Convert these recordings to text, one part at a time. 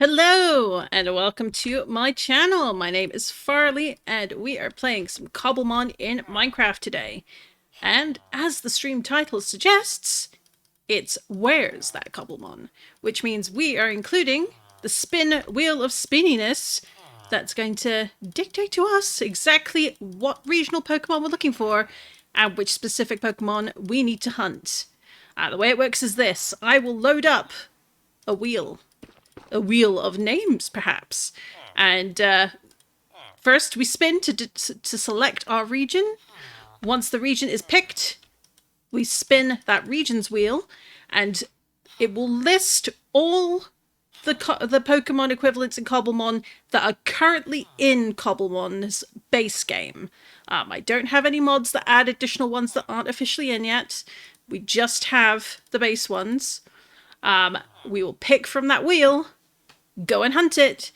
Hello and welcome to my channel. My name is Farley and we are playing some Cobblemon in Minecraft today. And as the stream title suggests, it's Where's That Cobblemon? Which means we are including the spin wheel of spinniness that's going to dictate to us exactly what regional Pokemon we're looking for and which specific Pokemon we need to hunt. The way it works is this. I will load up a wheel of names, perhaps. And first we spin to select our region. Once the region is picked, we spin that region's wheel, and it will list all the Pokemon equivalents in Cobblemon that are currently in Cobblemon's base game. I don't have any mods that add additional ones that aren't officially in yet. We just have the base ones. We will pick from that wheel, go and hunt it,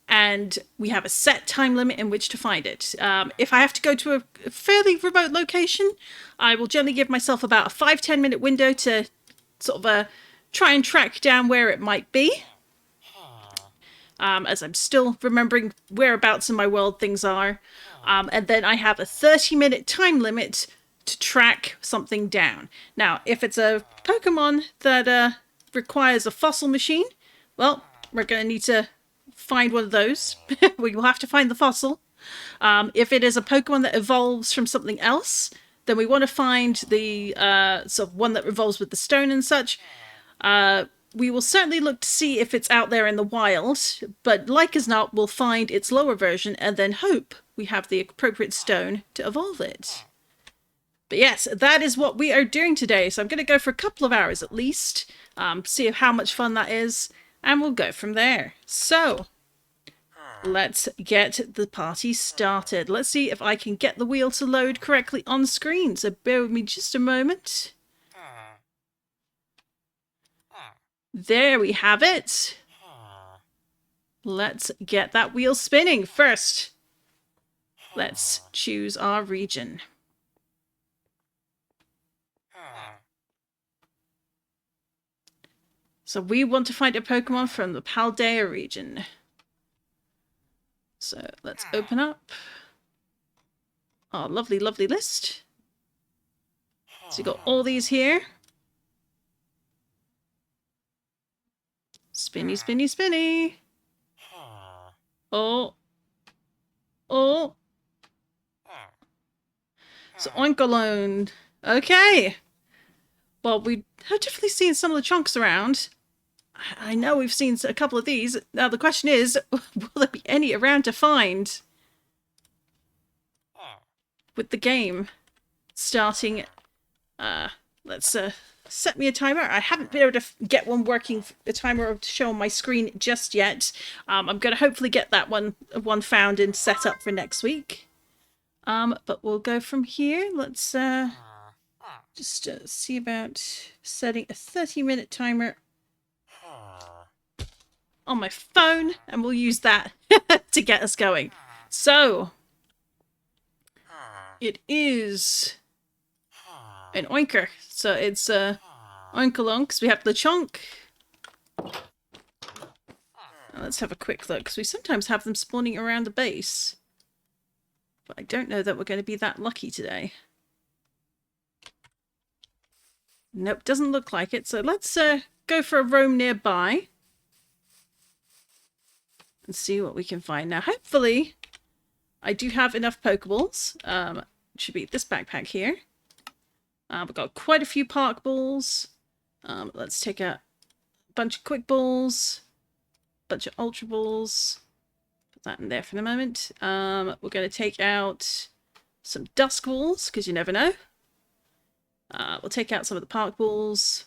and we have a set time limit in which to find it. If I have to go to a fairly remote location, I will generally give myself about a 5-10 minute window to sort of try and track down where it might be. As I'm still remembering whereabouts in my world things are. And then I have a 30-minute time limit to track something down. Now, if it's a Pokemon that requires a fossil machine, well, we're going to need to find one of those. We will have to find the fossil. If it is a Pokemon that evolves from something else, then we want to find the sort of one that evolves with the stone and such. We will certainly look to see if it's out there in the wild, but like as not, we'll find its lower version and then hope we have the appropriate stone to evolve it. But yes, that is what we are doing today. So I'm going to go for a couple of hours at least, see how much fun that is. And we'll go from there. So, let's get the party started. Let's see if I can get the wheel to load correctly on screen. So bear with me just a moment. There we have it. Let's get that wheel spinning. First, let's choose our region. So we want to find a Pokemon from the Paldea region. So let's open up our lovely, lovely list. So we've got all these here. Spinny, spinny, spinny. Oh. Oh. So Oinkalone. Okay. Well, we have definitely seen some of the chunks around. I know we've seen a couple of these. Now the question is, will there be any around to find? With the game starting, let's set me a timer. I haven't been able to get one working, a timer to show on my screen just yet. I'm going to hopefully get that one found and set up for next week. But we'll go from here. Let's just see about setting a 30-minute timer on my phone, and we'll use that to get us going. So, it is an Oinker. So it's Oinkalong, because we have the chunk. Now let's have a quick look, because we sometimes have them spawning around the base. But I don't know that we're going to be that lucky today. Nope, doesn't look like it. So let's go for a roam nearby and see what we can find. Now, hopefully, I do have enough Pokeballs. It should be this backpack here. We've got quite a few Park Balls. Let's take a bunch of Quick Balls, bunch of Ultra Balls. Put that in there for the moment. We're going to take out some Dusk Balls, because you never know. We'll take out some of the Park Balls.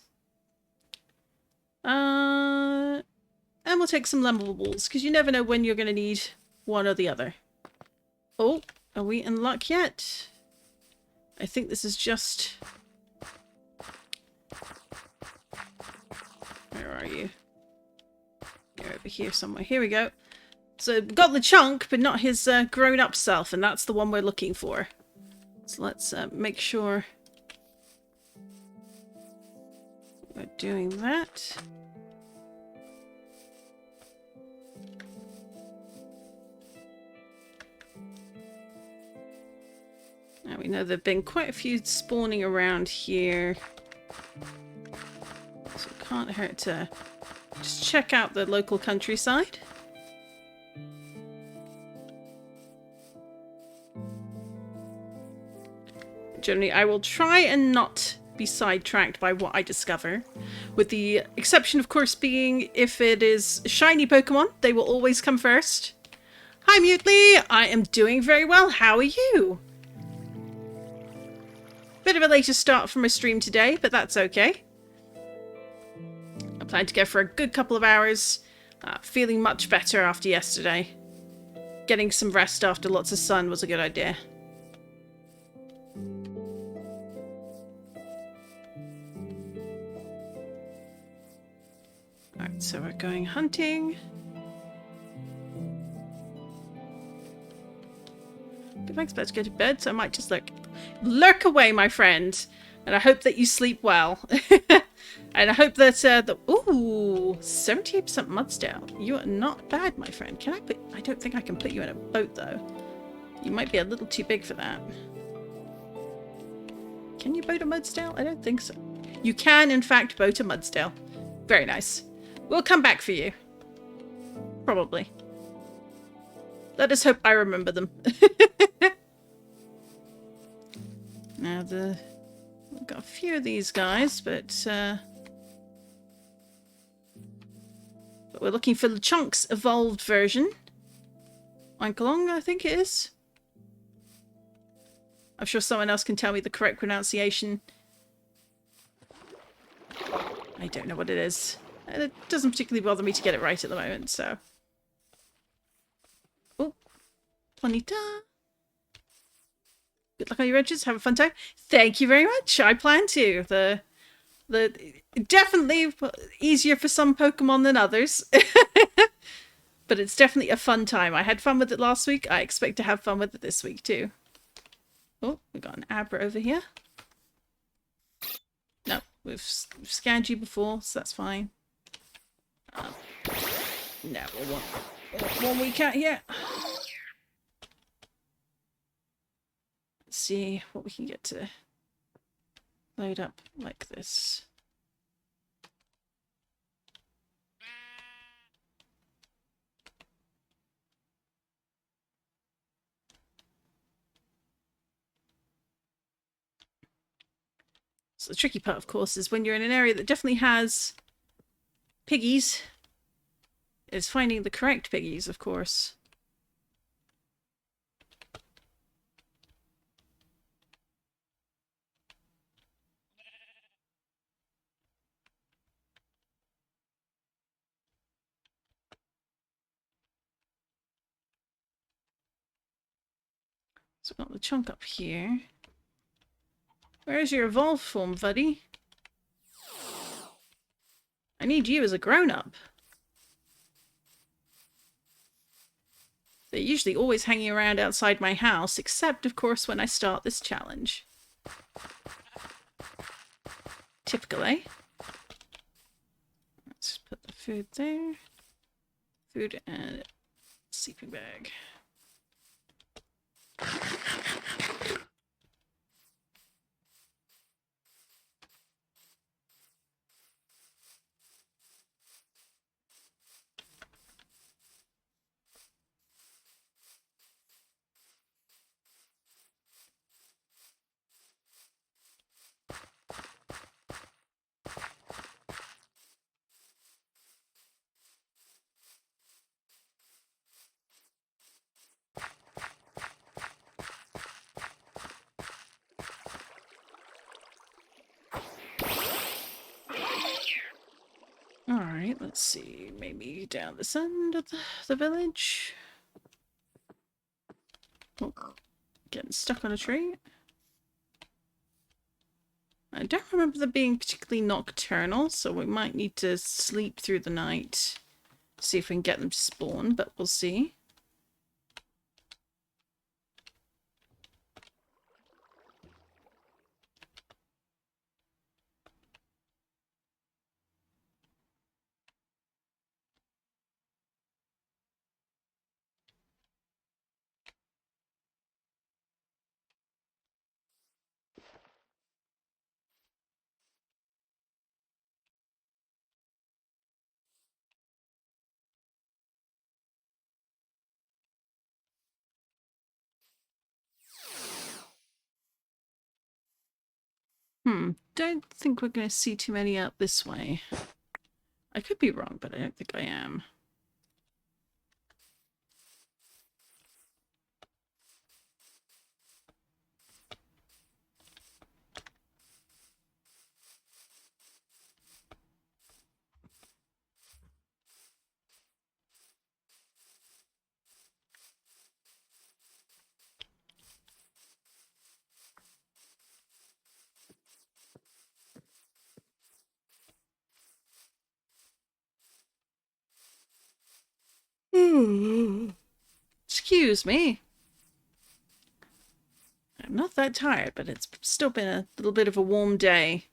And we'll take some Lemon Balls, because you never know when you're going to need one or the other. Oh, are we in luck yet? I think this is just... Where are you? You're over here somewhere. Here we go. So we've got the chunk, but not his grown-up self, and that's the one we're looking for. So let's make sure we're doing that. Now we know there have been quite a few spawning around here. So it can't hurt to just check out the local countryside. Generally, I will try and not be sidetracked by what I discover. With the exception, of course, being if it is shiny Pokemon, they will always come first. Hi, Mutely! I am doing very well. How are you? Bit of a later start for my stream today, but that's okay. I plan to go for a good couple of hours. Feeling much better after yesterday. Getting some rest after lots of sun was a good idea. Alright, so we're going hunting. Good, thanks, about to go to bed, so I might just lurk away, my friend. And I hope that you sleep well. And I hope that, ooh, 78% Mudsdale. You are not bad, my friend. I don't think I can put you in a boat, though. You might be a little too big for that. Can you boat a Mudsdale? I don't think so. You can, in fact, boat a Mudsdale. Very nice. We'll come back for you. Probably. Let us hope I remember them. Now we've got a few of these guys, but we're looking for LeChunk's evolved version. Wankalong, I think it is. I'm sure someone else can tell me the correct pronunciation. I don't know what it is. It doesn't particularly bother me to get it right at the moment, so. Oh, Planita. Good luck on your adventures. Have a fun time. Thank you very much. I plan to. The definitely easier for some Pokemon than others. But it's definitely a fun time. I had fun with it last week. I expect to have fun with it this week too. Oh, we've got an Abra over here. No, we've scanned you before, so that's fine. No, we'll want one week out here. Let's see what we can get to load up like this. So the tricky part, of course, is when you're in an area that definitely has piggies, is finding the correct piggies, of course. So we've got the chunk up here. Where's your evolved form, buddy? I need you as a grown-up. They're usually always hanging around outside my house, except, of course, when I start this challenge. Typical, eh? Let's put the food there. Food and sleeping bag. Alright, let's see. Maybe down this end of the village. Oh, getting stuck on a tree. I don't remember them being particularly nocturnal, so we might need to sleep through the night. See if we can get them to spawn, but we'll see. Don't think we're going to see too many out this way. I could be wrong, but I don't think I am. Excuse me. I'm not that tired, but it's still been a little bit of a warm day.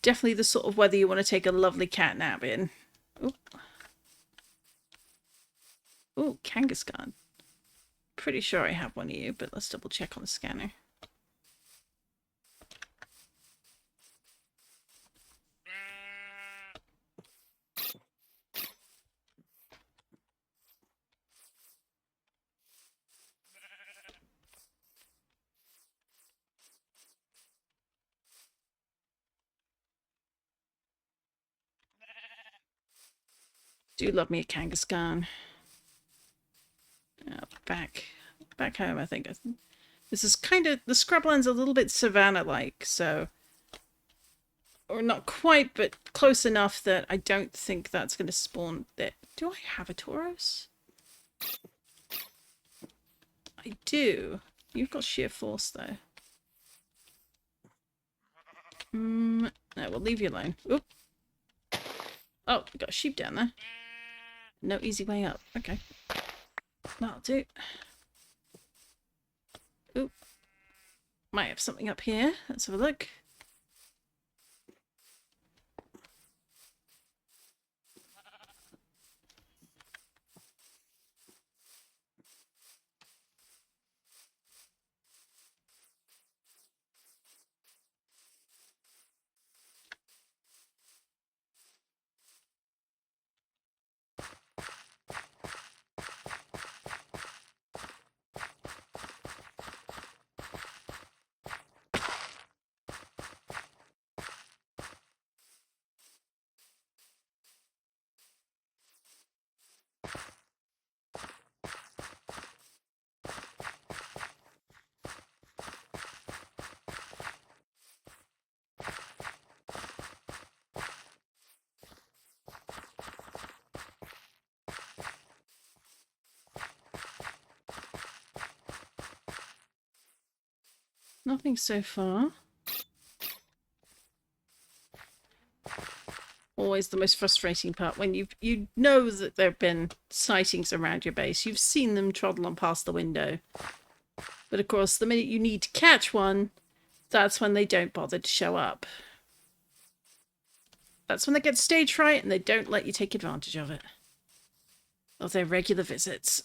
Definitely the sort of weather you want to take a lovely cat nap in. Oh, oh, Kangaskhan. Pretty sure I have one of you, but let's double check on the scanner. Do love me a Kangaskhan. Back home, I think. This is kind of, the scrubland's a little bit savannah-like, so, or not quite, but close enough that I don't think that's going to spawn there. Do I have a Tauros? I do. You've got sheer force, though. No, we'll leave you alone. Oop. Oh, we got a sheep down there. No easy way up. Okay. That'll do. Oop. Might have something up here. Let's have a look. Nothing so far. Always the most frustrating part when you know that there have been sightings around your base. You've seen them trottle on past the window. But of course, the minute you need to catch one, that's when they don't bother to show up. That's when they get stage fright and they don't let you take advantage of it. Of their regular visits.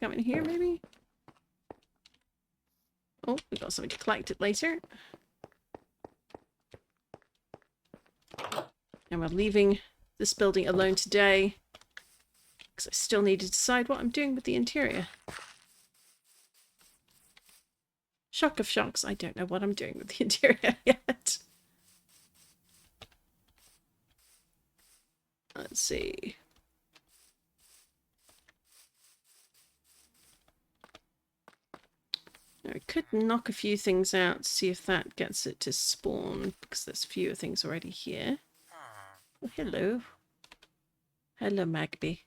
Come in here, maybe? Oh, we got something to collect it later. And we're leaving this building alone today. Because I still need to decide what I'm doing with the interior. Shock of shocks, I don't know what I'm doing with the interior yet. Let's see. I could knock a few things out, see if that gets it to spawn, because there's fewer things already here. Oh, hello. Hello, Magby.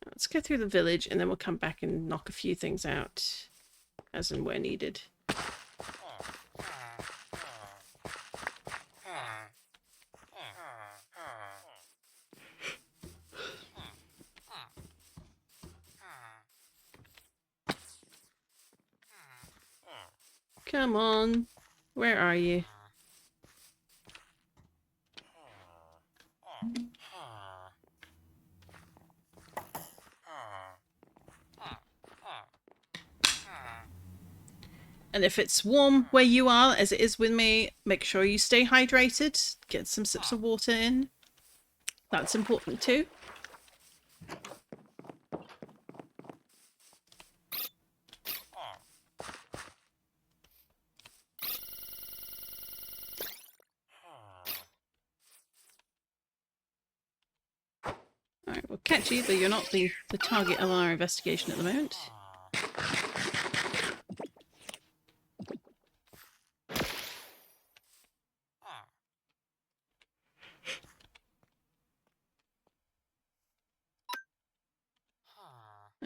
Let's go through the village, and then we'll come back and knock a few things out, as and where needed. Come on. Where are you? And if it's warm where you are, as it is with me, make sure you stay hydrated. Get some sips of water in. That's important too. Alright, we'll catch you, but you're not the target of our investigation at the moment.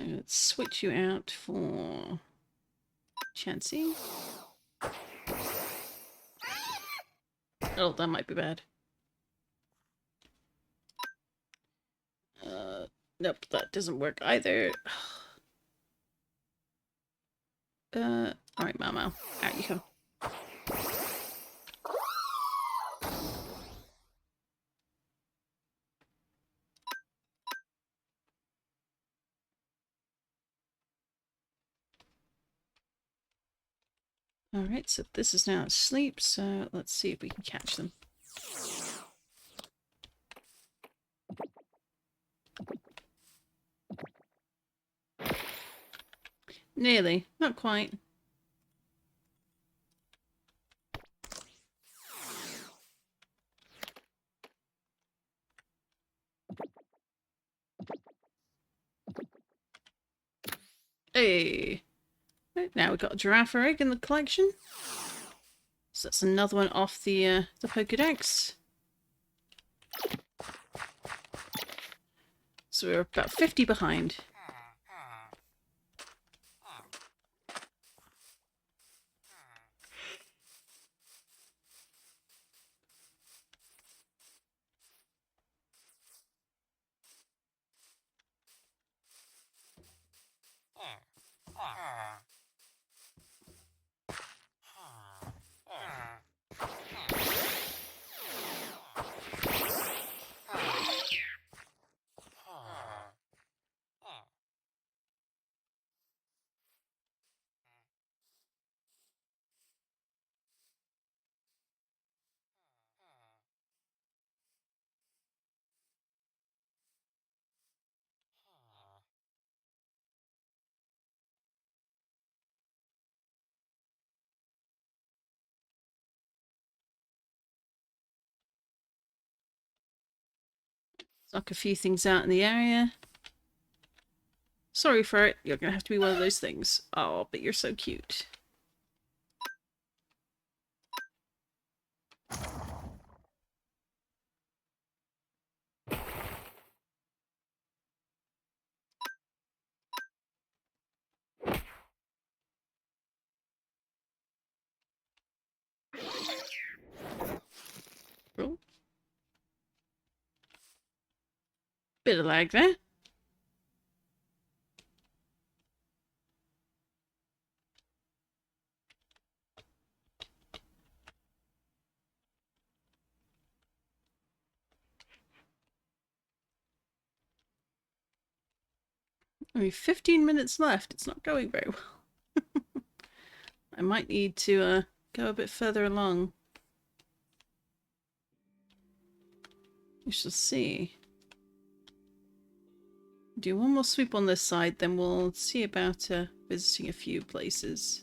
Let's switch you out for Chansey. Oh, that might be bad. Nope, that doesn't work either. Alright, Mamo. Out you come. Alright, so this is now asleep, so let's see if we can catch them. Nearly. Not quite. Hey! Right, now we've got a giraffe egg in the collection. So that's another one off the Pokédex. So we're about 50 behind. Knock a few things out in the area. Sorry for it, you're gonna have to be one of those things. Oh, but you're so cute. Oh. Bit of lag there. Only 15 minutes left. It's not going very well. I might need to go a bit further along. We shall see. Do one more sweep on this side, then we'll see about visiting a few places.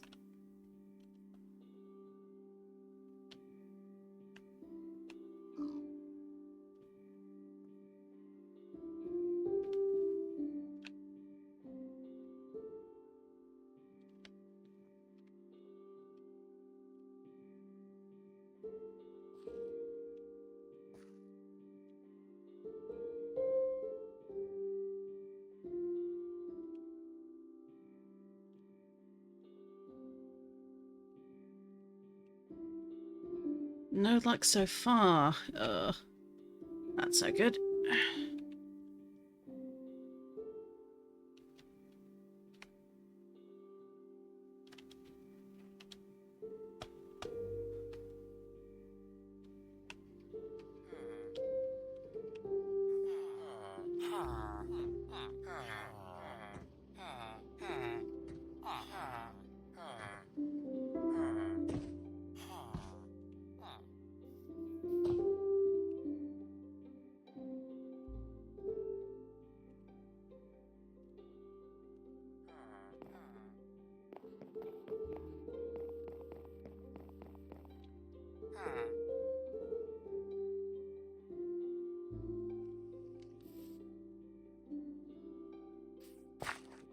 No luck so far. Ugh. That's so good.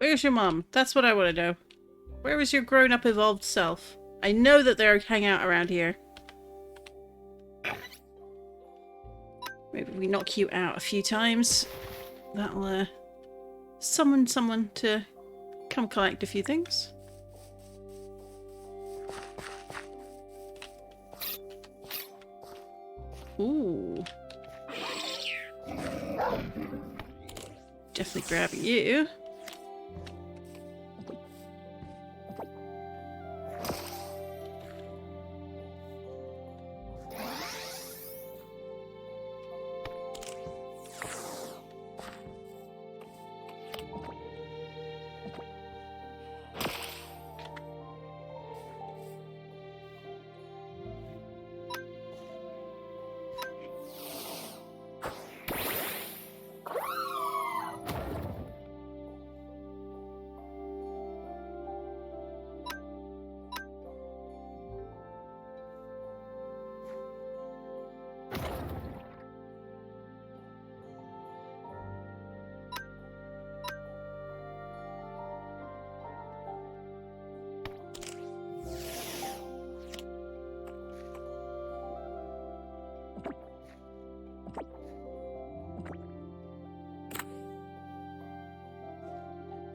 Where's your mom? That's what I want to know. Where is your grown-up evolved self? I know that they're hanging out around here. Maybe we knock you out a few times. That'll summon someone to come collect a few things. Ooh. Definitely grabbing you.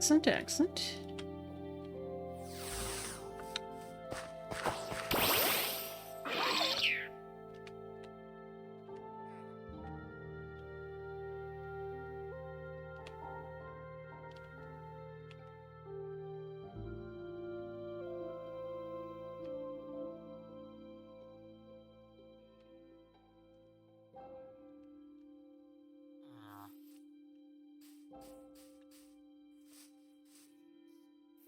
Excellent, excellent.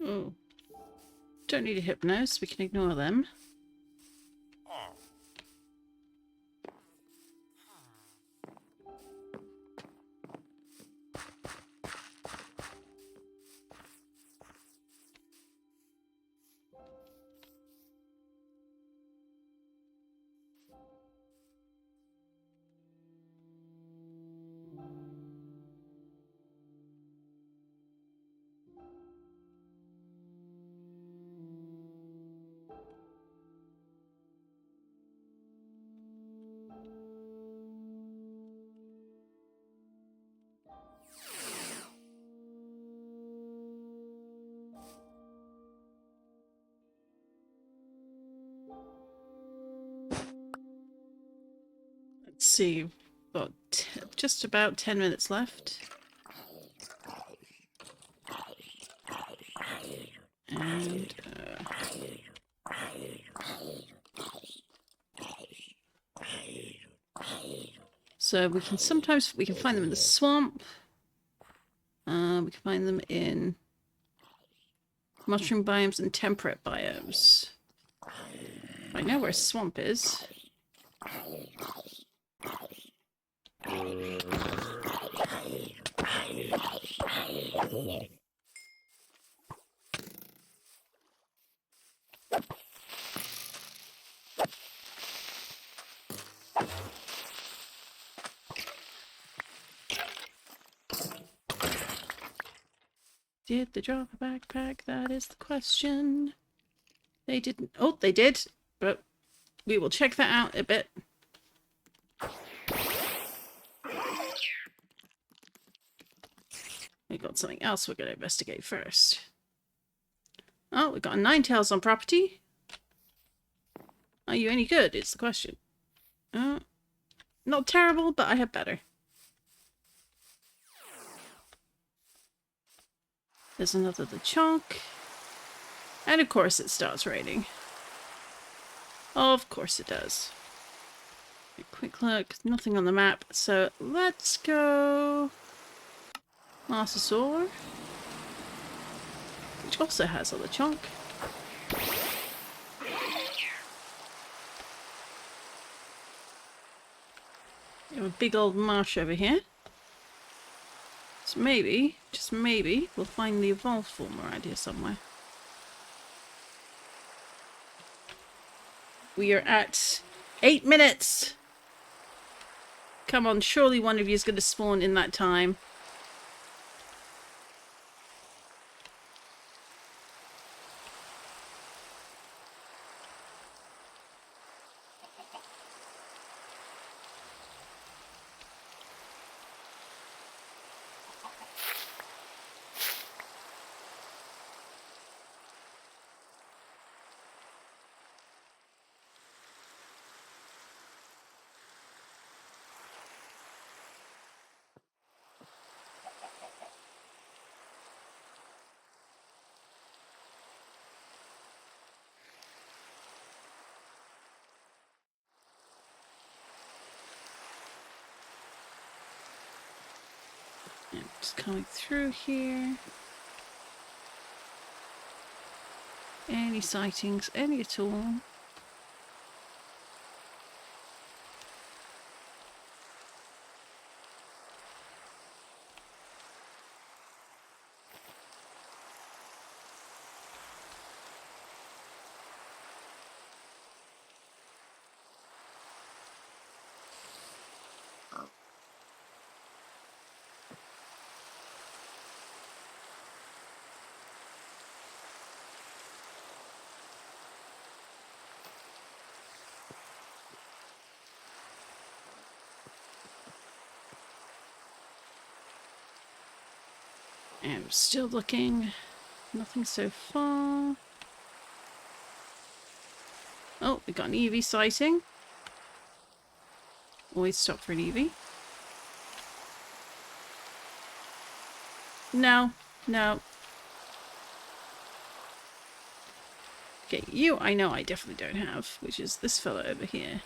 Oh. Don't need a hypnose, we can ignore them. Let's see, got just about 10 minutes left. And so we can find them in the swamp. We can find them in mushroom biomes and temperate biomes. I know where swamp is. Did they drop a backpack? That is the question. They didn't. Oh, they did, but we will check that out a bit. We got something else we're going to investigate first. Oh, we got a Ninetales on property. Are you any good? It's the question. Not terrible, but I have better. There's another the chalk. And of course it starts raining. Of course it does. A quick look, nothing on the map, so let's go Marsosaur, which also has all the chalk. We have a big old marsh over here. So maybe, just maybe, we'll find the evolved form around here somewhere. We are at 8 minutes! Come on, surely one of you is going to spawn in that time. And just coming through here. Any sightings, any at all? And I'm still looking. Nothing so far. Oh, we got an Eevee sighting. Always stop for an Eevee. No, no. Okay, you I know I definitely don't have, which is this fella over here.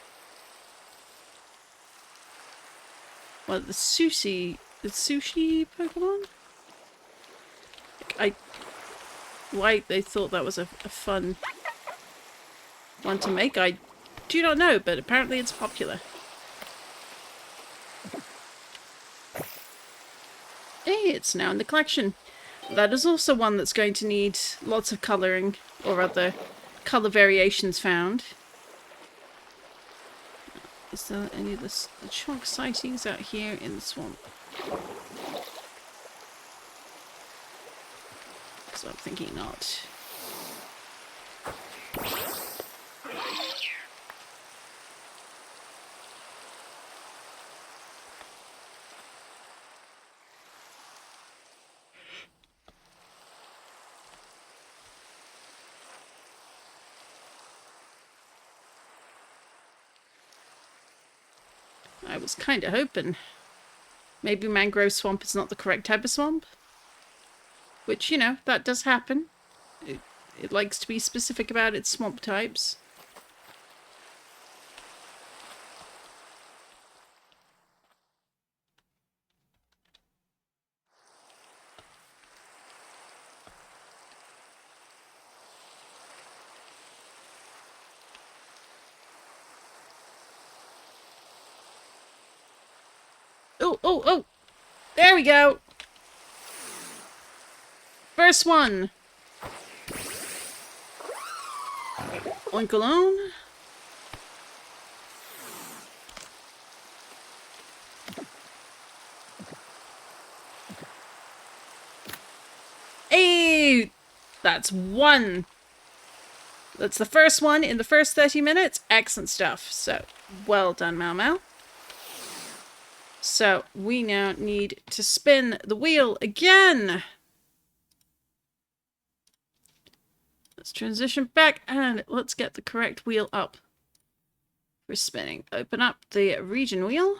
Well, the sushi Pokemon? Why they thought that was a fun one to make, I do not know, but apparently it's popular. Hey, it's now in the collection. That is also one that's going to need lots of colouring, or other colour variations found. Is there any of the chunk sightings out here in the swamp? So I'm thinking not. I was kind of hoping maybe mangrove swamp is not the correct type of swamp. Which, you know, that does happen. It likes to be specific about its swamp types. Oh, oh, oh! There we go! First one! Oinkalone. Hey! That's one! That's the first one in the first 30 minutes. Excellent stuff. So, well done, Mau Mau. So, we now need to spin the wheel again. Let's transition back and let's get the correct wheel up for spinning. Open up the region wheel.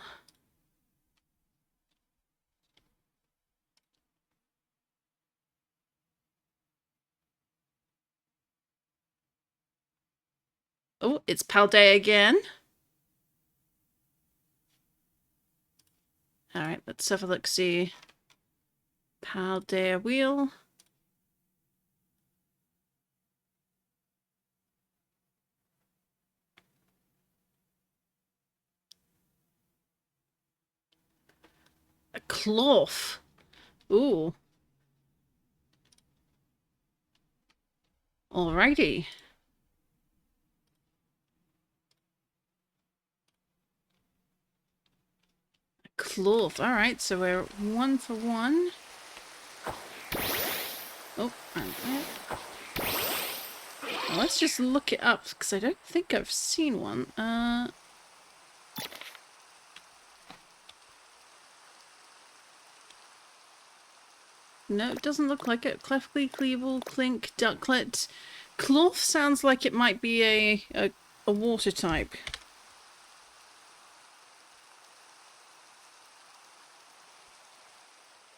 Oh, it's Paldea again. Alright, let's have a look, see. Paldea wheel. A cloth. Ooh. Alrighty. A cloth. Alright, so we're 1 for 1. Oh, and there. Well, let's just look it up, because I don't think I've seen one. No, it doesn't look like it. Clefly, Cleavel, Clink, Ducklet. Cloth sounds like it might be a water type.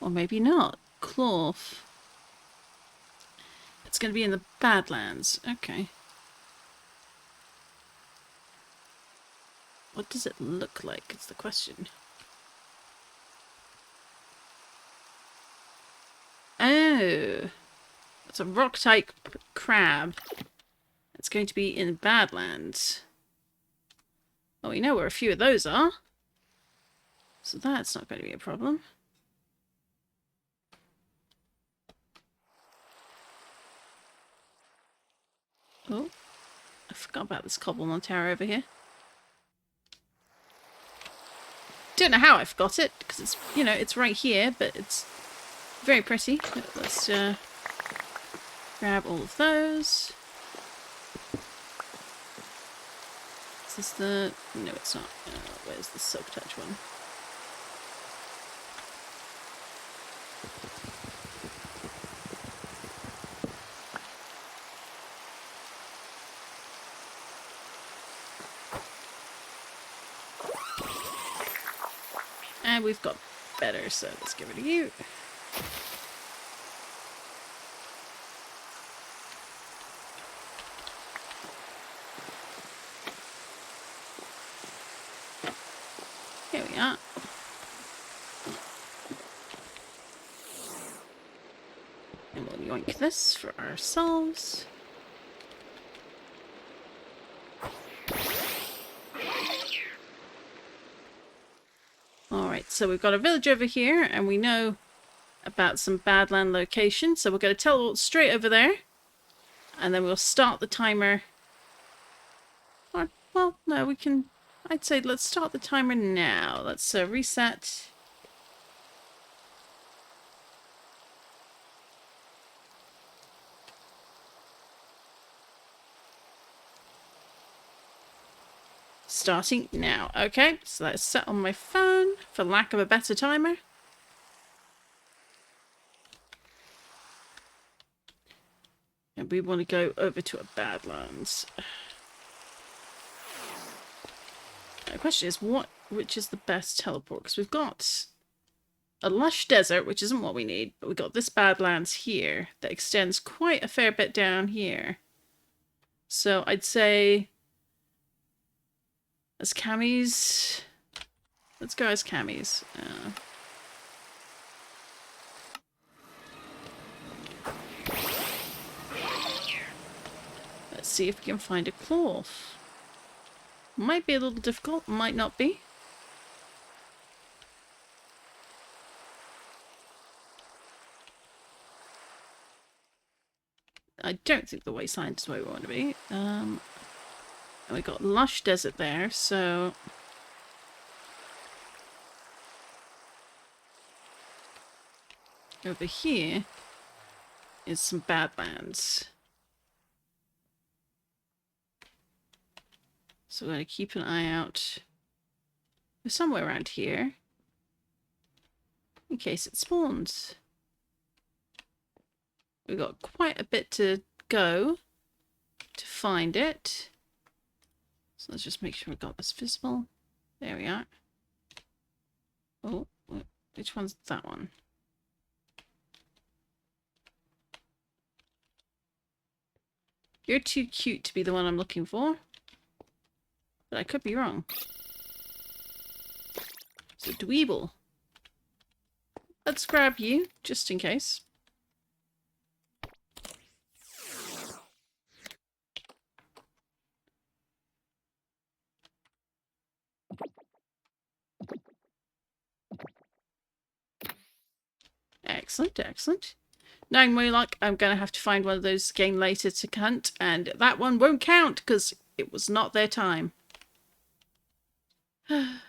Or maybe not. Cloth. It's going to be in the Badlands. Okay. What does it look like is the question. Oh, it's a rock-type crab. It's going to be in Badlands. Well, we know where a few of those are. So that's not going to be a problem. Oh, I forgot about this Cobblemon tower over here. Don't know how I forgot it, because it's, you know, it's right here, but it's very pretty. Let's grab all of those. Is this the... No, it's not. Where's the Silk Touch one? And we've got better, so let's get rid of you. Here we are. And we'll yoink this for ourselves. Alright, so we've got a village over here, and we know about some Badland locations, so we're going to teleport straight over there, and then we'll start the timer. Or, well, no, we can... I'd say let's start the timer now. Let's reset. Starting now. Okay, so that's set on my phone for lack of a better timer. And we want to go over to a Badlands. The question is, which is the best teleport? Because we've got a lush desert, which isn't what we need, but we've got this Badlands here that extends quite a fair bit down here. So I'd say... as Camis... Let's go as Camis. Let's see if we can find a cloth. Might be a little difficult, might not be. I don't think the wasteland is where we want to be. And we got lush desert there, so... over here is some Badlands. So we're going to keep an eye out for somewhere around here in case it spawns. We've got quite a bit to go to find it. So let's just make sure we've got this visible. There we are. Oh, which one's that one? You're too cute to be the one I'm looking for. But I could be wrong. So Dweeble. Let's grab you, just in case. Excellent, excellent. Knowing my luck, I'm going to have to find one of those again later to hunt, and that one won't count because it was not their time. Oh.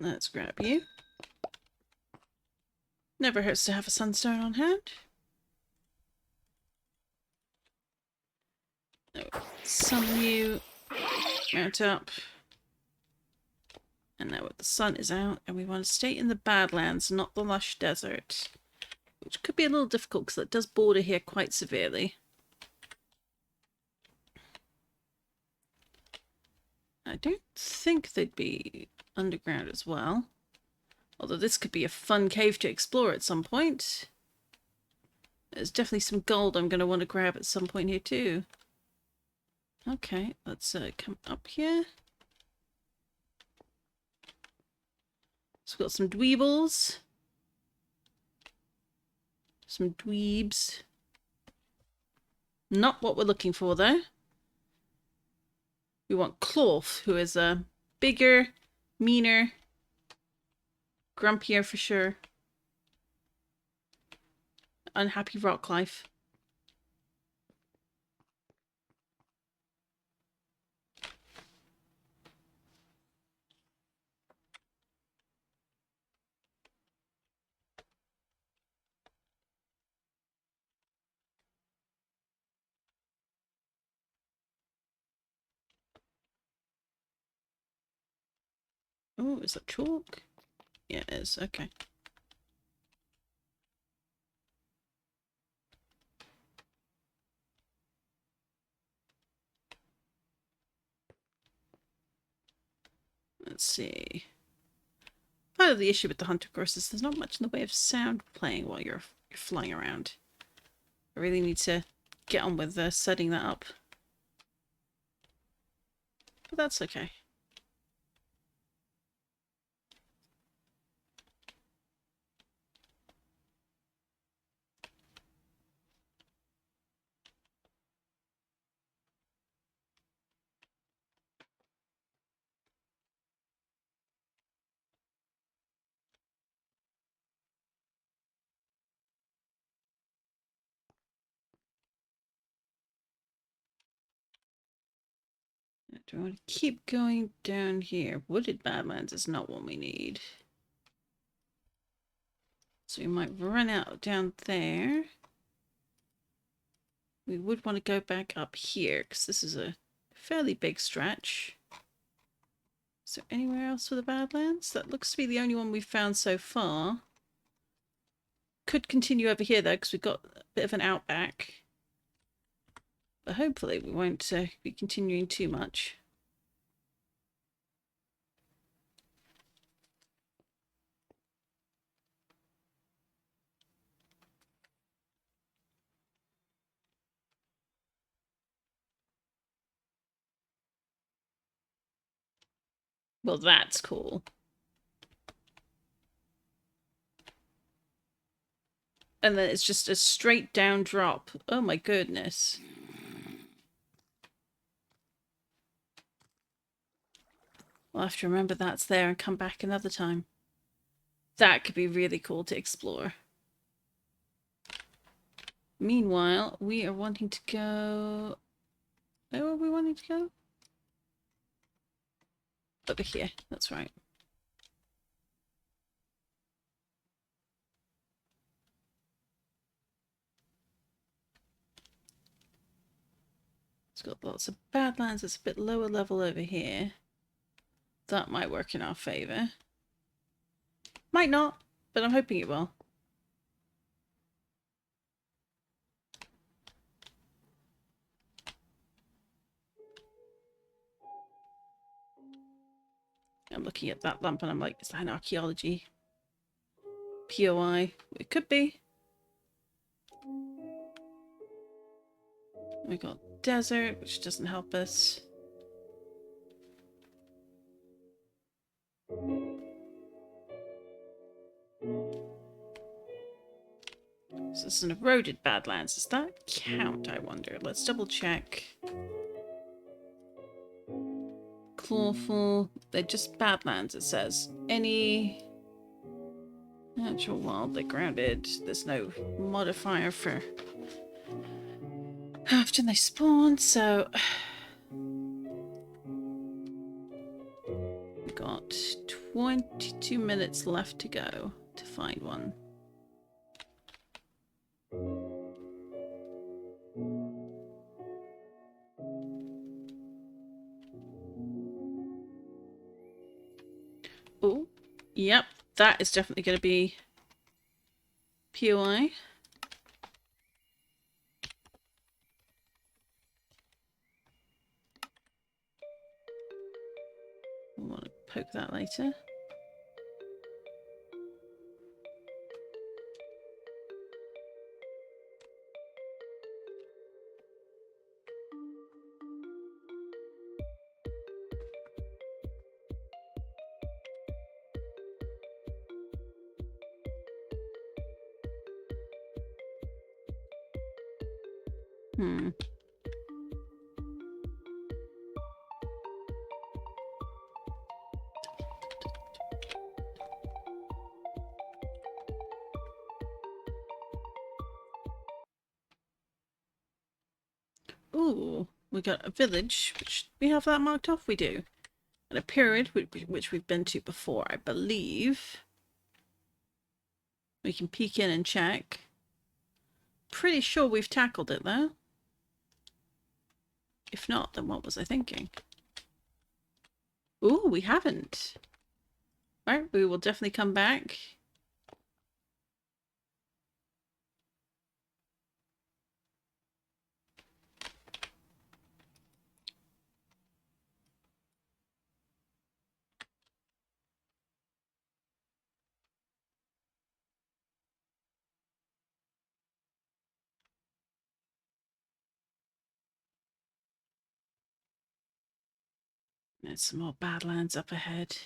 Let's grab you. Never hurts to have a sunstone on hand. No, summon you. Mount up. And now the sun is out, and we want to stay in the Badlands, not the lush desert. Which could be a little difficult, because it does border here quite severely. I don't think they'd be underground as well. Although this could be a fun cave to explore at some point. There's definitely some gold I'm going to want to grab at some point here too. Okay, let's come up here. So we've got some dweebles. Some dweebs. Not what we're looking for though. We want Cloth, who is bigger, meaner, grumpier for sure. Unhappy rock life. Oh, is that chalk? Yeah, it is. Okay. Let's see. Part of the issue with the hunter course is there's not much in the way of sound playing while you're flying around. I really need to get on with setting that up. But that's okay. Do I want to keep going down here? Wooded Badlands is not what we need. So we might run out down there. We would want to go back up here because this is a fairly big stretch. Is there anywhere else for the Badlands? That looks to be the only one we've found so far. Could continue over here though because we've got a bit of an outback. But hopefully we won't be continuing too much. Well, that's cool. And then it's just a straight down drop. Oh my goodness. We'll have to remember that's there and come back another time. That could be really cool to explore. Meanwhile, we are wanting to go... Where are we wanting to go? Over here, that's right. It's got lots of badlands. It's a bit lower level over here. That might work in our favour. Might not, but I'm hoping it will. I'm looking at that lump and I'm like, is that an archaeology? POI? It could be. We got desert, which doesn't help us. So this is an eroded badlands. Does that count, I wonder? Let's double check. Clawful. They're just badlands, it says. Any natural wild, they're grounded. There's no modifier for how often they spawn, so we've got 22 minutes left to go to find one. Oh, yep, that is definitely going to be POI. I want to poke that later. Ooh, we got a village, which we have that marked off, we do. And a period, which we've been to before, I believe. We can peek in and check. Pretty sure we've tackled it, though. If not, then what was I thinking? Ooh, we haven't. Right, we will definitely come back. There's some more Badlands up ahead.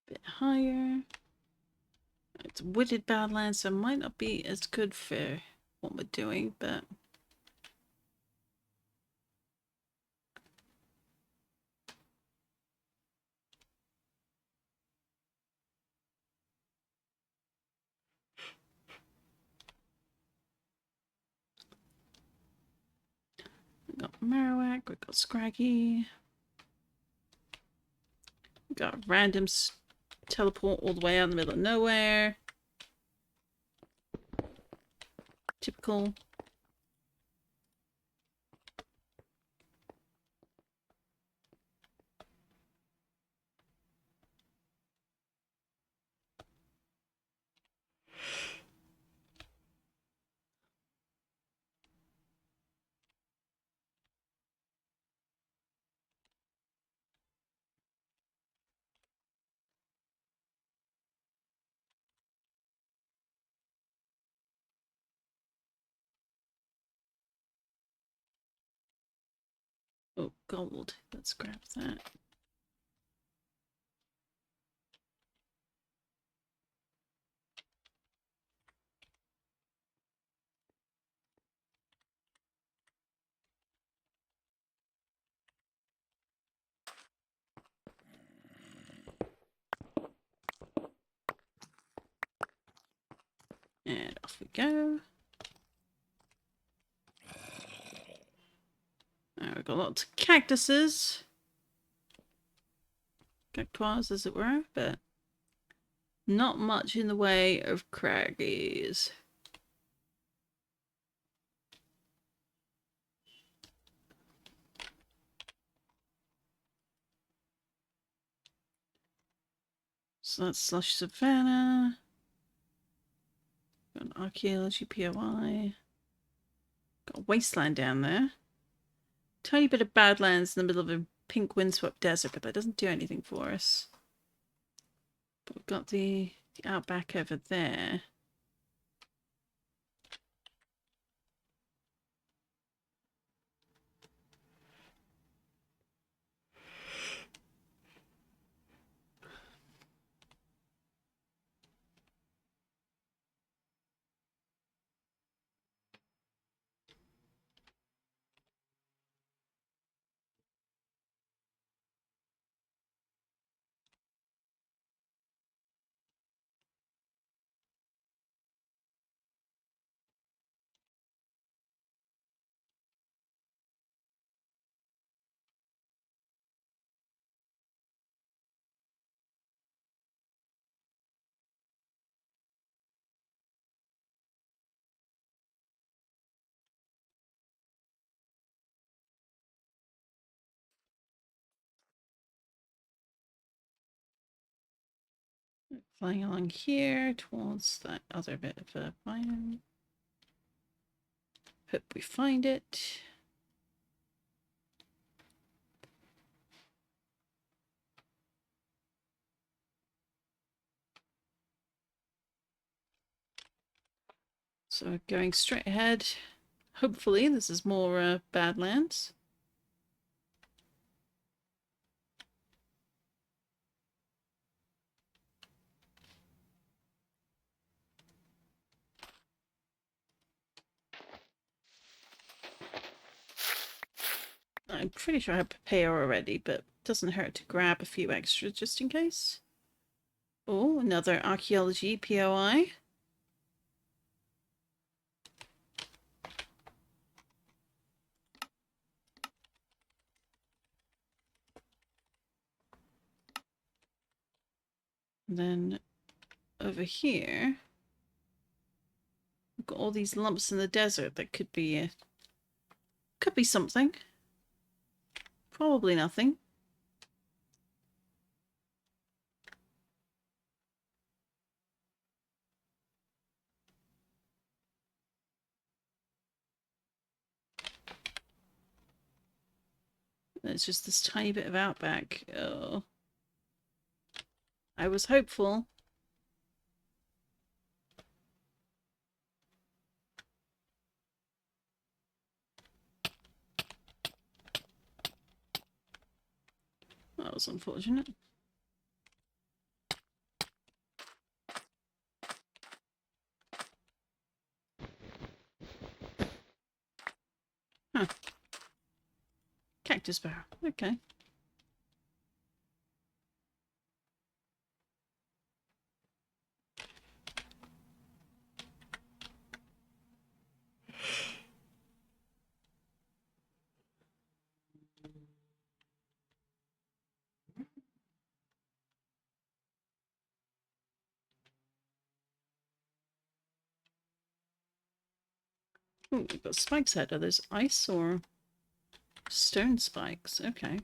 Bit higher. It's wooded Badlands, so it might not be as good for what we're doing, but we got Marowak, we got Scraggy, we got randoms teleport all the way out in the middle of nowhere. Typical. Oh, gold. Let's grab that. And off we go. We've got lots of cactuses. Cactuars, as it were, but not much in the way of craggies. So that's Slush Savannah. Got an Archaeology POI. Got a wasteland down there. Tiny bit of Badlands in the middle of a pink windswept desert, but that doesn't do anything for us. But we've got the outback over there. Flying along here towards that other bit of a biome. Hope we find it. So going straight ahead. Hopefully this is more Badlands. I'm pretty sure I have papaya already, but it doesn't hurt to grab a few extras just in case. Oh, another archaeology POI. And then over here, we've got all these lumps in the desert that could be something. Probably nothing. It's just this tiny bit of outback. Oh. I was hopeful. That was unfortunate. Huh. Cactus barrel. Okay. Ooh, we've got spikes head. Are those ice or stone spikes? Okay.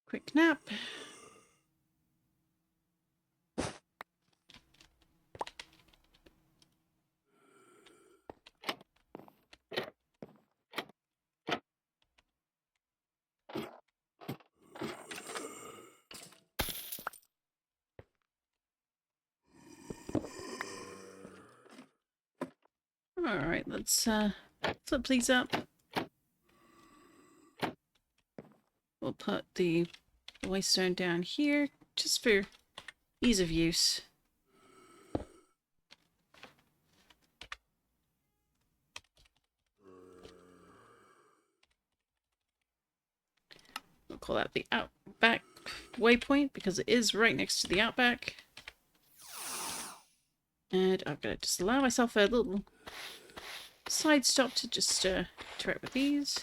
Quick nap. Alright, let's flip these up. We'll put the waystone down here, just for ease of use. We'll call that the Outback waypoint, because it is right next to the Outback. And I'm going to just allow myself a little side stop to just interact with these.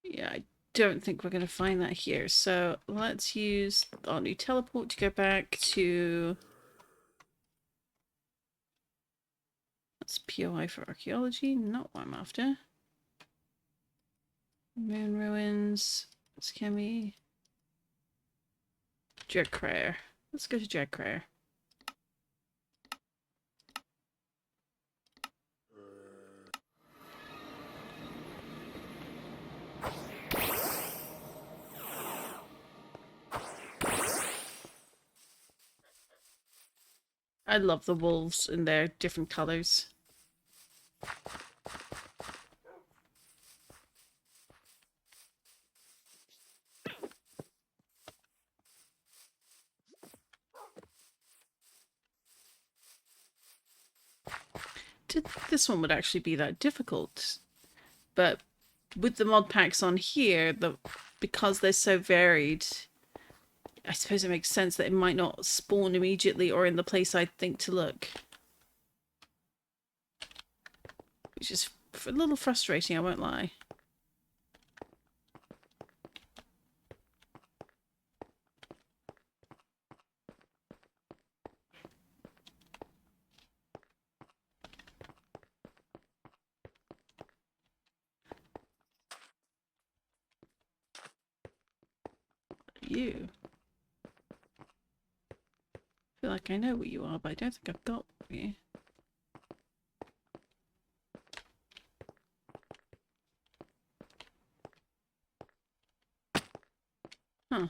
Yeah, I don't think we're going to find that here. So let's use our new teleport to go back to... That's POI for archaeology, not what I'm after. Moon ruins. Skemmy. Dreadcrayer. Let's go to Dreadcrayer. I love the wolves in their different colours. This one would actually be that difficult, but with the mod packs on here, because they're so varied, I suppose it makes sense that it might not spawn immediately or in the place I'd think to look. Which is a little frustrating, I won't lie. You. I feel like I know what you are, but I don't think I've got you. Huh.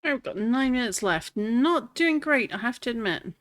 I've got 9 minutes left. Not doing great, I have to admit.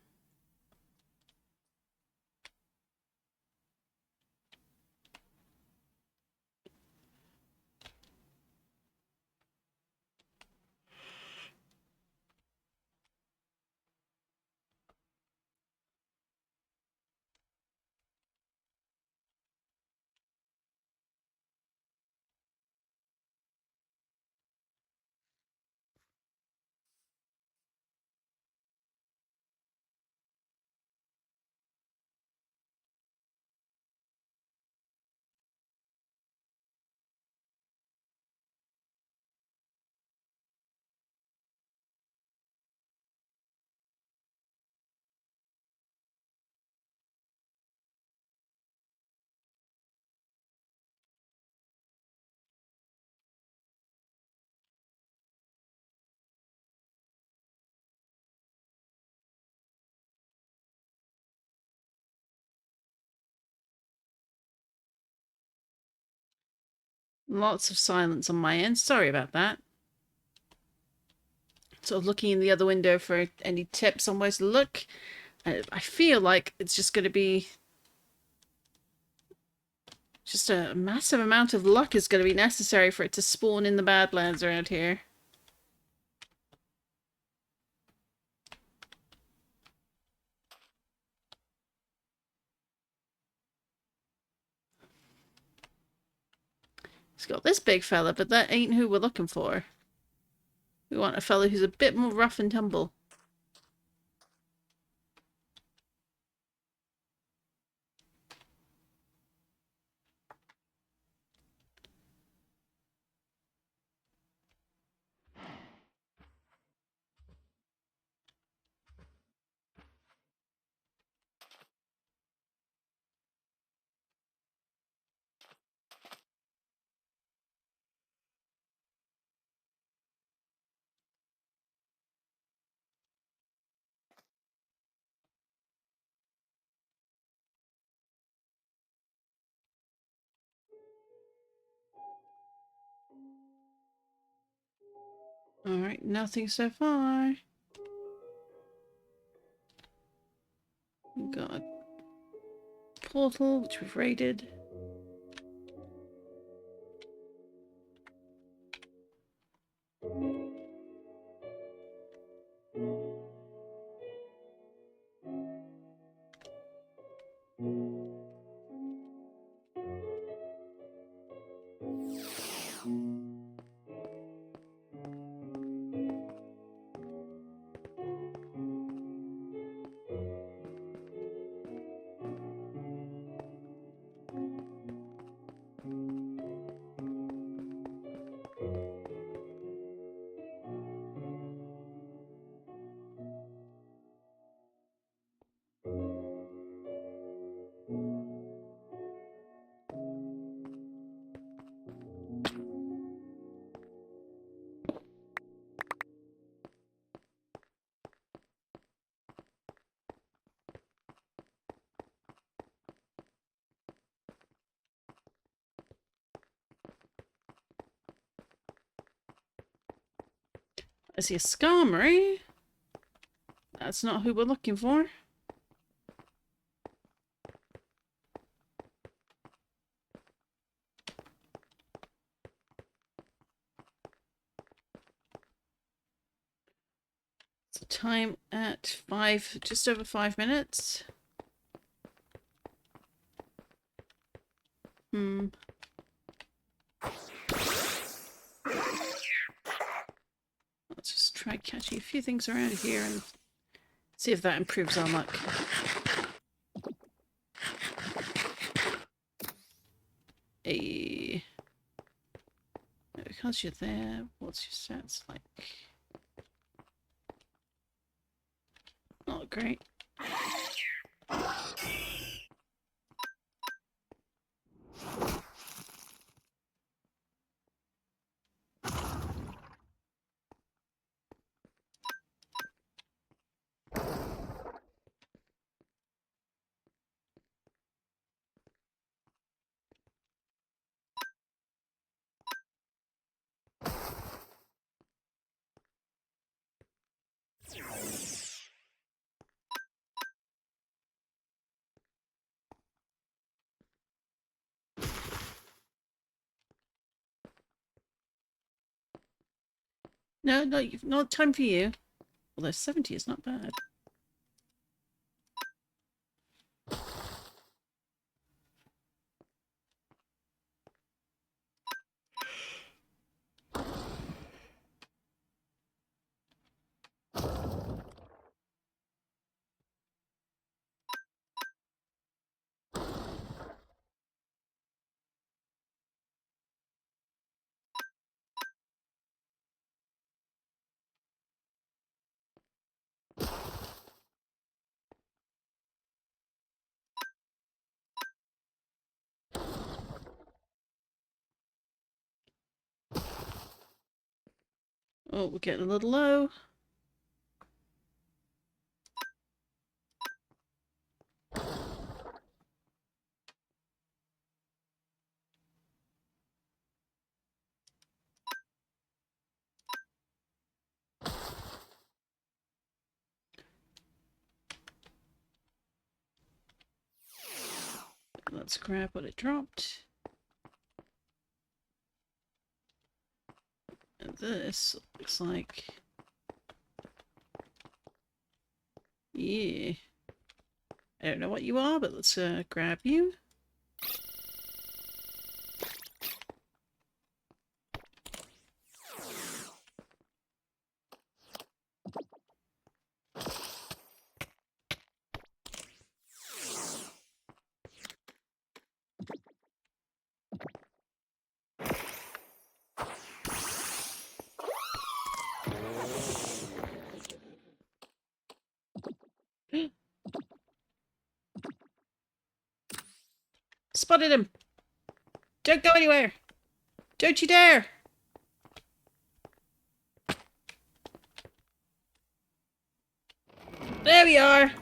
Lots of silence on my end. Sorry about that. Sort of looking in the other window for any tips on where to look. I feel like it's just going to be just a massive amount of luck is going to be necessary for it to spawn in the Badlands around here. It's got this big fella, but that ain't who we're looking for. We want a fella who's a bit more rough and tumble. Alright, nothing so far. We've got a portal, which we've raided. I see a Skarmory. That's not who we're looking for. So time at 5, just over 5 minutes. Let's just try catching a few things around here and see if that improves our luck. Because you're there, what's your stats like? Not great. No, not time for you. Although 70 is not bad. Oh, we're getting a little low. Let's grab what it dropped. And this looks like... Yeah. I don't know what you are, but let's grab you. Spotted him! Don't go anywhere! Don't you dare! There we are!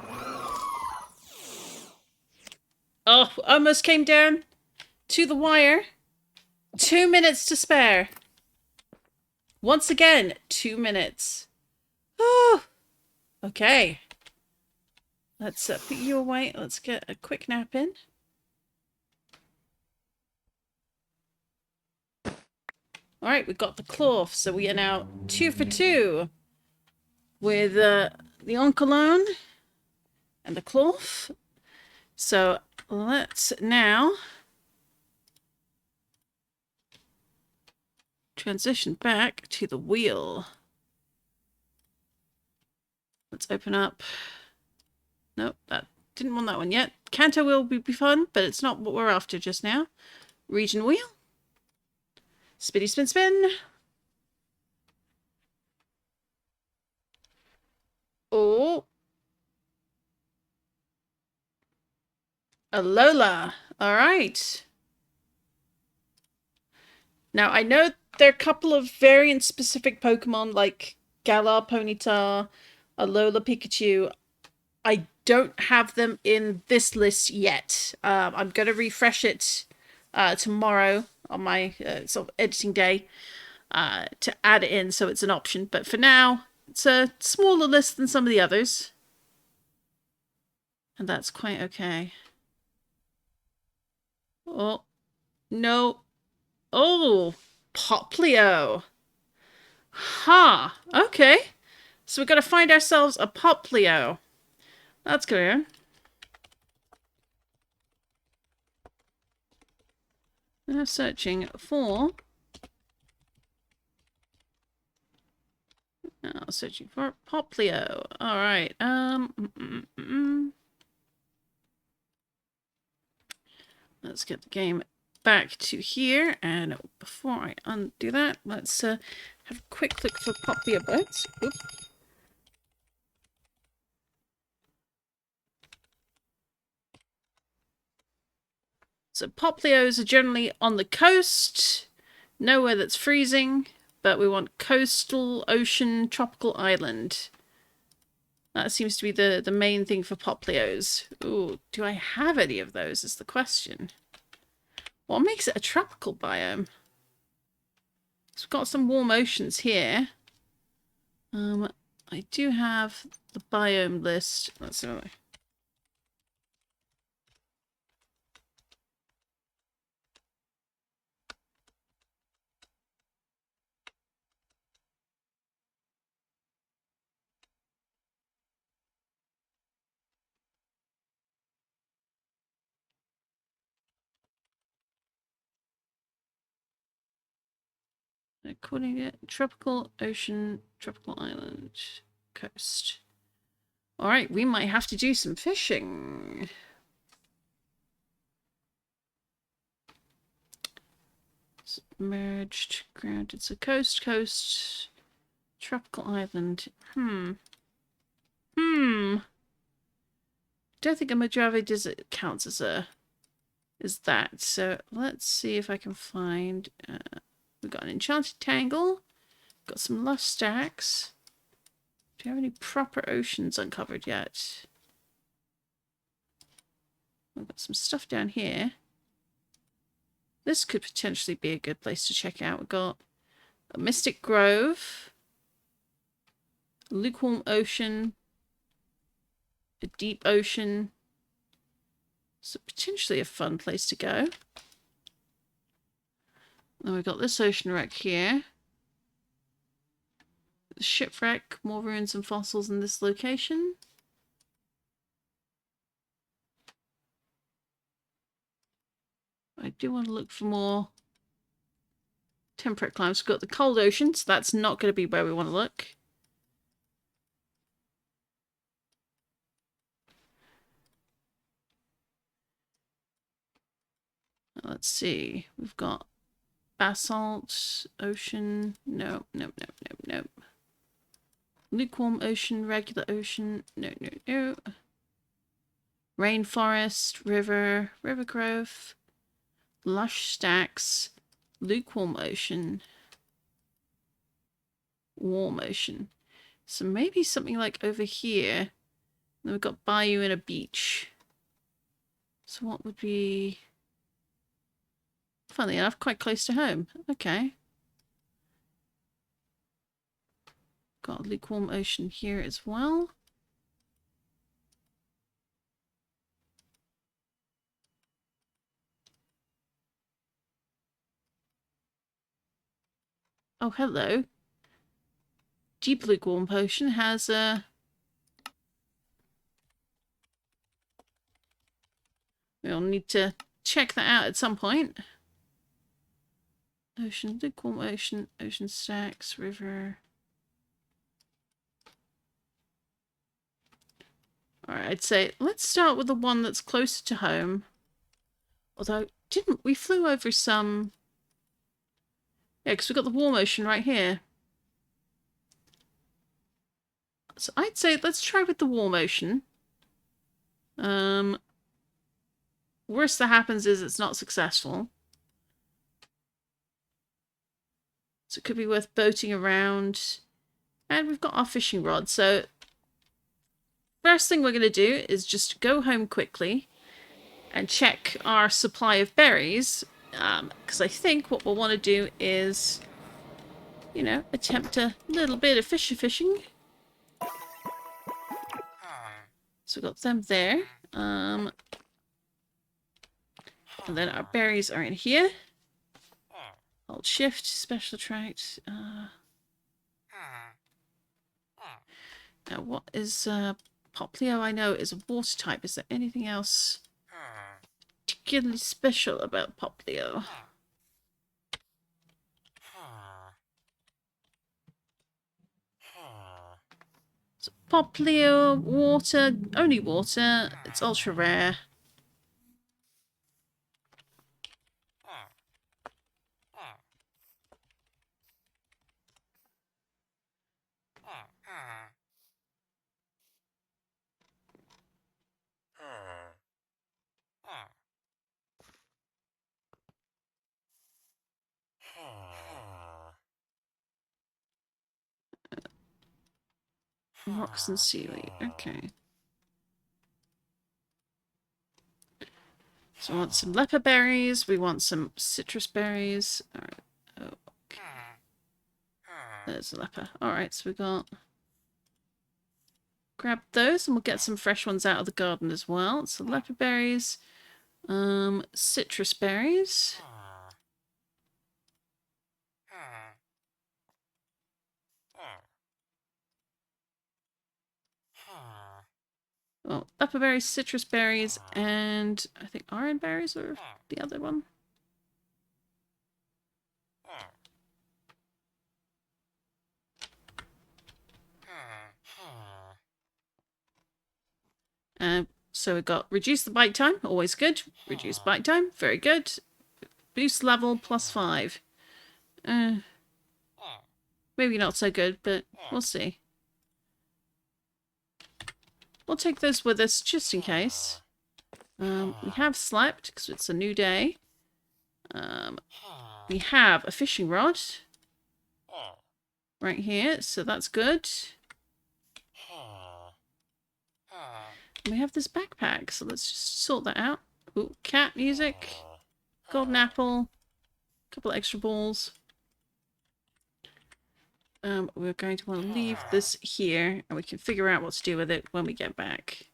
Oh, almost came down to the wire. 2 minutes to spare. Once again, 2 minutes. Oh, okay. Let's put you away. Let's get a quick nap in. Alright, we've got the cloth, so we are now 2 for 2 with the Oncolone and the cloth. So let's now transition back to the wheel. Let's open up. Nope, that didn't want that one yet. Canter will be fun, but it's not what we're after just now. Region wheel. Spinny spin spin. Oh. A Lola. All right. Now, I know there are a couple of variant-specific Pokemon like Galar, Ponyta, Alola, Pikachu. I don't have them in this list yet. I'm going to refresh it tomorrow on my sort of editing day. to add it in so it's an option. But for now, it's a smaller list than some of the others. And that's quite okay. Oh, no. Oh, Poplio. Ha, huh. Okay. So we've got to find ourselves a Poplio. That's clear. Now searching for... Now searching for Poplio. Alright, Let's get the game back to here. And before I undo that, let's have a quick look for Poplio birds. Oops. So Poplios are generally on the coast, nowhere that's freezing, but we want coastal, ocean, tropical island. That seems to be the main thing for Poplios. Ooh, do I have any of those is the question. What makes it a tropical biome? So we've got some warm oceans here. I do have the biome list. Let's see. According to tropical ocean, tropical island, coast. Alright, we might have to do some fishing. Submerged, grounded, so coast, tropical island. Don't think a Mojave Desert counts as that. So let's see if I can find... we've got an enchanted tangle. Got some lush stacks. Do you have any proper oceans uncovered yet? We've got some stuff down here. This could potentially be a good place to check out. We've got a Mystic Grove, a lukewarm ocean, a deep ocean. So potentially a fun place to go. Then we've got this ocean wreck here. The shipwreck, more ruins and fossils in this location. I do want to look for more temperate climes. We've got the cold ocean, so that's not going to be where we want to look. Let's see. We've got basalt ocean. No. Lukewarm ocean, regular ocean. No. Rainforest, river grove, lush stacks, lukewarm ocean, warm ocean. So maybe something like over here. Then we've got bayou and a beach. So what would be... Funnily enough, quite close to home. Okay. Got a lukewarm ocean here as well. Oh, hello. Deep lukewarm ocean has a... We'll need to check that out at some point. Ocean, lukewarm ocean, ocean stacks, river. Alright, I'd say let's start with the one that's closer to home. Although, we flew over some... Yeah, because we've got the warm ocean right here. So I'd say let's try with the warm ocean. Worst that happens is it's not successful. So it could be worth boating around. And we've got our fishing rod. So first thing we're going to do is just go home quickly and check our supply of berries. Because I think what we'll want to do is you know, attempt a little bit of fishing. So we've got them there. And then our berries are in here. Hold shift, special attract. Now what is Poplio? I know is a water type. Is there anything else particularly special about Poplio? So Poplio, water, only water. It's ultra rare. Rocks and seaweed. Okay. So we want some leper berries. We want some citrus berries. All right. Oh, okay. There's a leper. All right. So we got. Grab those, and we'll get some fresh ones out of the garden as well. So leper berries, citrus berries. Well, leper berries, citrus berries, and I think iron berries are the other one. So we've got reduce the bite time, always good. Reduce bite time, very good. Boost level, +5. Maybe not so good, but we'll see. We'll take those with us just in case. We have slept because it's a new day. We have a fishing rod right here, so that's good. And we have this backpack, so let's just sort that out. Ooh, cat music, golden apple, a couple of extra balls. We're going to want to leave this here, and we can figure out what to do with it when we get back.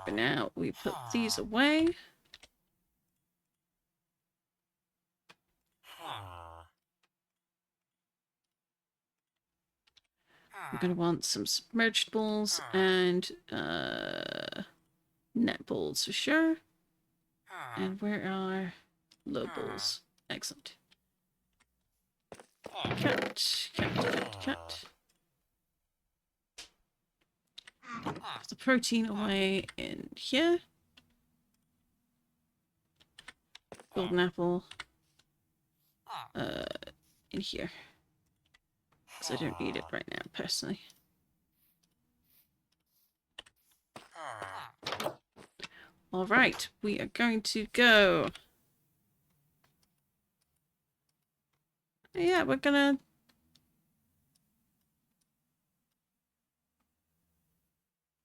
For now, we put these away. We're going to want some submerged balls and net balls for sure. And where are low balls? Excellent. Cat. Put the protein away in here. Golden apple. In here. Because I don't need it right now, personally. Alright, we are going to go. Yeah, we're gonna...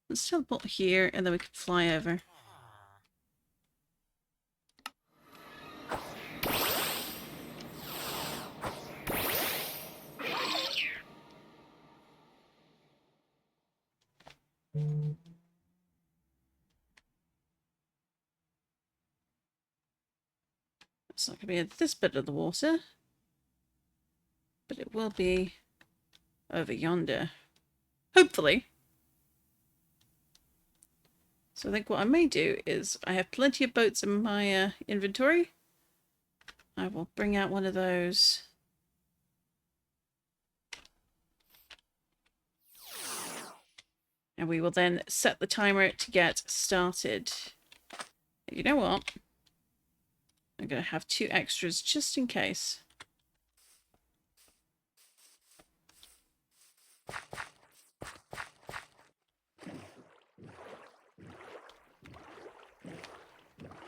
Let's teleport here, and then we can fly over. It's not going to be at this bit of the water, but it will be over yonder. Hopefully. So I think what I may do is, I have plenty of boats in my inventory. I will bring out one of those. And we will then set the timer to get started. You know what? I'm going to have 2 extras just in case.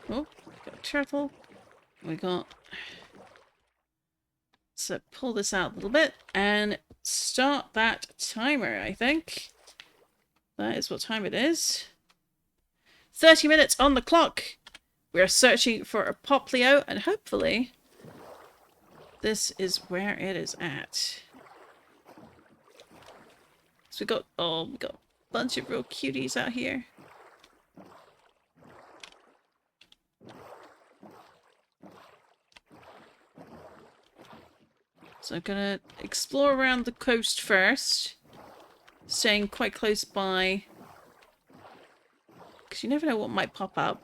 Oh, got a turtle. We got... So pull this out a little bit and start that timer, I think. That is what time it is. 30 minutes on the clock. We are searching for a Poplio, and hopefully this is where it is at. So we got a bunch of real cuties out here. So I'm gonna explore around the coast first, staying quite close by, because you never know what might pop up.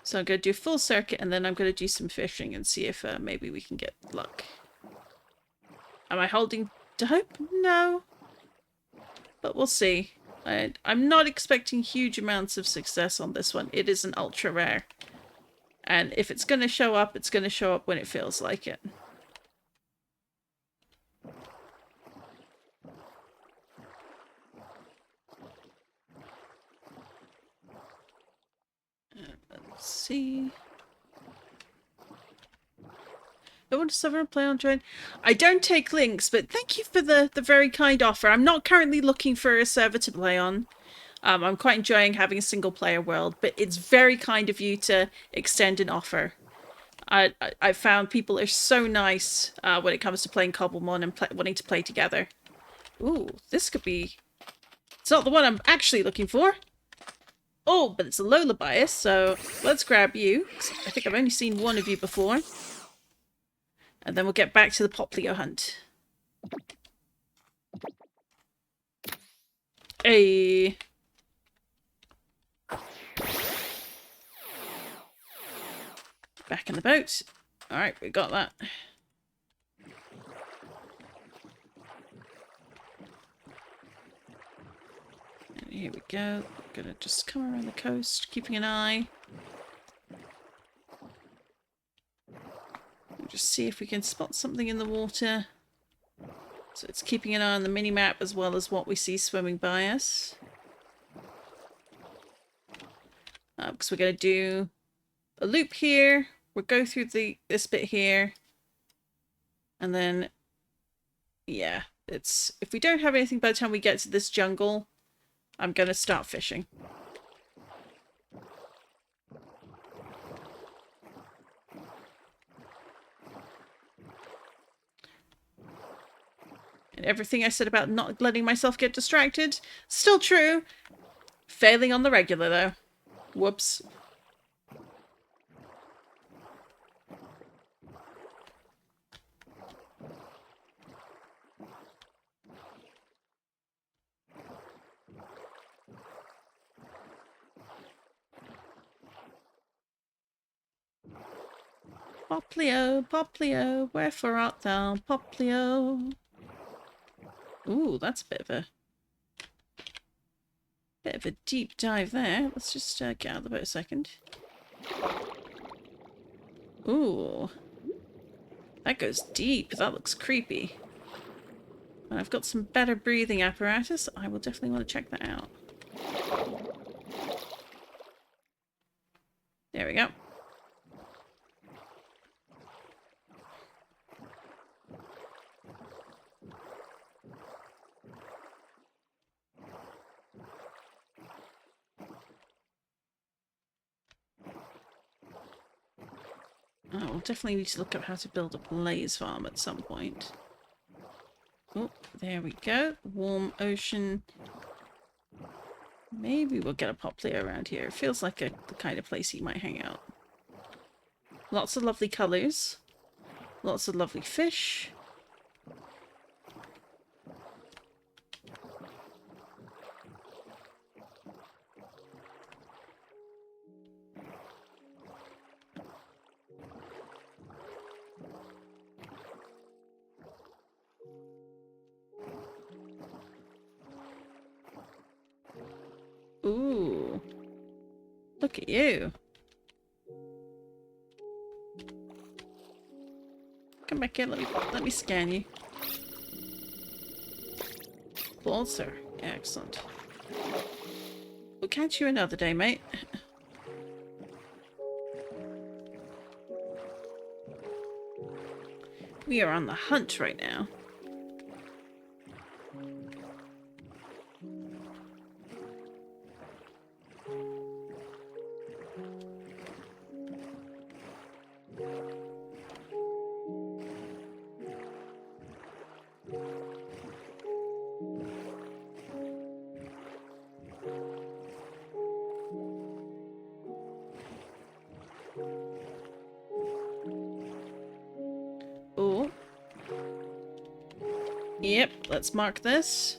So I'm gonna do a full circuit, and then I'm gonna do some fishing and see if maybe we can get luck. Am I holding to hope? No, but we'll see. I'm not expecting huge amounts of success on this one. It is an ultra rare. And if it's going to show up, it's going to show up when it feels like it. Let's see. I want to suffer and play on join. I don't take links, but thank you for the very kind offer. I'm not currently looking for a server to play on. I'm quite enjoying having a single player world, but it's very kind of you to extend an offer. I found people are so nice when it comes to playing Cobblemon and wanting to play together. Ooh, this could be... It's not the one I'm actually looking for. Oh, but it's a Lola bias, so let's grab you. I think I've only seen one of you before. And then we'll get back to the Poplio hunt. Hey. Back in the boat. Alright, we got that. And here we go. We're gonna just come around the coast, keeping an eye. We'll just see if we can spot something in the water. So it's keeping an eye on the mini-map as well as what we see swimming by us. Because we're going to do a loop here. We'll go through this bit here. And then, yeah, it's if we don't have anything by the time we get to this jungle, I'm going to start fishing. And everything I said about not letting myself get distracted, still true. Failing on the regular, though. Whoops. Poplio, Poplio, wherefore art thou, Poplio? Ooh, that's a bit of a deep dive there. Let's just get out of the boat a second. Ooh, that goes deep. That looks creepy. And I've got some better breathing apparatus. I will definitely want to check that out. There we go. Oh, we'll definitely need to look up how to build a blaze farm at some point. Oh, there we go. Warm ocean. Maybe we'll get a Poplio around here. It feels like the kind of place he might hang out. Lots of lovely colours. Lots of lovely fish. Ooh. Look at you. Come back here, let me scan you. Bolster. Excellent. We'll catch you another day, mate. We are on the hunt right now. Yep, let's mark this.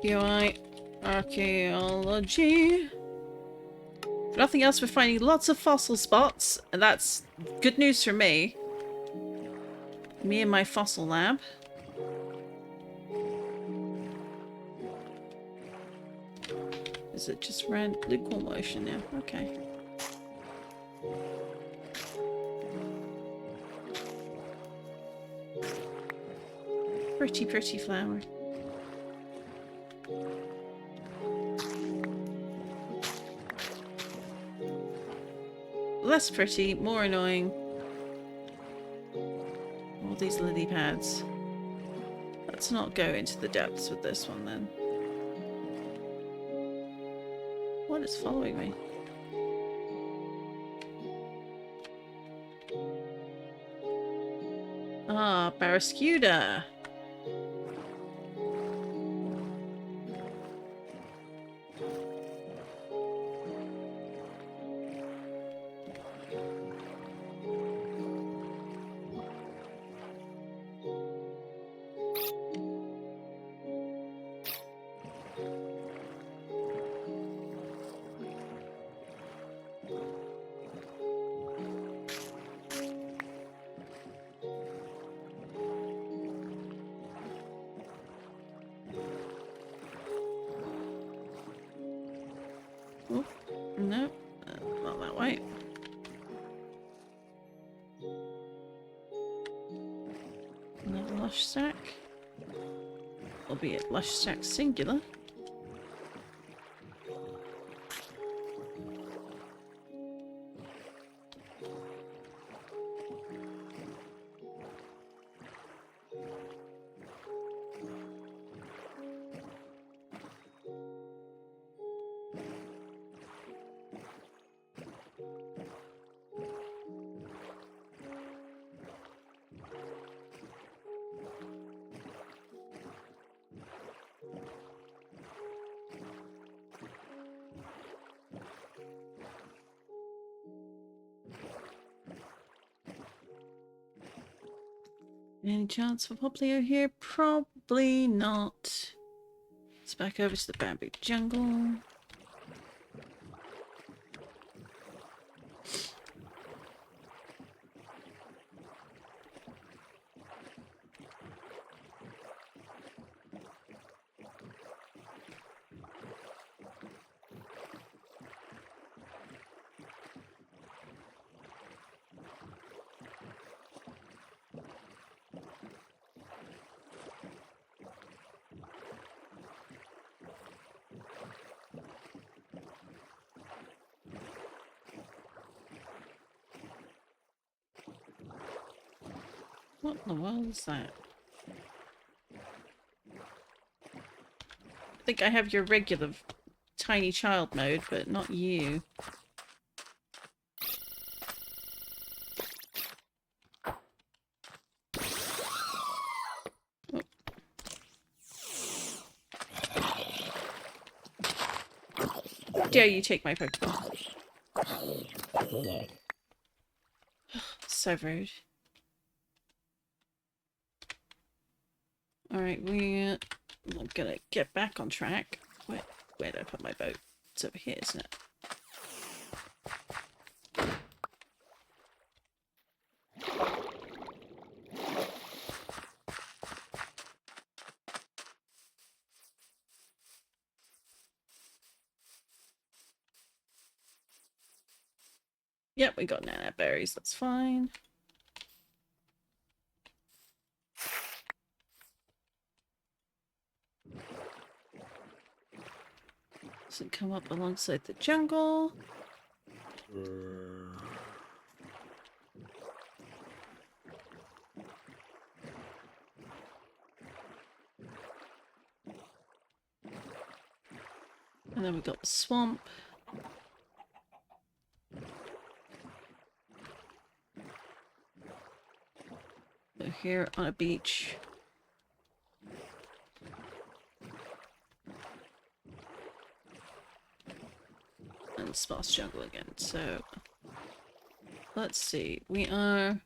UI archaeology. If nothing else, we're finding lots of fossil spots, and that's good news for me. Me and my fossil lab. Is it just red liquid motion now? Okay. Pretty, pretty flower. Less pretty, more annoying. All these lily pads. Let's not go into the depths with this one then. What is following me? Ah, Barracuda. Oh, no, not that way. Another lush sack. Albeit lush sack singular. Any chance for Poplio here? Probably not. Let's back over to the bamboo jungle. What in the world is that? I think I have your regular tiny child mode, but not you. Oh. Dare you take my Pokemon? So rude. Alright, I'm gonna get back on track. Where did I put my boat? It's over here, isn't it? Yep, we got nana berries, that's fine. Doesn't come up alongside the jungle. And then we got the swamp. So here on a beach. And sparse jungle again. So let's see. We are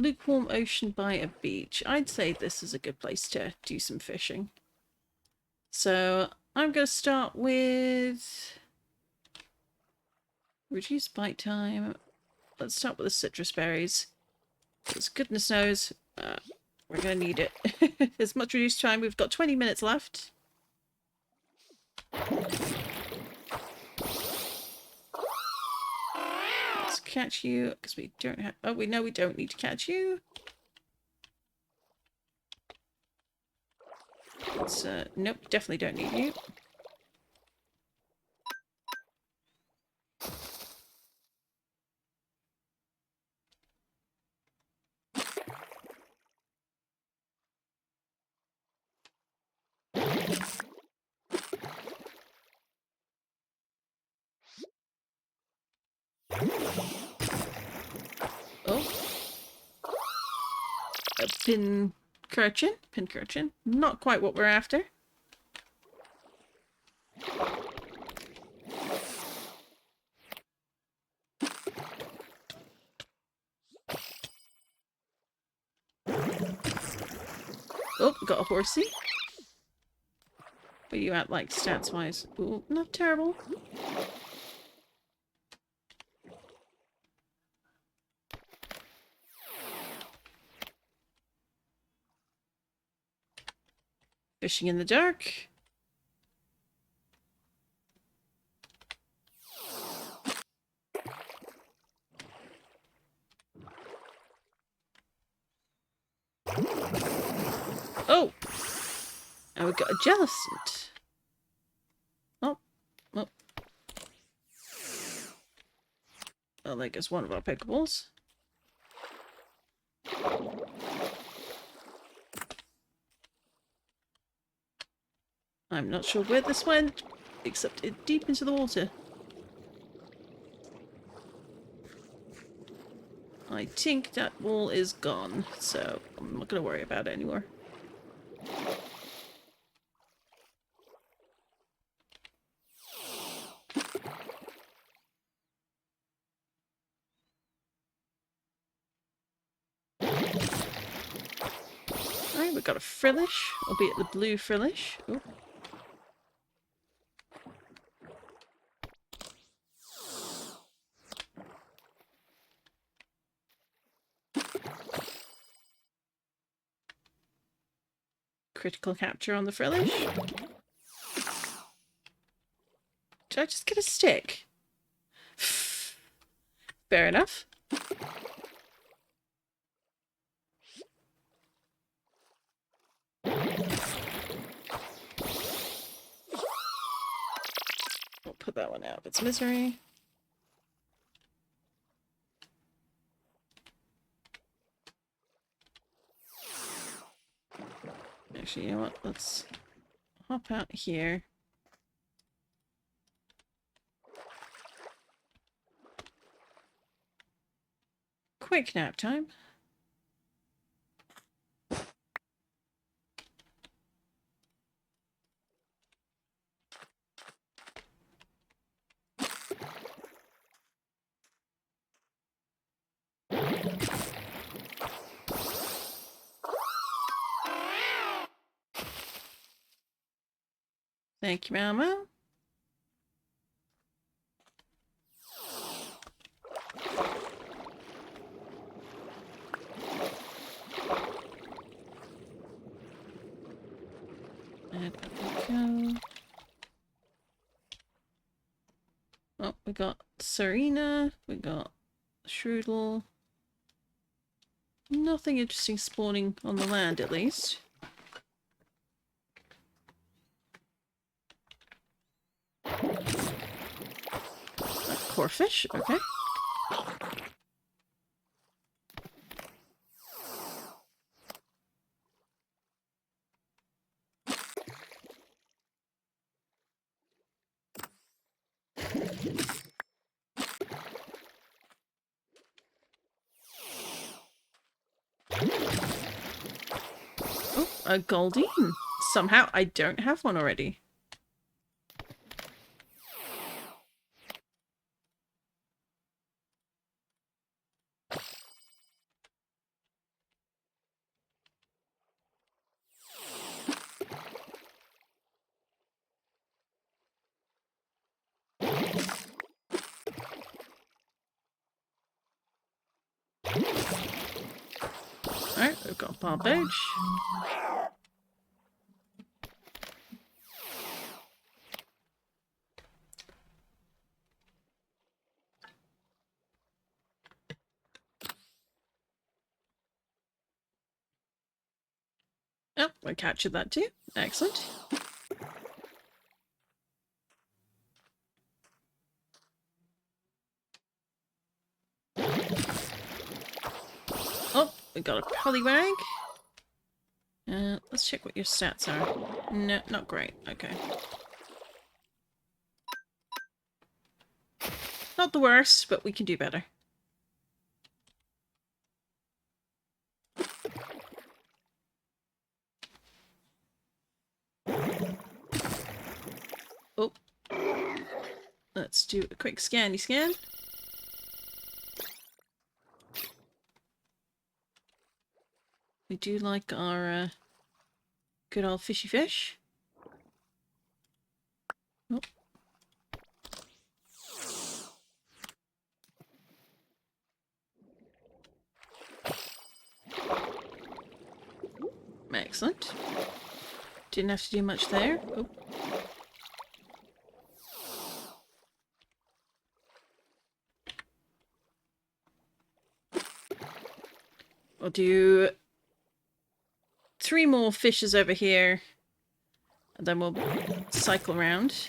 lukewarm ocean by a beach. I'd say this is a good place to do some fishing. So I'm going to start with reduce bite time. Let's start with the citrus berries. Because goodness knows, we're going to need it. There's much reduced time. We've got 20 minutes left. Let's catch you, because we don't have... Oh, we know we don't need to catch you. Let's, nope, definitely don't need you. Oh. A pincurchin. Pincurchin. Not quite what we're after. Oh, got a horsey. What are you at, like, stats-wise? Ooh, not terrible. Fishing in the dark. Oh! And we got a Jellicent. Oh. Oh. Well, there goes one of our Pokeballs. I'm not sure where this went, except it deep into the water. I think that wall is gone, so I'm not going to worry about it anymore. Alright, we've got a Frillish, albeit the blue Frillish. Ooh. Critical capture on the Frillish. Did I just get a stick? Fair enough. We'll put that one out of its misery. Actually, you know what? Let's hop out here. Quick nap time. Thank you, Mama. And up we go. Oh, we got Serena. We got Shroodle. Nothing interesting spawning on the land, at least. Corfish, okay. Oh, a Goldeen. Somehow I don't have one already. pop out. Oh, I captured that too. Excellent. Oh, we got a Poliwag. Let's check what your stats are. No, not great. Okay. Not the worst, but we can do better. Oh. Let's do a quick scanny scan. We do like our good old fishy fish. Oh. Excellent. Didn't have to do much there. Oh. We'll do 3 more fishes over here, and then we'll cycle around.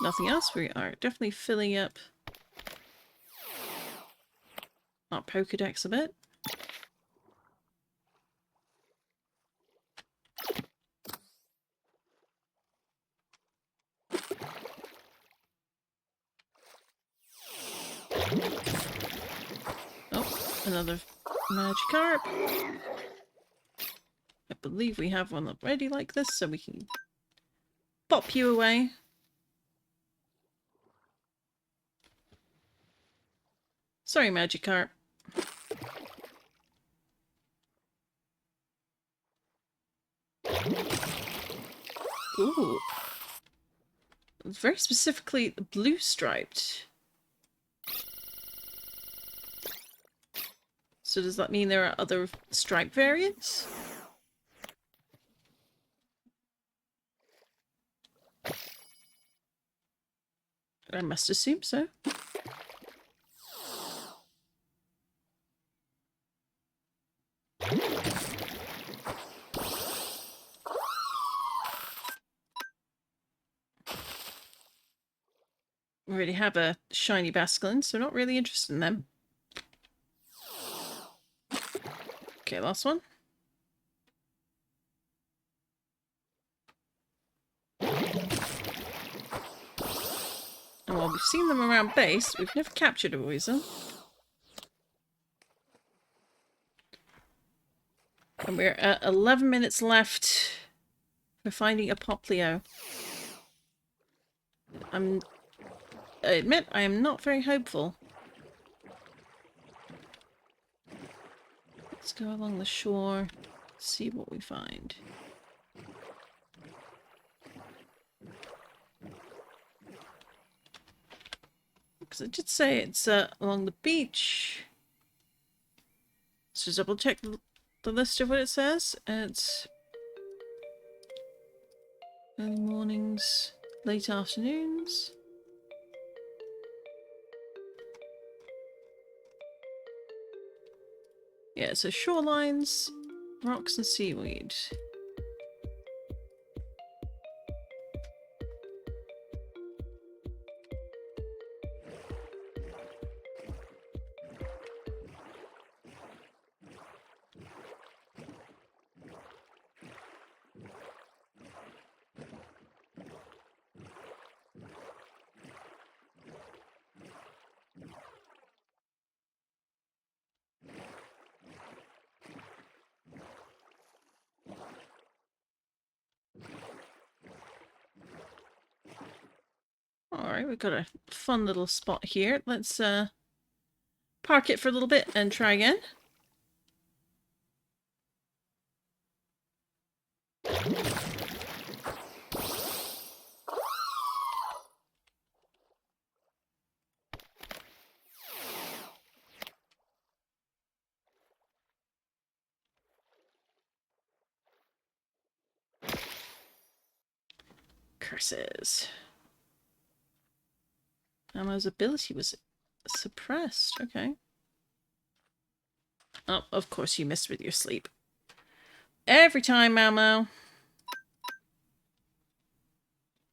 Nothing else. We are definitely filling up our Pokedex a bit. Oh, another Magikarp. I believe we have one already like this, so we can pop you away. Sorry, Magikarp. Ooh. Very specifically blue striped. So does that mean there are other stripe variants? I must assume so. We already have a shiny Basculin, so not really interested in them. Okay, last one. And while we've seen them around base, we've never captured a Weasel. And we're at 11 minutes left for finding a Poplio. I admit I am not very hopeful. Let's go along the shore, see what we find. Because I did say it's along the beach. Let's just double check the list of what it says. It's early mornings, late afternoons. Yeah, so shorelines, rocks and seaweed. Alright, we've got a fun little spot here. Let's park it for a little bit and try again. curses. Ammo's ability was suppressed. Okay. Oh, of course you missed with your sleep. Every time, Ammo.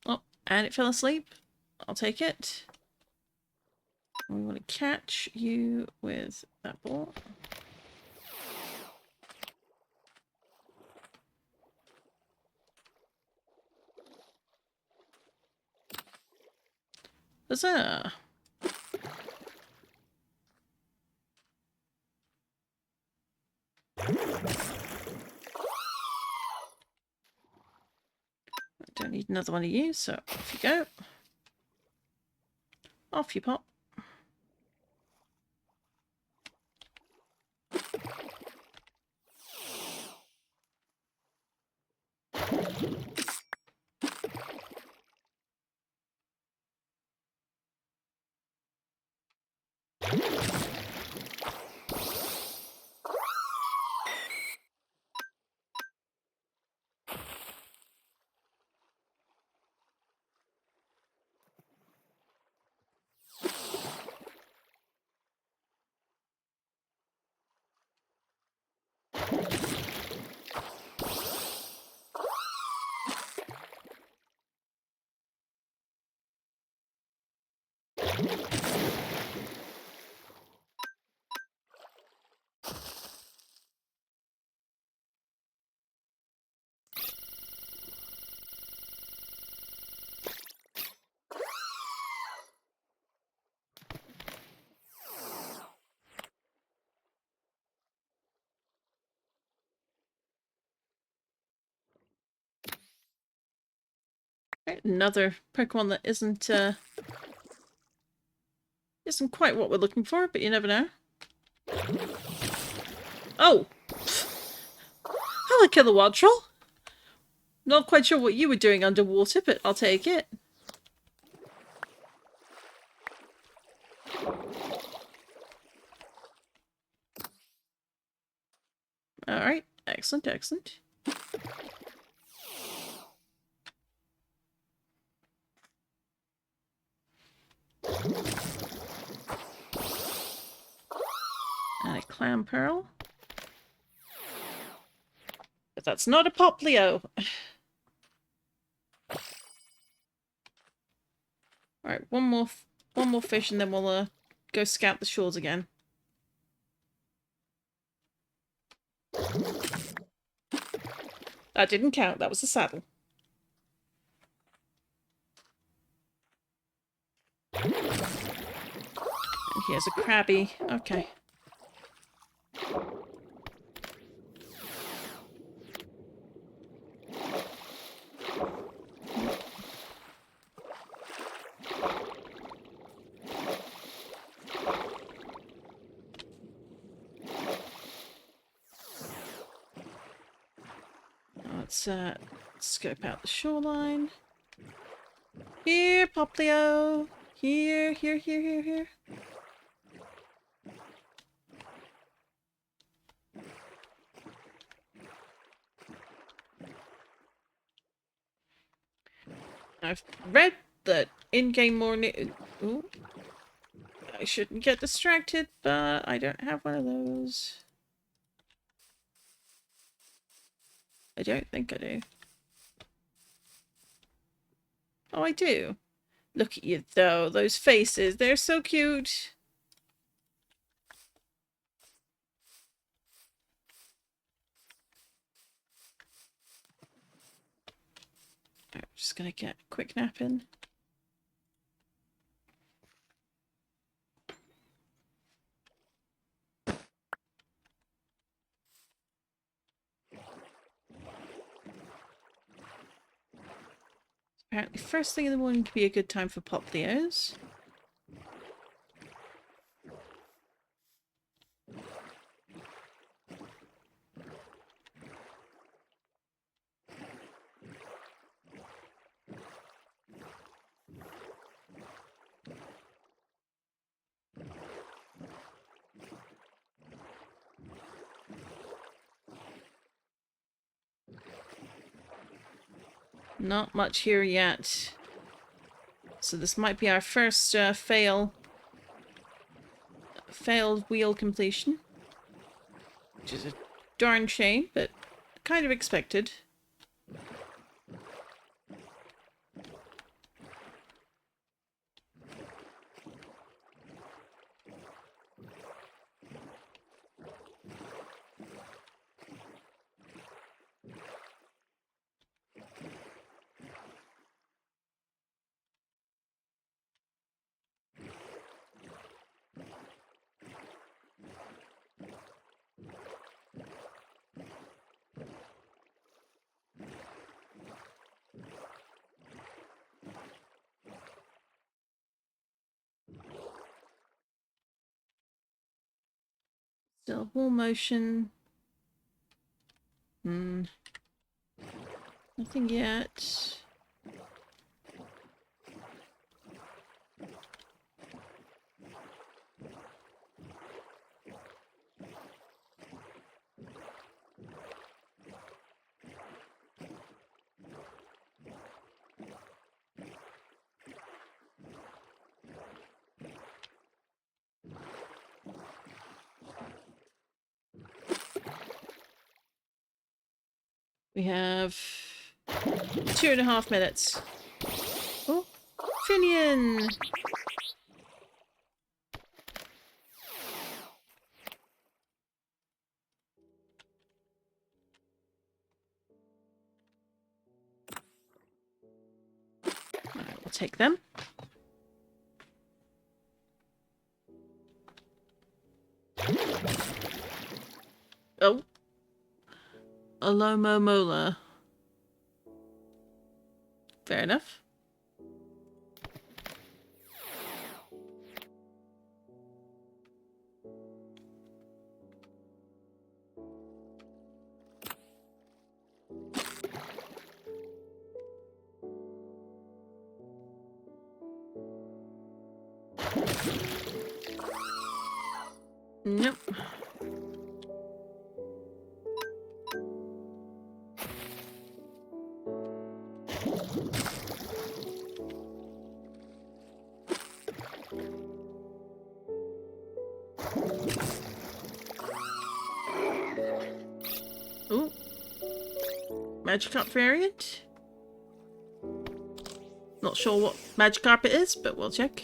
Oh, and it fell asleep. I'll take it. We want to catch you with that ball. Huzzah! I don't need another one of you, so off you go. Off you pop. Right, another Pokemon that isn't quite what we're looking for, but you never know. Oh! Hello, Killer Wild Troll! Not quite sure what you were doing underwater, but I'll take it. Alright, excellent, excellent. And a Clam Pearl. But that's not a Poplio! Alright, one more fish and then we'll go scout the shores again. That didn't count, that was a saddle. And here's a Krabby. Okay. Let's scope out the shoreline. Here, Poplio! Here, here, here, here, here. I've read that in-game morning. Ooh. I shouldn't get distracted, but I don't have one of those. I don't think I do. Oh, I do. Look at you, though. Those faces, they're so cute. I'm just gonna get a quick nap in. Apparently first thing in the morning could be a good time for Poplios. Not much here yet. So this might be our first failed wheel completion. Which is a darn shame, but kind of expected. Still wall motion. Nothing yet. We have 2.5 minutes. Oh, Finian! Alright, we'll take them. Oh. Alomo Mola. Fair enough. Nope. Ooh. Magikarp variant? Not sure what Magikarp it is, but we'll check.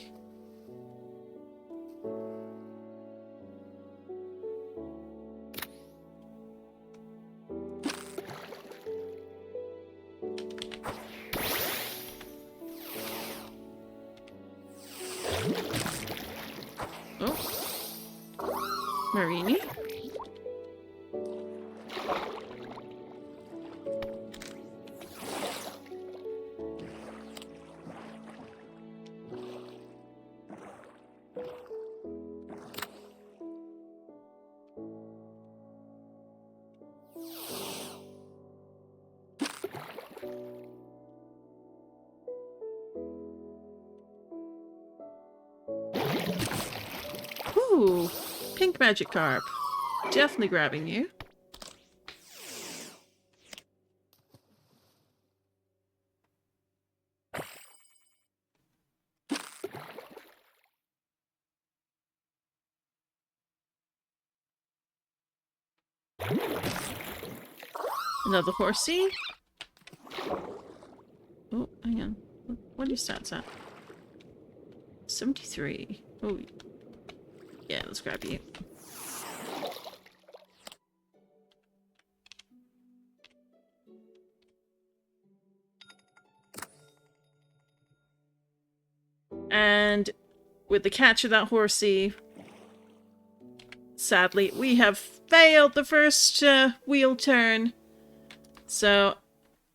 Oh. Marini. Ooh, pink Magikarp. Definitely grabbing you. Another horsey. Oh, hang on. What are your stats at? 73. Oh, yeah, let's grab you. And with the catch of that horsey, sadly, we have failed the first wheel turn. So,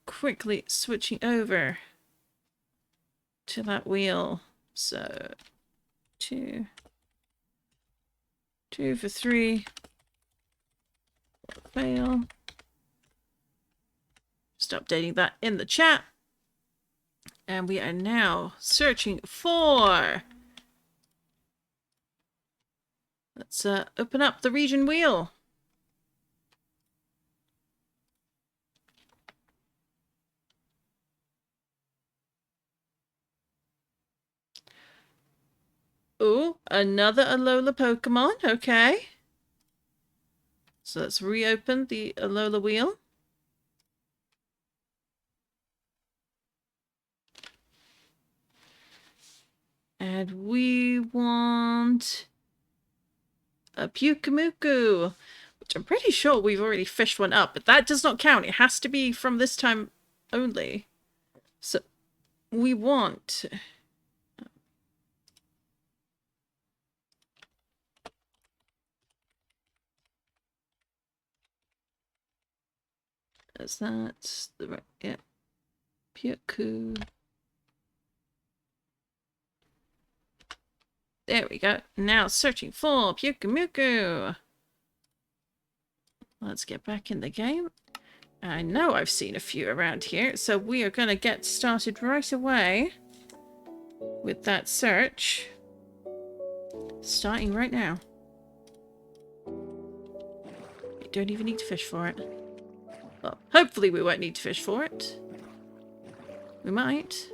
quickly switching over to that wheel. So, two for 3. Fail. Just updating that in the chat. And we are now searching for... Let's open up the region wheel. Oh, another Alola Pokemon. Okay. So let's reopen the Alola wheel. And we want a Pyukumuku, which I'm pretty sure we've already fished one up, but that does not count. It has to be from this time only. So we want... Is that the right... Yeah. Pyuku. There we go. Now searching for Pyukumuku. Let's get back in the game. I know I've seen a few around here, so we are going to get started right away with that search. Starting right now. We don't even need to fish for it. Well, hopefully we won't need to fish for it. We might.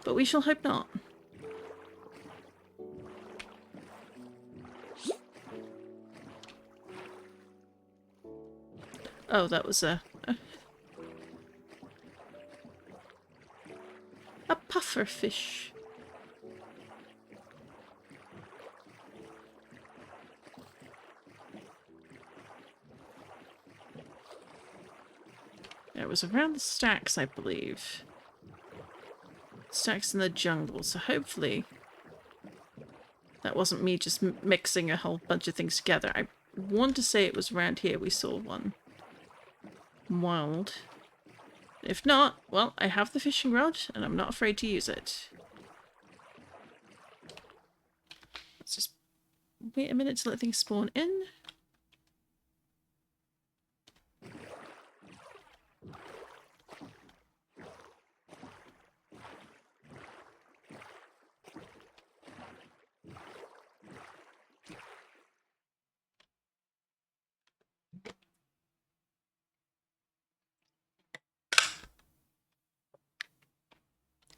But we shall hope not. Oh, that was a puffer fish. It was around the stacks, I believe. Stacks in the jungle, so hopefully that wasn't me just mixing a whole bunch of things together. I want to say it was around here we saw one. Wild. If not, well, I have the fishing rod and I'm not afraid to use it. Let's just wait a minute to let things spawn in.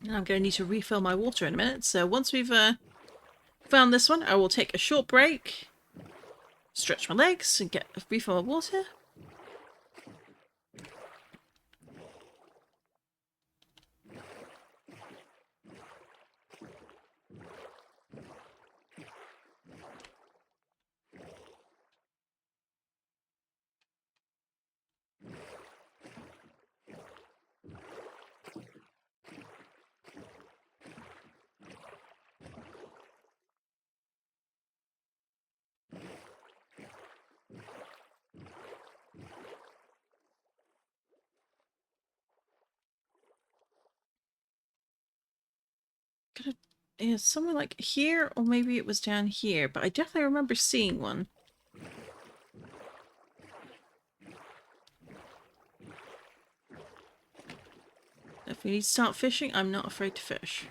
And I'm going to need to refill my water in a minute, so once we've found this one, I will take a short break, stretch my legs, and refill my water. Is somewhere like here, or maybe it was down here, but I definitely remember seeing one. If we need to start fishing, I'm not afraid to fish.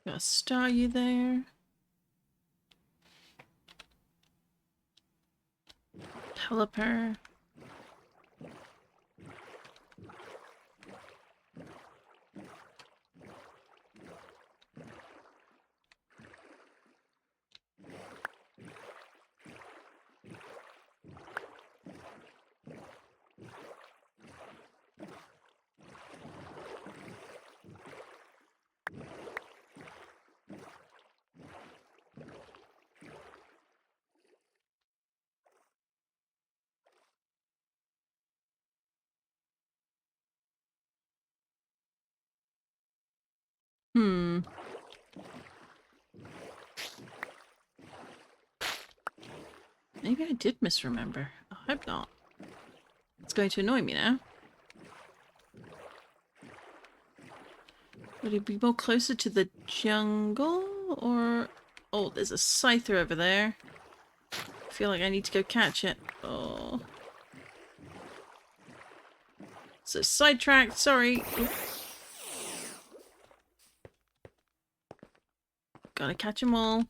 Got a star you there. Pelipper. Maybe I did misremember. I hope not. It's going to annoy me now. Would it be more closer to the jungle, or... Oh, there's a scyther over there. I feel like I need to go catch it. Oh. So sidetracked, sorry. Oop. Gotta catch them all.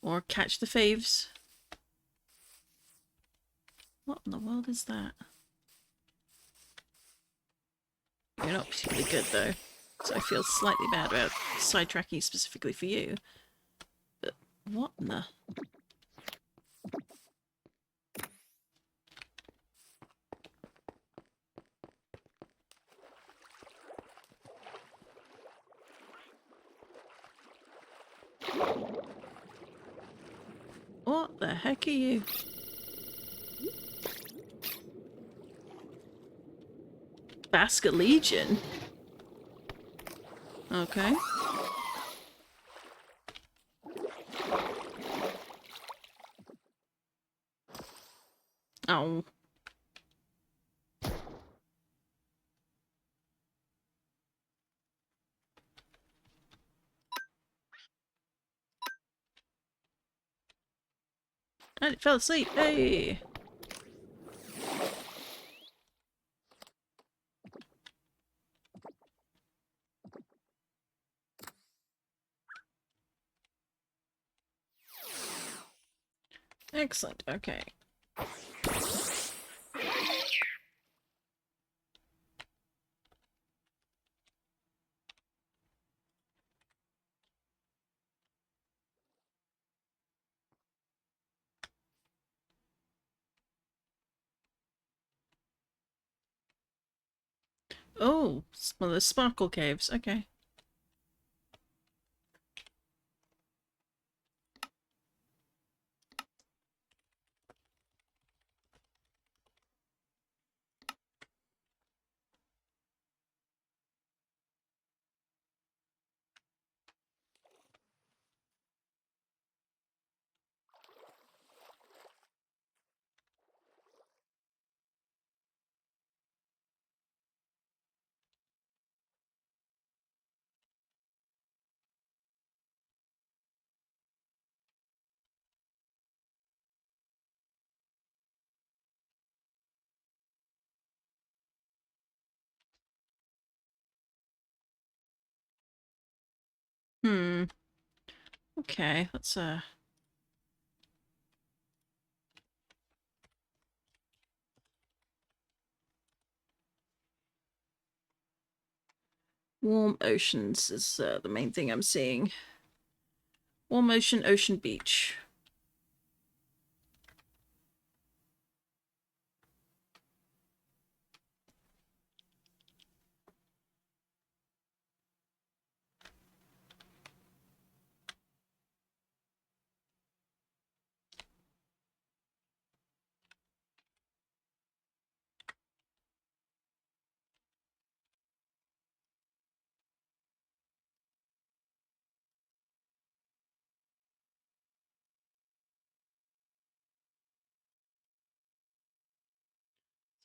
Or catch the faves. What in the world is that? You're not particularly good though. So I feel slightly bad about sidetracking specifically for you. But what in the... What the heck are you? Basket Legion? Okay. Oh. And it fell asleep. Hey! Excellent, okay. Oh, it's one of the sparkle caves, okay. Hmm. Okay, let's warm oceans is the main thing I'm seeing. Warm ocean, ocean beach.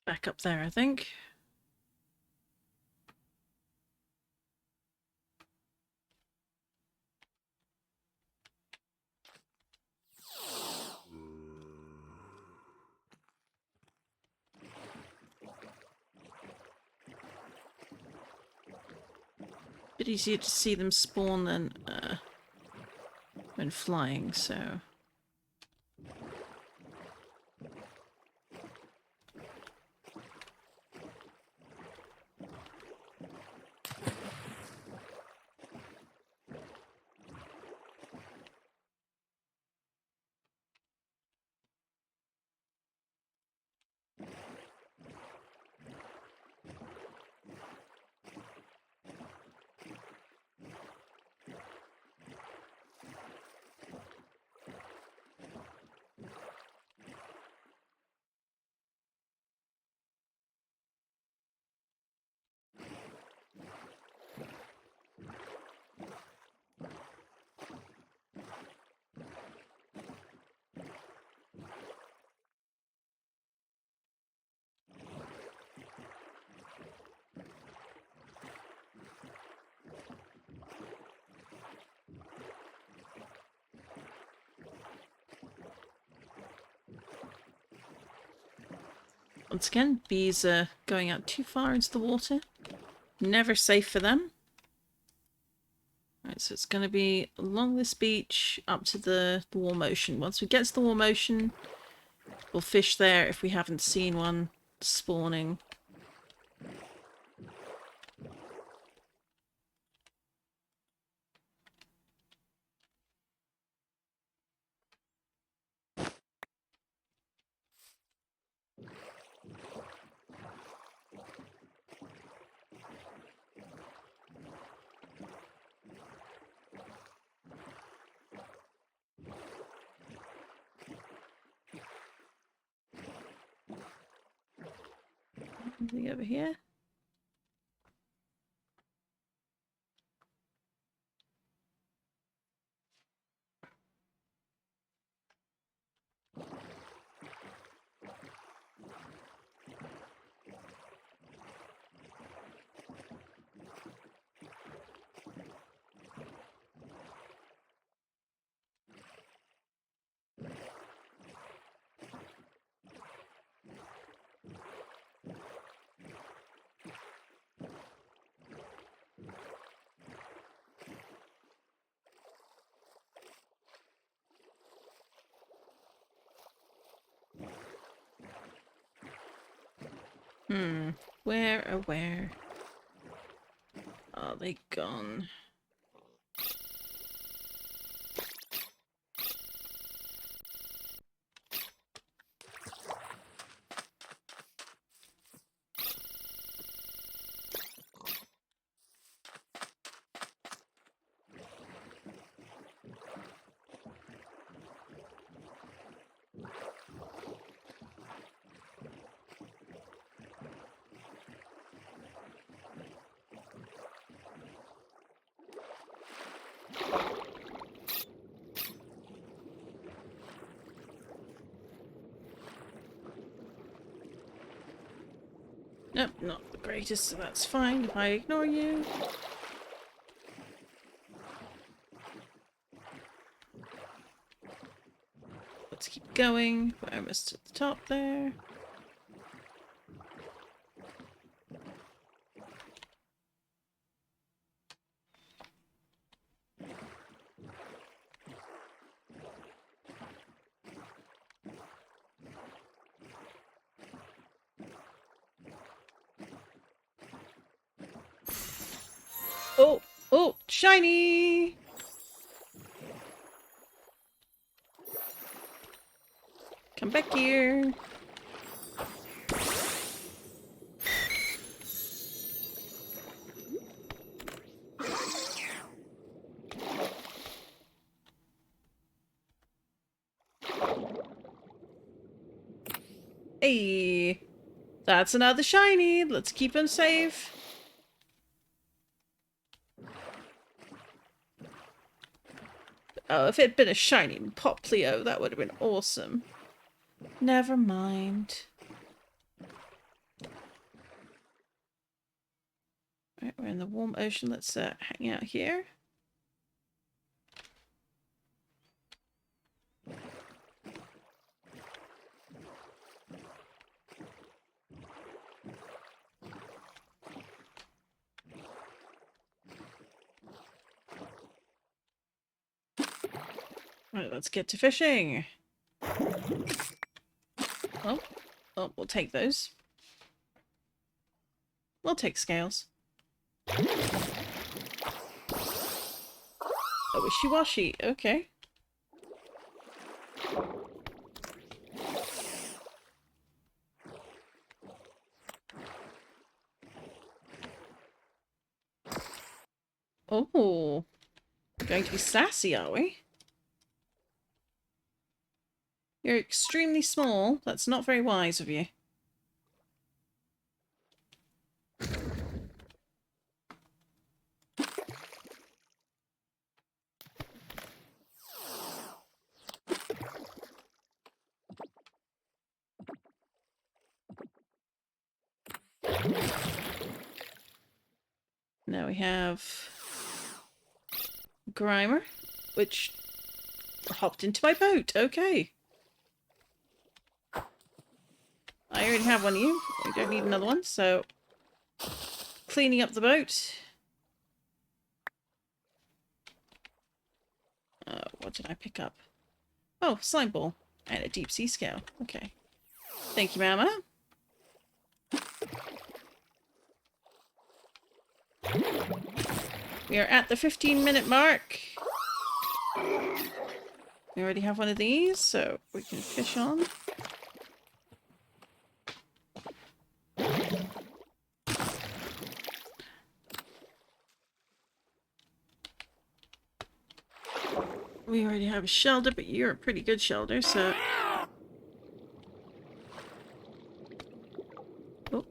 Back up there, I think. Bit easier to see them spawn than when flying, so... Once again, bees are going out too far into the water. Never safe for them. Right, so it's going to be along this beach up to the warm ocean. Once we get to the warm ocean, we'll fish there if we haven't seen one spawning. Anything over here? Where, oh where? Are they gone? Nope, not the greatest, so that's fine if I ignore you. Let's keep going. We're almost at the top there. Oh, oh, shiny! Come back here. Hey, that's another shiny. Let's keep him safe. Oh, if it had been a shiny Poplio, that would have been awesome. Never mind. Right, we're in the warm ocean. Let's hang out here. Right, let's get to fishing. Oh, oh, we'll take those. We'll take scales. A wishy-washy, okay. Oh, going to be sassy, are we? You're extremely small. That's not very wise of you. Now we have Grimer, which hopped into my boat. Okay. I already have one of you. We don't need another one, so... Cleaning up the boat. What did I pick up? Oh, slime ball. And a deep sea scale. Okay. Thank you, Mama. We are at the 15-minute mark. We already have one of these, so we can fish on. We already have a shelter, but you're a pretty good shelter, so... Oh.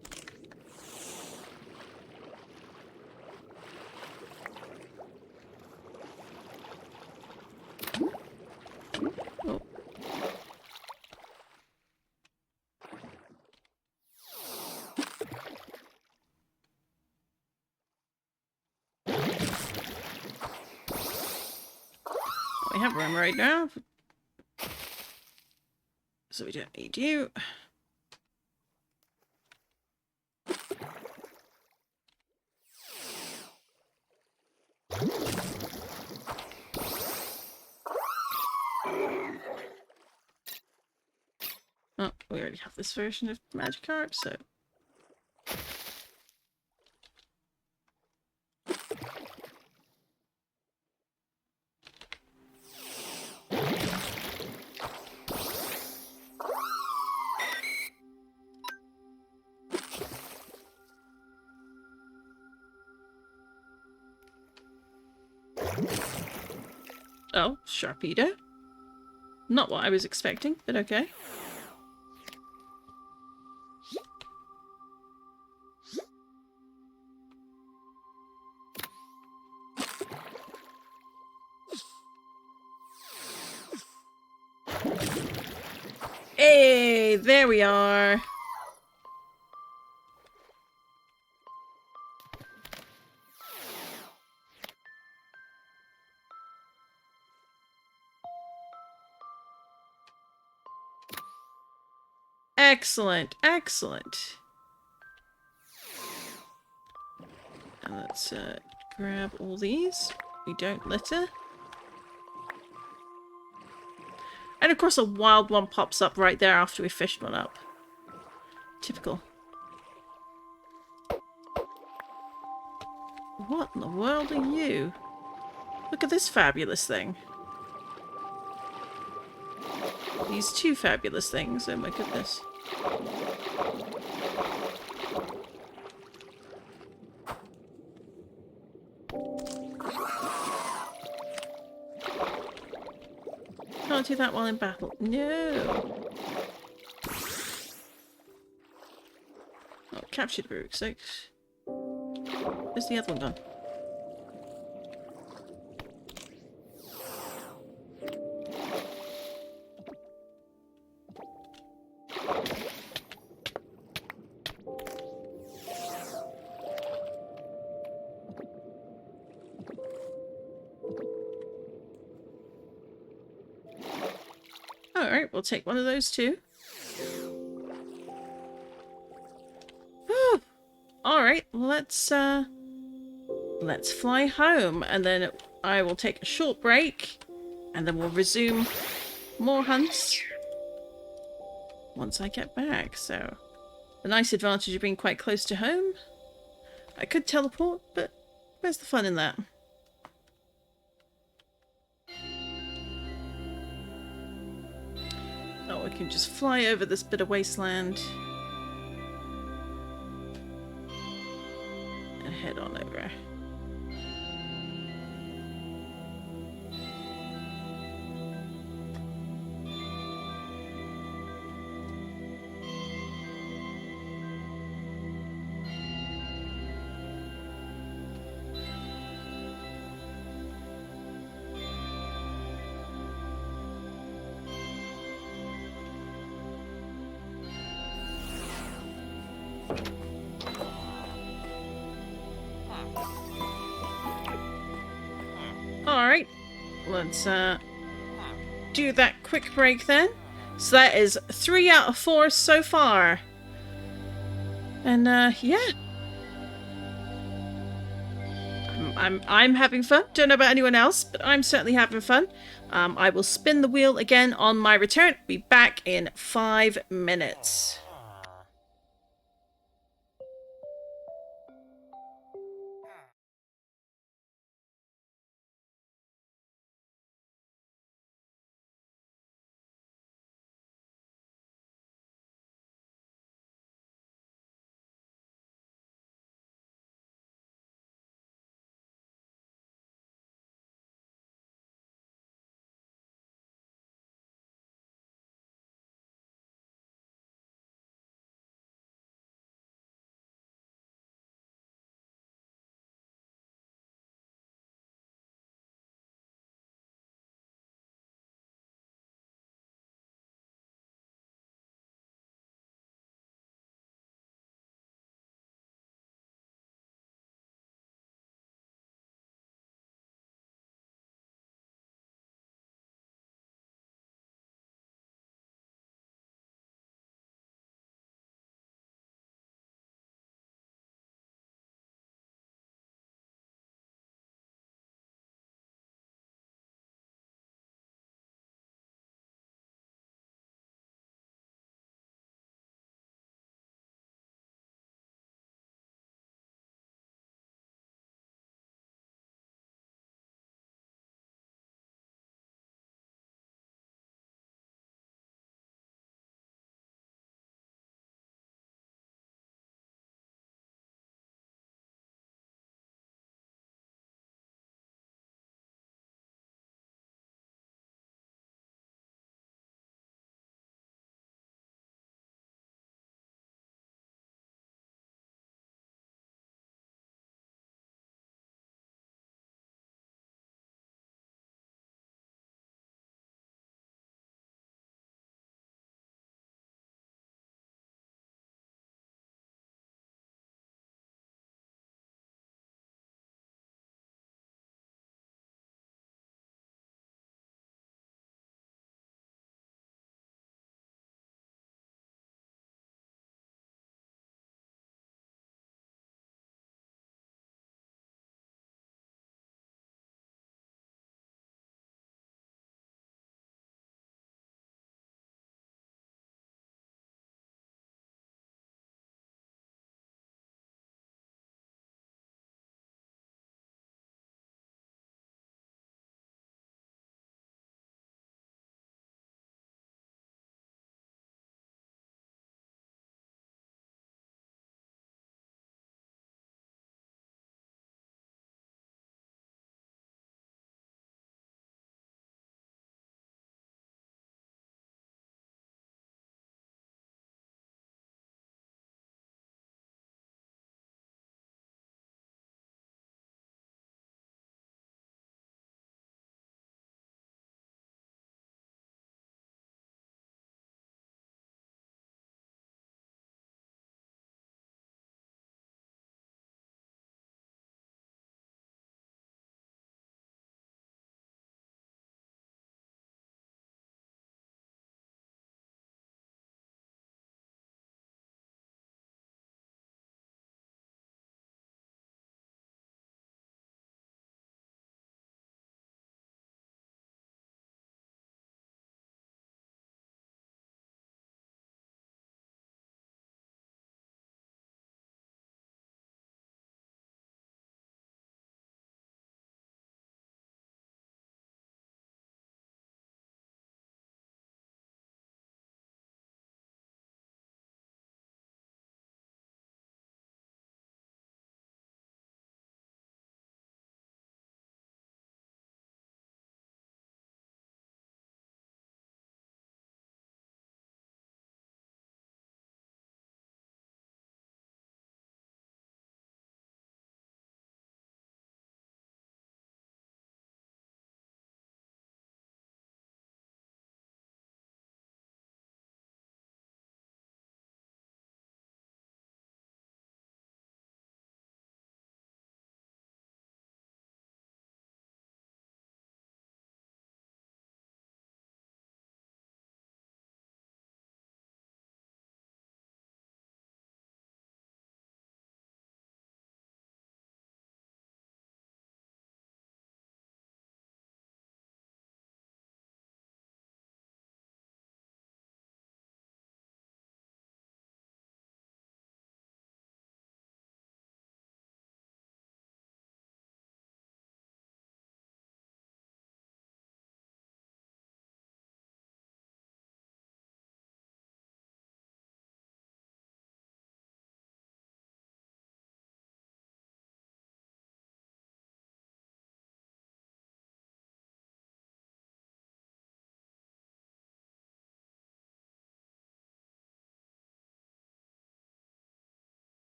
Oh. We have room right now, so we don't need you. Oh, we already have this version of Magikarp, so... Oh, Sharpedo. Not what I was expecting, but okay. Hey, there we are. Excellent, excellent. And let's grab all these. We don't litter. And of course a wild one pops up right there after we fished one up. Typical. What in the world are you? Look at this fabulous thing. These two fabulous things. Oh my goodness. Can't do that while in battle. No. Oh, captured Rook 6. Where's the other one gone? Alright, we'll take one of those too. Alright, let's fly home, and then I will take a short break, and then we'll resume more hunts once I get back. So, the nice advantage of being quite close to home. I could teleport, but where's the fun in that? Oh, we can just fly over this bit of wasteland and head on over. Alright, let's do that quick break then. So that is 3 out of 4 so far. And yeah, I'm having fun. Don't know about anyone else, but I'm certainly having fun. I will spin the wheel again on my return. Be back in 5 minutes.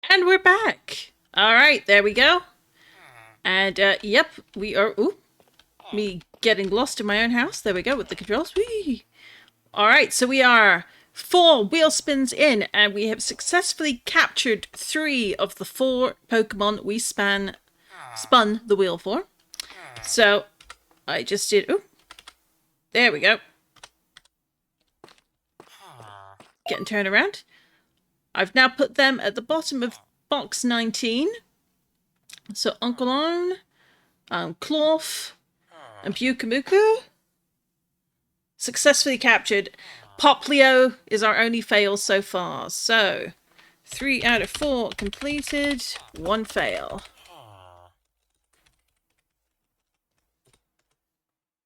And we're back. All right, there we go. And yep, we are. Ooh, me getting lost in my own house. There we go with the controls. Whee! All right, so we are 4 wheel spins in, and we have successfully captured 3 of the 4 Pokemon we spun the wheel for. So I just did. Ooh, there we go. Getting turned around. I've now put them at the bottom of box 19. So Uncle Cloth, and Bukamuku. Successfully captured. Poplio is our only fail so far. So 3 out of 4 completed, 1 fail.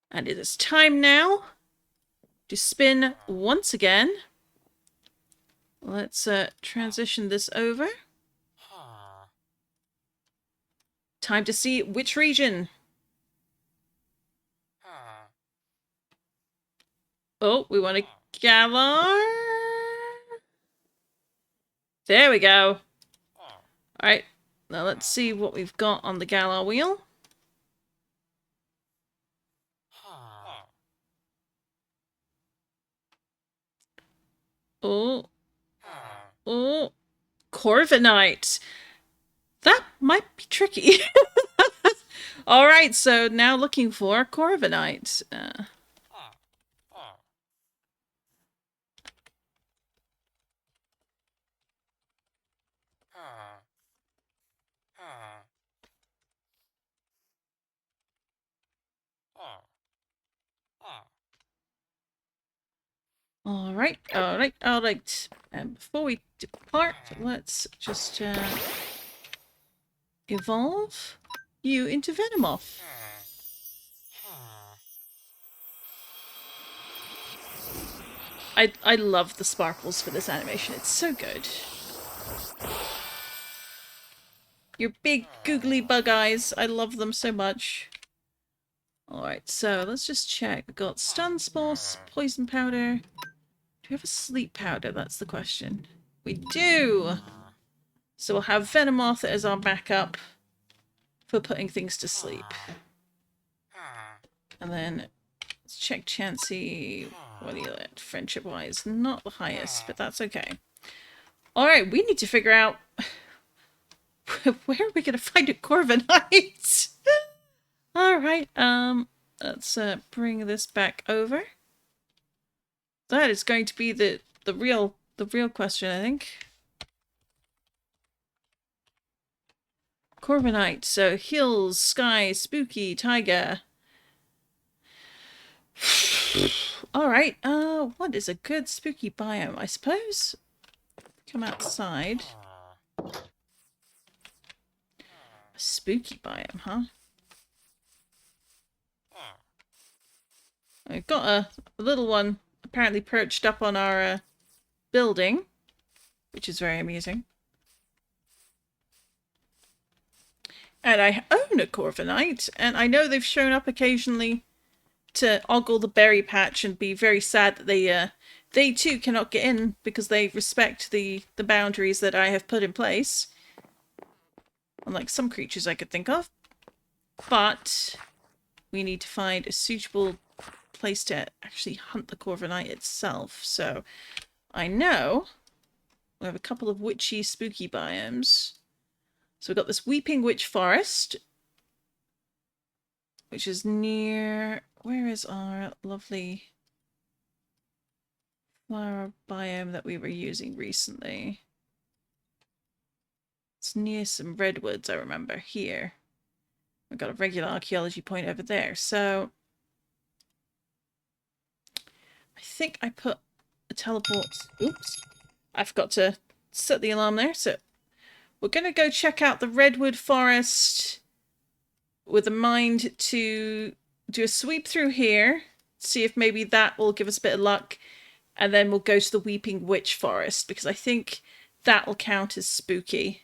And it is time now to spin once again. Let's transition this over. Time to see which region. Oh, we want a Galar. There we go. Alright, now let's see what we've got on the Galar wheel. Oh. Oh. Corviknight. That might be tricky. Alright, so now looking for Corviknight. Alright. And before we depart, let's just evolve you into Venomoth. I love the sparkles for this animation. It's so good. Your big googly bug eyes. I love them so much. Alright, so let's just check. We've got stun spore, poison powder. Do we have a sleep powder? That's the question. We do! So we'll have Venomoth as our backup for putting things to sleep. And then let's check Chansey. What do you let? Friendship-wise, not the highest, but that's okay. Alright, we need to figure out where are we going to find a Corviknight? Alright, let's bring this back over. That is going to be the real question, I think. Corviknight, so hills, sky, spooky, taiga. Alright, what is a good spooky biome, I suppose? Come outside. A spooky biome, huh? I've got a little one apparently perched up on our building, which is very amusing. And I own a Corviknight, and I know they've shown up occasionally to ogle the berry patch and be very sad that they too cannot get in because they respect the boundaries that I have put in place. Unlike some creatures I could think of. But we need to find a suitable place to actually hunt the Corviknight itself. So I know we have a couple of witchy, spooky biomes. So we've got this Weeping Witch Forest, which is near... Where is our lovely flower biome that we were using recently? It's near some redwoods, I remember, here. We've got a regular archaeology point over there. So I think I put a teleport... Oops. I forgot to set the alarm there. So we're going to go check out the redwood forest with a mind to do a sweep through here, see if maybe that will give us a bit of luck, and then we'll go to the Weeping Witch Forest, because I think that will count as spooky.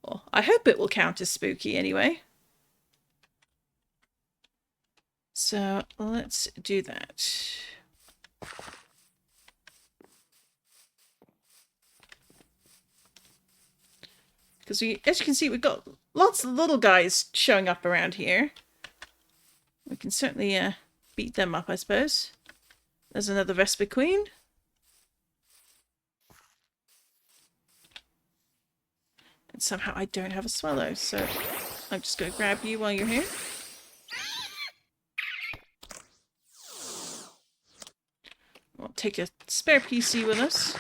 Well, I hope it will count as spooky anyway. So let's do that. Because as you can see, we've got lots of little guys showing up around here. We can certainly beat them up, I suppose. There's another Vespa Queen. And somehow I don't have a Swallow, so I'm just going to grab you while you're here. We'll take a spare PC with us.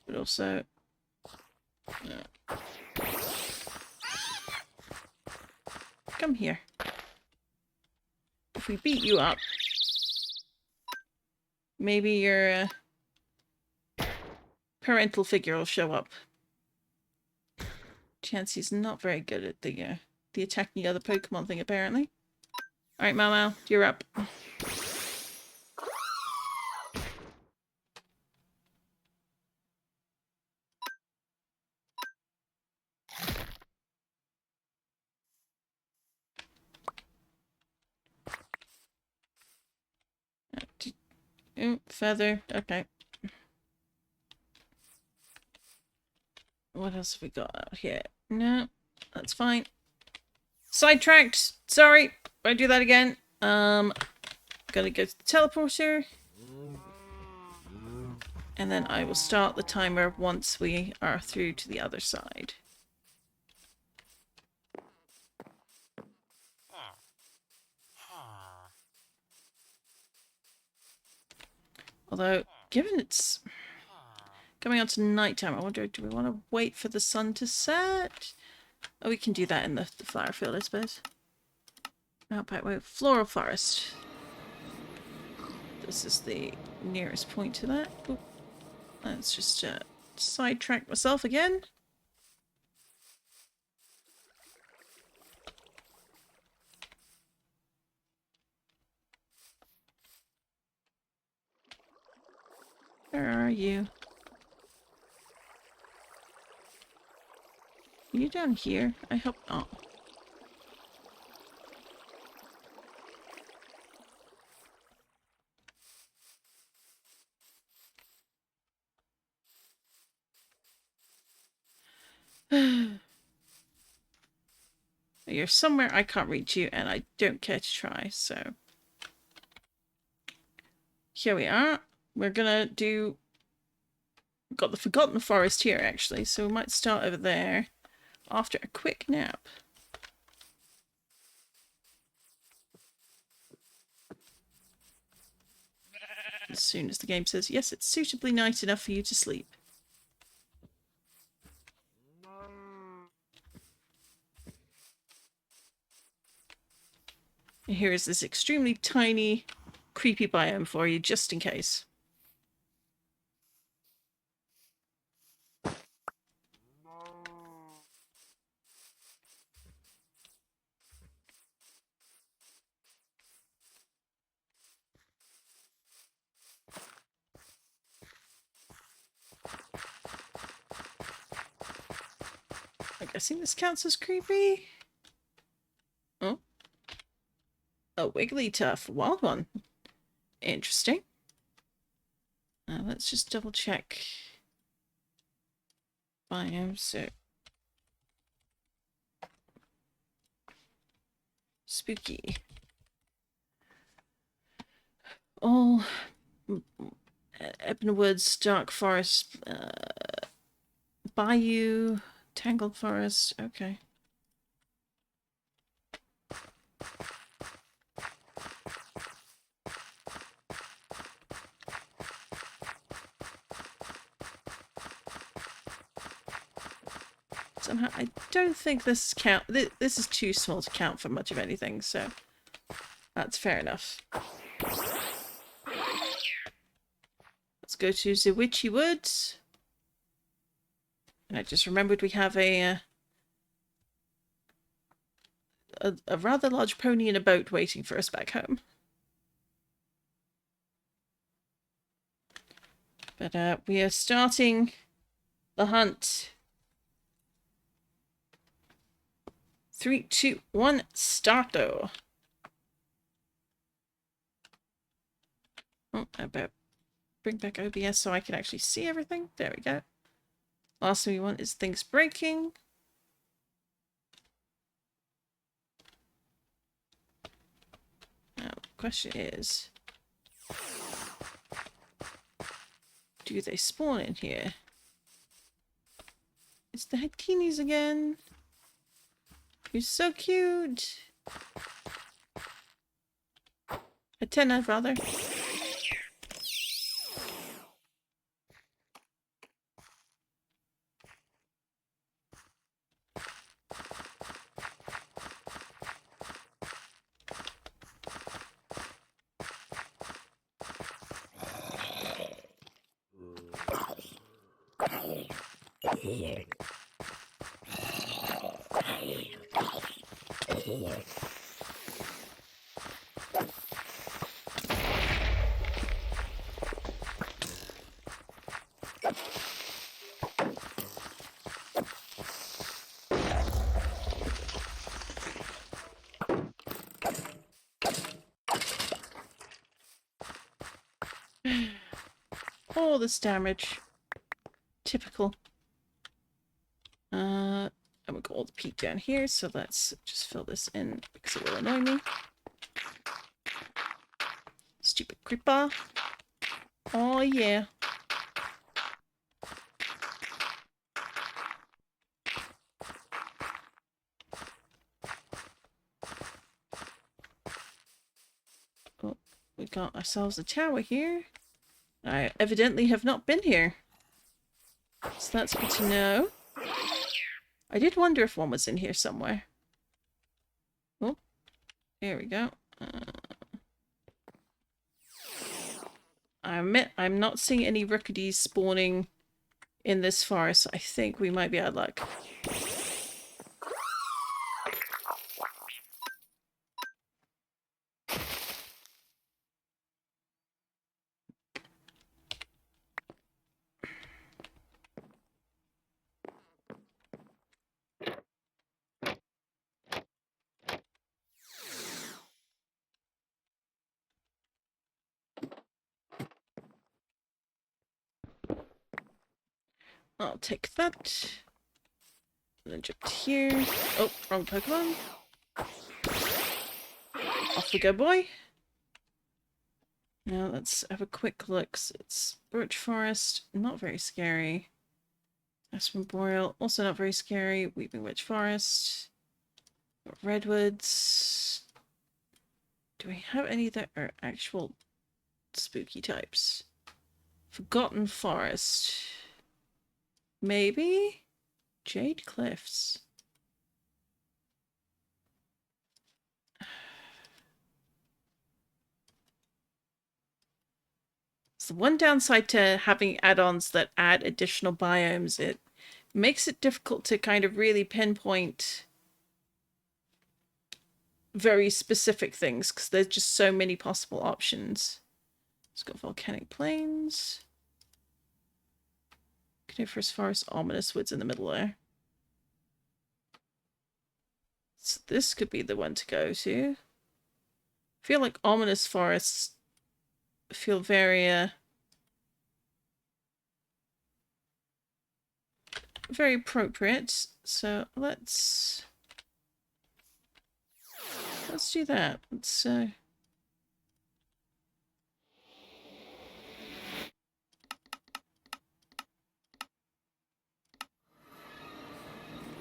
But also... come here. If we beat you up, maybe your parental figure will show up. Chansey's not very good at the attacking other Pokemon thing, apparently. Alright, Mau, you're up. Oh, feather. Okay. What else have we got out here? No, that's fine. Sidetracked. Sorry. I do that again. Gotta go to the teleporter. And then I will start the timer once we are through to the other side. Although, given it's coming on to nighttime, I wonder, do we want to wait for the sun to set? Oh, we can do that in the flower field, I suppose. Outback Way, Floral Forest. This is the nearest point to that. Oop. Let's just sidetrack myself again. Where are you? Are you down here? I hope not. You're somewhere I can't reach you, and I don't care to try, so... Here we are. We're gonna do... We've got the Forgotten Forest here, actually, so we might start over there after a quick nap. As soon as the game says, yes, it's suitably night enough for you to sleep. And here is this extremely tiny, creepy biome for you, just in case. I'm guessing this counts as creepy. Oh. A Wigglytuff. Wild one. Interesting. Let's just double check. Biome, so... Spooky. All... Ebon Woods, Dark Forest, Bayou, Tangled Forest, okay. Somehow, I don't think this count. This is too small to count for much of anything, so that's fair enough. Let's go to the Witchy Woods. And I just remembered we have a rather large pony in a boat waiting for us back home. But we are starting the hunt. 3, 2, 1, start though. Oh, I better bring back OBS so I can actually see everything. There we go. Last thing we want is things breaking. Now, the question is, do they spawn in here? It's the headkinis again. You're so cute. A 10, I'd rather. All this damage. Typical. And we've got all the peat down here, so let's just fill this in because it will annoy me. Stupid creeper. Oh yeah. Oh, we got ourselves a tower here. I evidently have not been here. So that's good to know. I did wonder if one was in here somewhere. Oh, there we go. I admit I'm not seeing any rooketies spawning in this forest. I think we might be out of luck. I'll take that. And then jump here. Oh, wrong Pokemon. Off we go, boy. Now let's have a quick look. So it's Birch Forest, not very scary. Aspen Boreal, also not very scary. Weeping Witch Forest. Redwoods. Do we have any that are actual spooky types? Forgotten Forest. Maybe? Jade Cliffs. So one downside to having add-ons that add additional biomes, it makes it difficult to kind of really pinpoint very specific things because there's just so many possible options. Let's go Volcanic Plains. Coniferous Forest, Ominous Woods in the middle there. So this could be the one to go to. I feel like Ominous Forests feel very very appropriate. So let's do that. Let's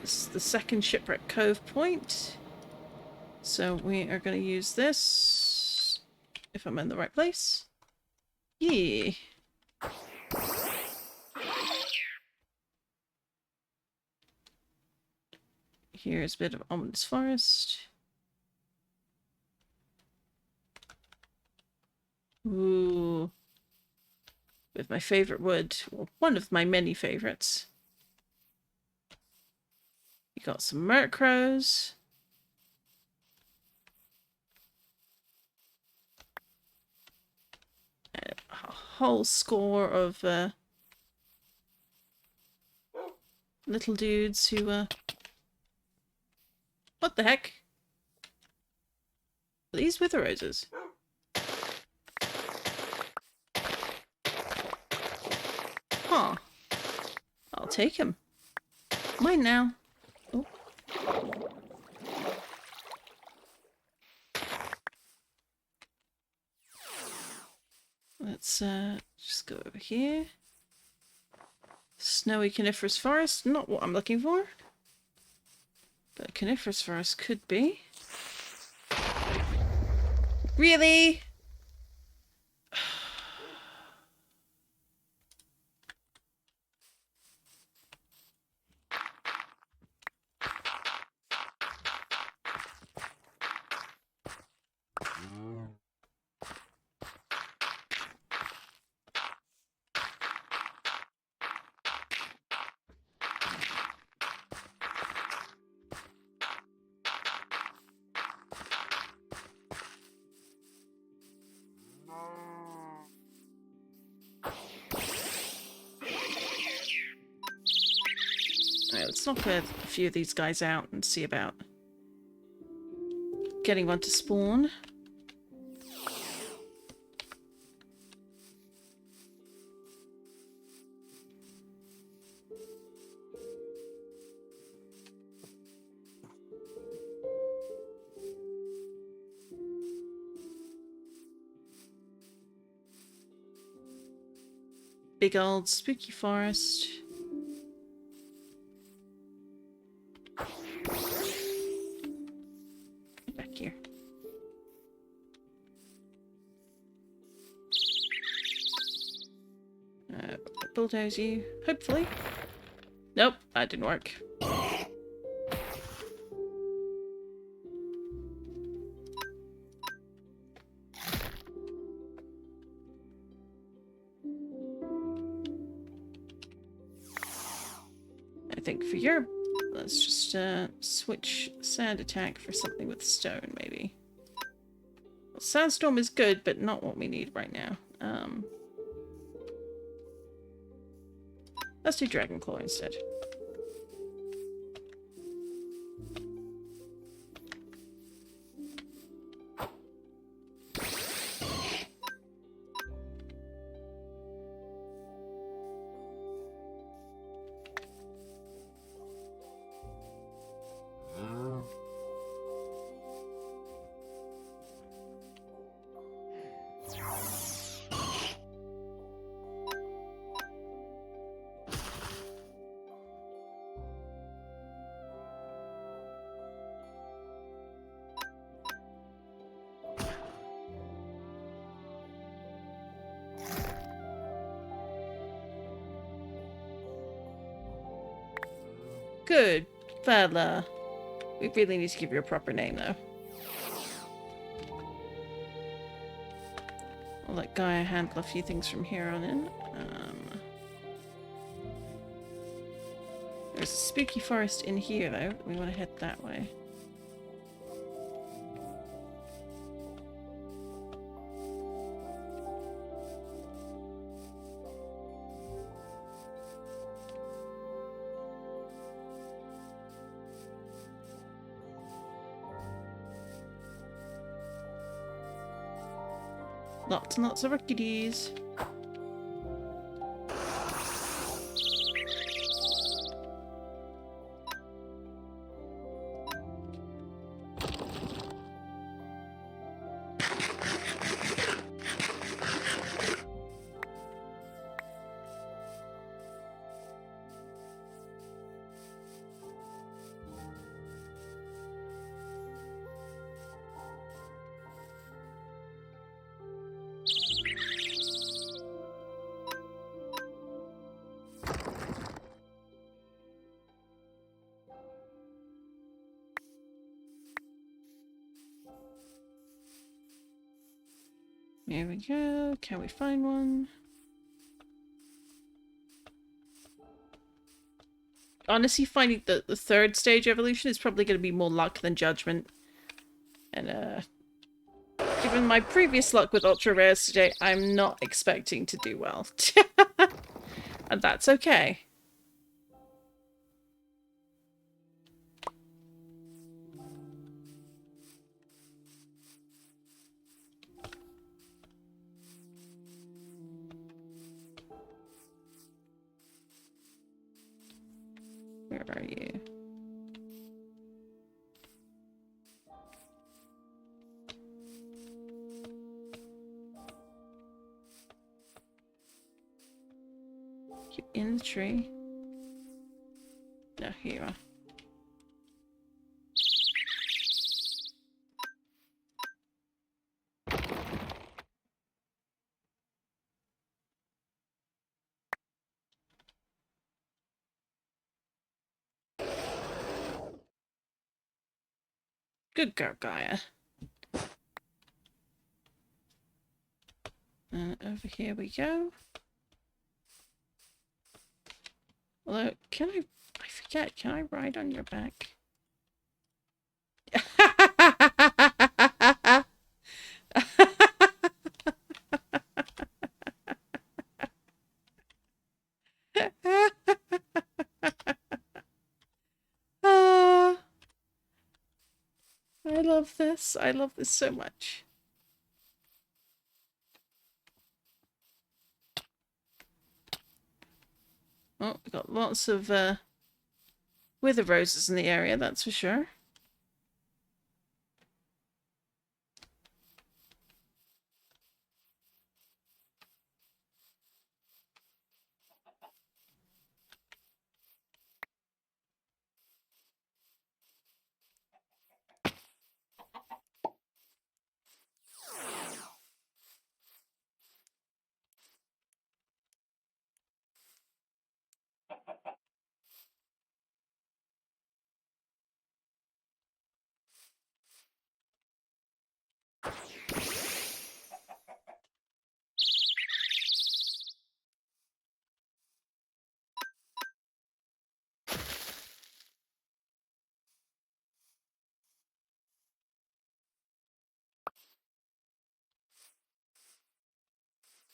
this is the second Shipwreck Cove point. So we are going to use this if I'm in the right place. Yeah. Here's a bit of Ominous Forest. Ooh. With my favorite wood. Well, one of my many favorites. You got some Murkrows. A whole score of little dudes who what the heck? Are these Wither Roses? Aw. I'll take him. Mine now. Oh. Let's just go over here. Snowy coniferous forest, not what I'm looking for. But coniferous forest could be. Really? Alright, let's knock a few of these guys out and see about getting one to spawn. Big old spooky forest. Back here. Bulldoze you, hopefully. Nope, that didn't work. I think for your... let's just switch sand attack for something with stone, maybe. Well, sandstorm is good, but not what we need right now. Let's do dragon claw instead. Good fella. We really need to give you a proper name, though. I'll let Gaia handle a few things from here on in. There's a spooky forest in here, though. We want to head that way. Lots and lots of orchideas. There we go. Can we find one? Honestly, finding the third stage evolution is probably going to be more luck than judgment. And, given my previous luck with ultra rares today, I'm not expecting to do well. And that's okay. Where are you? You in the tree? No, here you are. Good girl, Gaia. And over here we go. Although, can I forget, can I ride on your back? I love this. I love this so much. Oh, we got lots of wither roses in the area, that's for sure.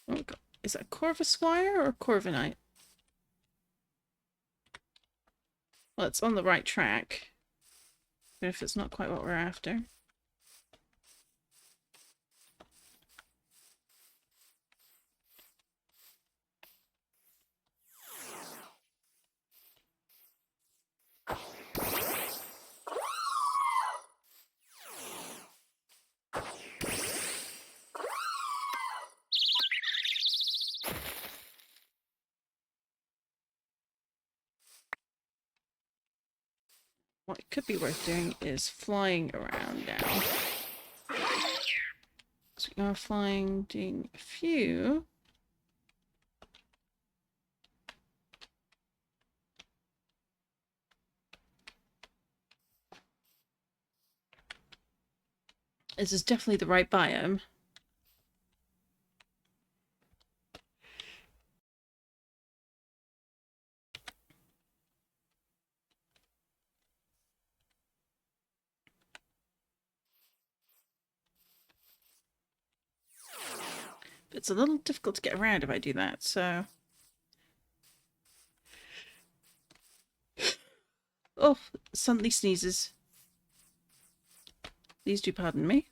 Oh God. Is that Corvusquire or Corviknight? Well, it's on the right track. But if it's not quite what we're after. What could be worth doing is flying around now. So we are finding a few. This is definitely the right biome. It's a little difficult to get around if I do that, so... Oh, suddenly sneezes. Please do pardon me.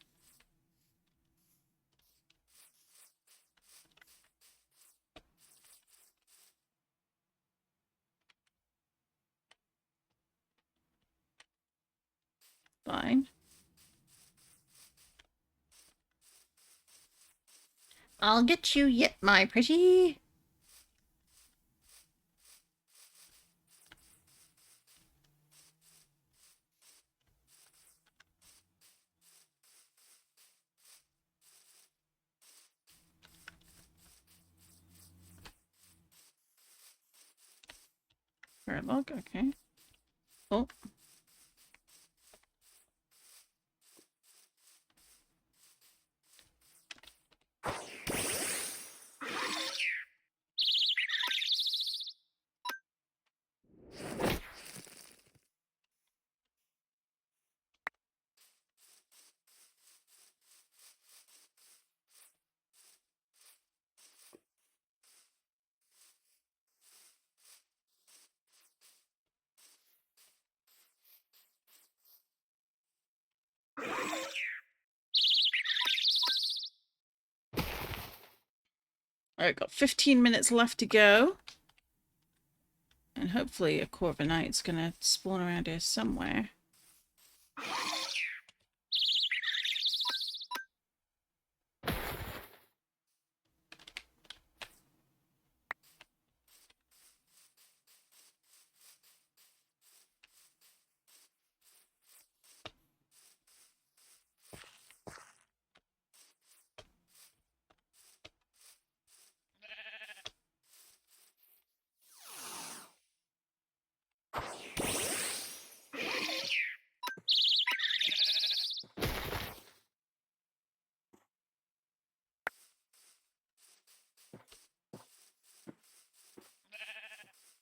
Fine. I'll get you yet, my pretty. Log, okay. Oh. Alright, got 15 minutes left to go. And hopefully a Corviknight's gonna spawn around here somewhere.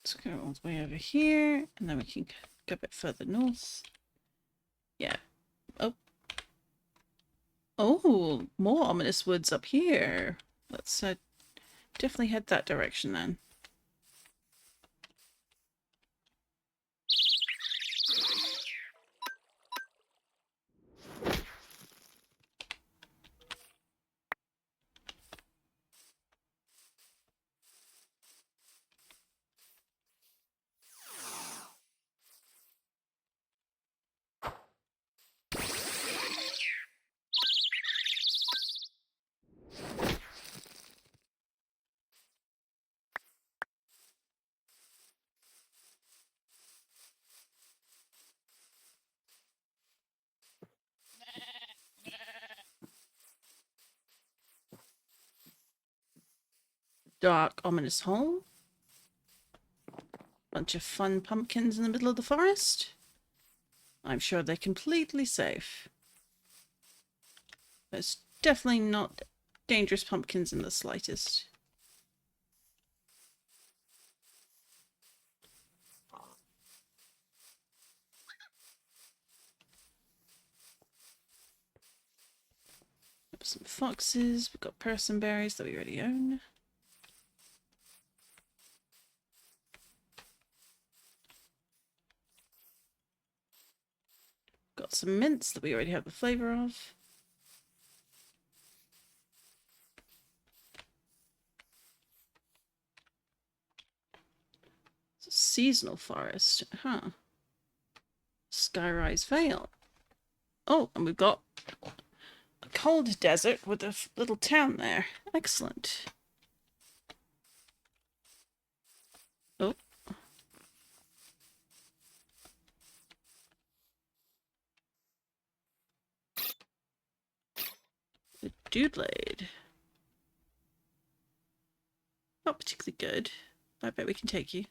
Let's go all the way over here, and then we can go a bit further north. Yeah. Oh. Oh, more ominous woods up here. Let's definitely head that direction then. Dark, ominous hole. Bunch of fun pumpkins in the middle of the forest. I'm sure they're completely safe. There's definitely not dangerous pumpkins in the slightest. Some foxes. We've got personberries that we already own. Got some mints that we already have the flavour of. It's a seasonal forest. Huh. Skyrise Vale. Oh, and we've got a cold desert with a little town there. Excellent. Oh. The Dewblade. Not particularly good. I bet we can take you.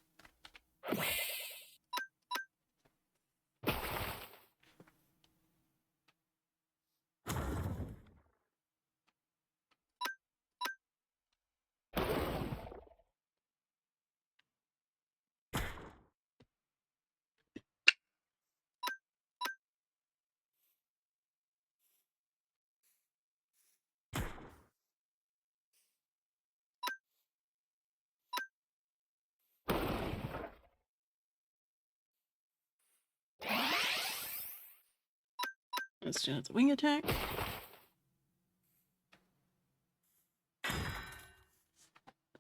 Let's do another wing attack.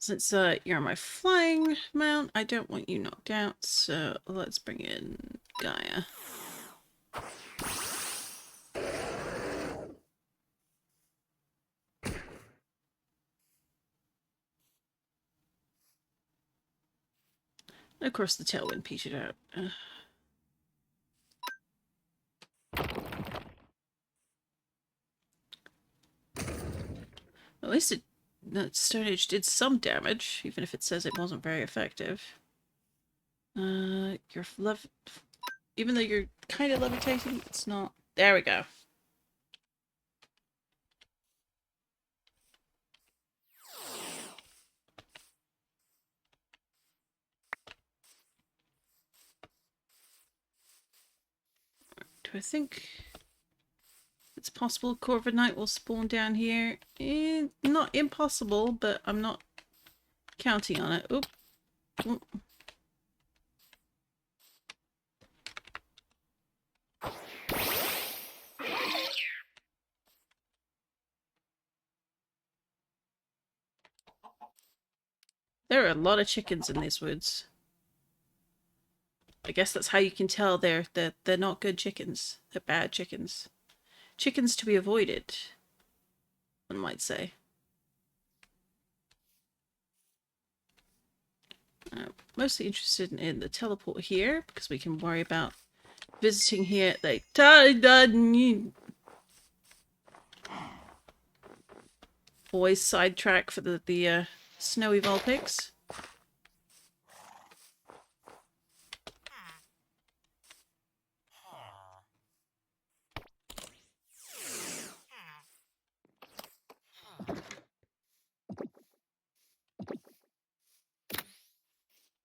Since you're my flying mount, I don't want you knocked out, so let's bring in Gaia. And of course the tailwind petered out. At least that Stone Age did some damage, even if it says it wasn't very effective. Even though you're kind of levitating, it's not. There we go. Do I think it's possible Corviknight will spawn down here? Not impossible, but I'm not counting on it. Oop. Oop. There are a lot of chickens in these woods. I guess that's how you can tell they're not good chickens. They're bad chickens. Chickens to be avoided, one might say. Mostly interested in the teleport here because we can worry about visiting here. They always sidetrack for the snowy Vulpix.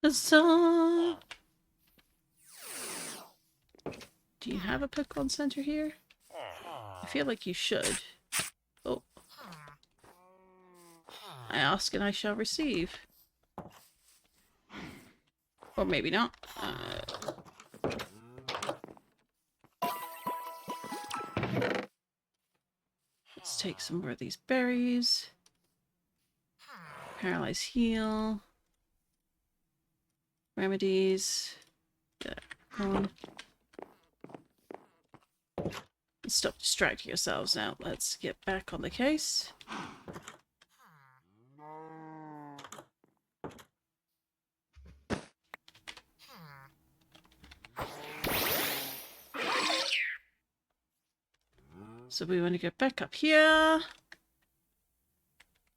Huzzah! Do you have a Pokemon Center here? I feel like you should. Oh. I ask and I shall receive. Or maybe not. Let's take some more of these berries. Paralyze heal. Remedies. Stop distracting yourselves now. Let's get back on the case. So we want to get back up here.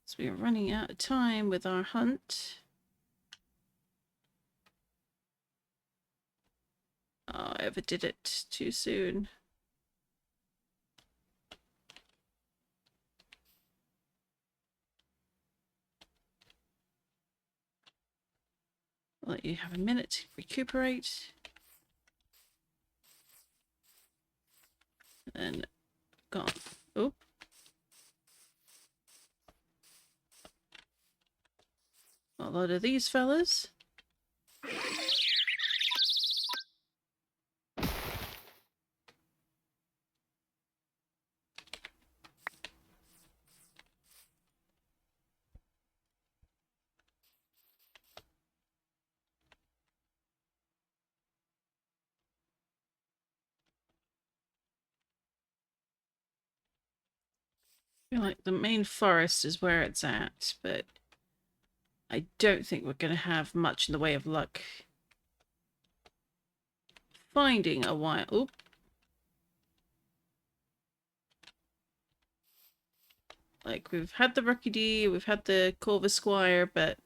So we are running out of time with our hunt. Oh, I overdid it too soon. I'll let you have a minute to recuperate. And then gone. Oh. A lot of these fellas. I feel like the main forest is where it's at, but I don't think we're going to have much in the way of luck finding a wild... Oop. Like, we've had the Rookie D, we've had the Corvus Squire, but...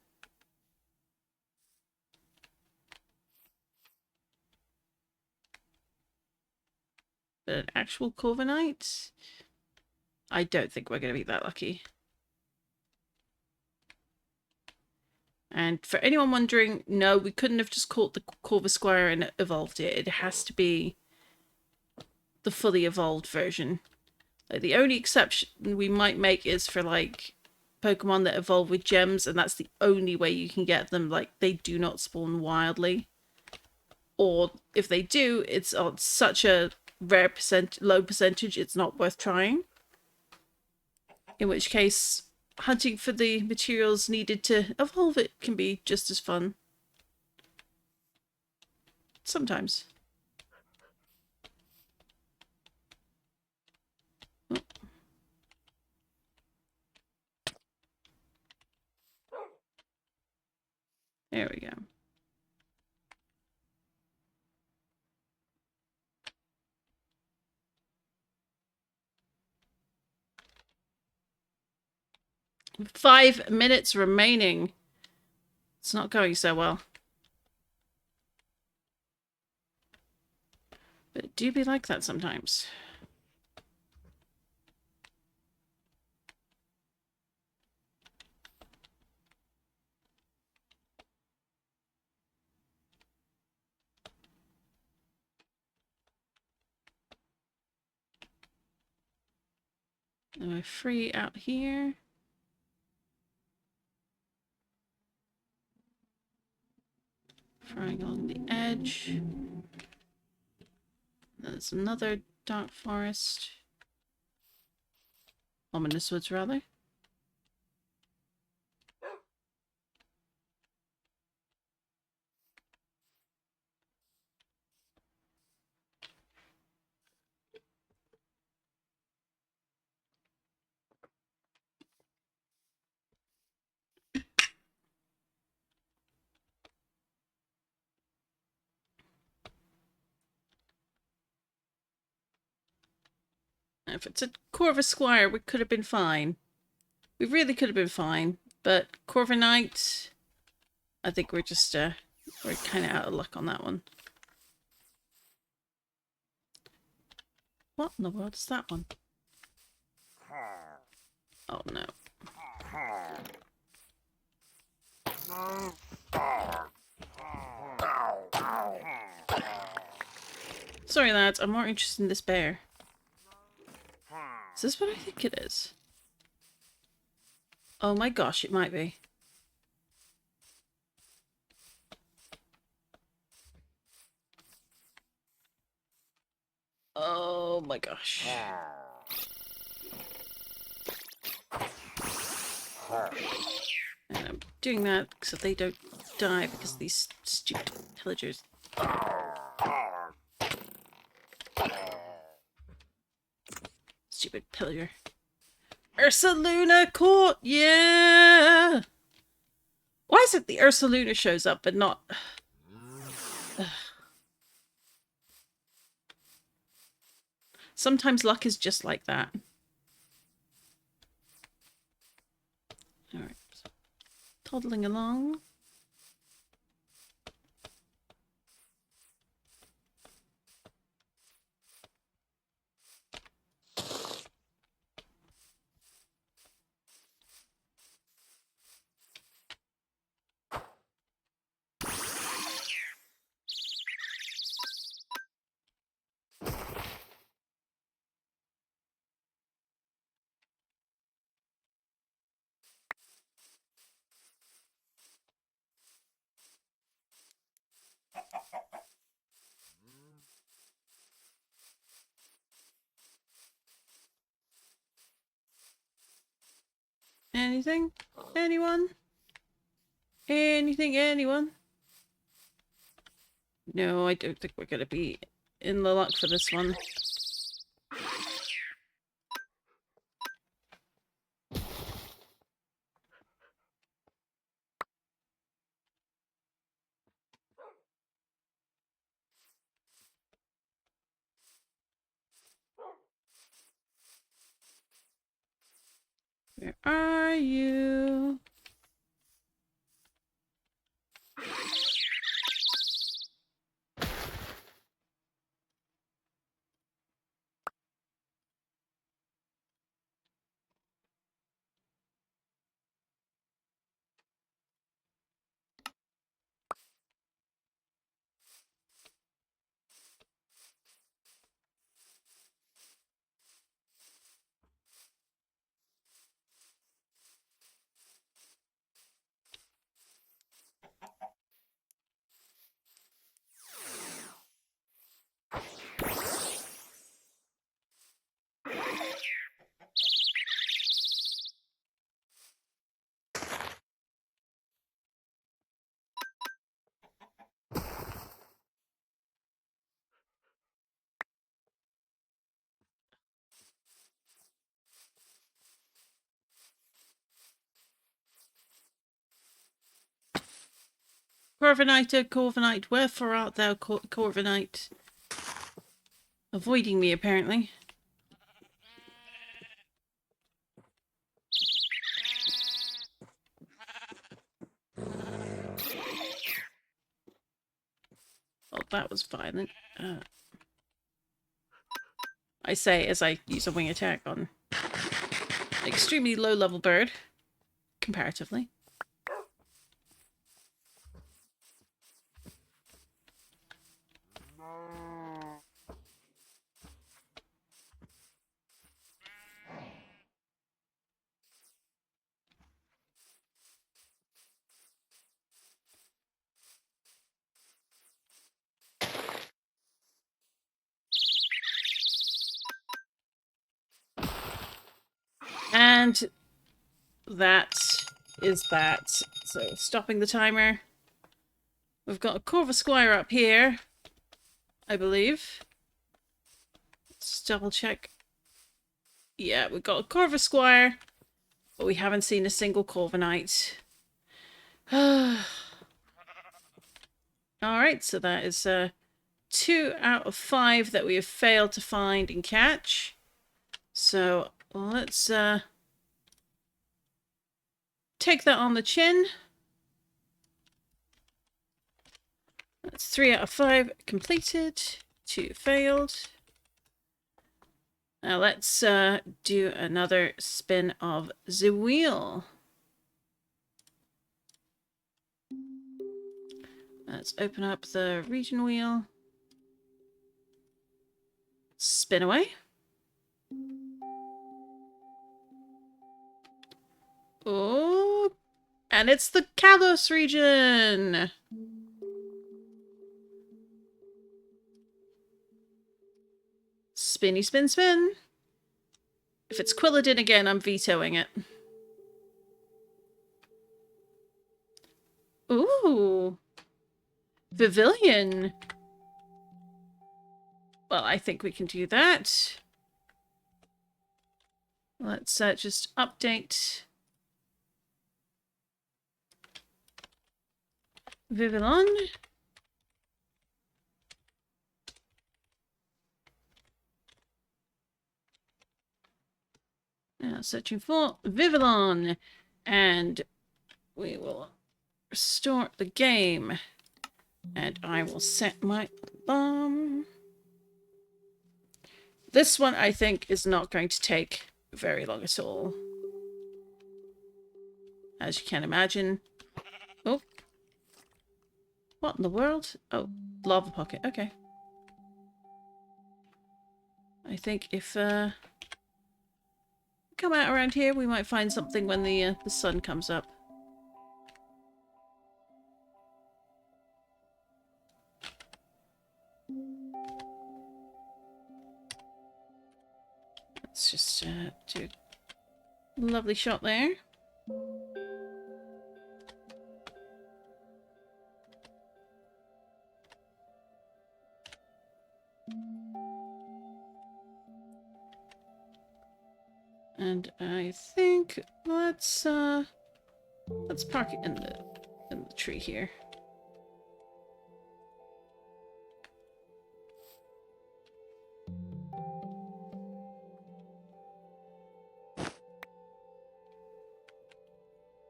an actual Corviknight? I don't think we're going to be that lucky. And for anyone wondering, no, we couldn't have just caught the Corvus Squire and evolved it. It has to be the fully evolved version. Like, the only exception we might make is for, like, Pokemon that evolve with gems, and that's the only way you can get them. Like, they do not spawn wildly. Or if they do, it's on such a low percentage, it's not worth trying. In which case, hunting for the materials needed to evolve it can be just as fun. Sometimes. Oh. There we go. Five minutes remaining. It's not going so well. But it do be like that sometimes. Am I free out here? Flying along the edge. There's another dark forest. Ominous woods, rather. If it's a Corvus Squire, we could have been fine. We really could have been fine. But Corviknight, I think we're just, we're kind of out of luck on that one. What in the world is that one? Oh no. Sorry lads, I'm more interested in this bear. Is this what I think it is? Oh my gosh, it might be. Oh my gosh. And I'm doing that so they don't die because of these stupid pillagers. Stupid pillager. Ursaluna Court! Yeah! Why is it the Ursaluna shows up but not... Sometimes luck is just like that. Alright. Toddling along. Anything? Anyone? Anything? Anyone? No, I don't think we're going to be in the luck for this one. Where are you? Corviknight, Corviknight, wherefore art thou, Corviknight? Avoiding me, apparently. Oh, that was violent. I say as I use a wing attack on an extremely low-level bird, comparatively. And that is that. So, stopping the timer. We've got a Corvus Squire up here, I believe. Let's double check. Yeah, we've got a Corvus Squire, but we haven't seen a single Corviknight. Alright, so that is 2 out of 5 that we have failed to find and catch. So let's take that on the chin. That's 3 out of 5 completed. 2 failed. Now let's do another spin of the wheel. Let's open up the region wheel. Spin away. Oh, and it's the Kalos region. Spinny, spin, spin. If it's Quilladin again, I'm vetoing it. Ooh. Pavilion. Well, I think we can do that. Let's just update Vivillon. Now searching for Vivillon. And we will restore the game. And I will set my alarm. This one, I think, is not going to take very long at all. As you can imagine. Oh. What in the world? Oh, lava pocket. Okay. I think if come out around here, we might find something when the sun comes up. Let's just do a lovely shot there. And I think let's park it in the tree here.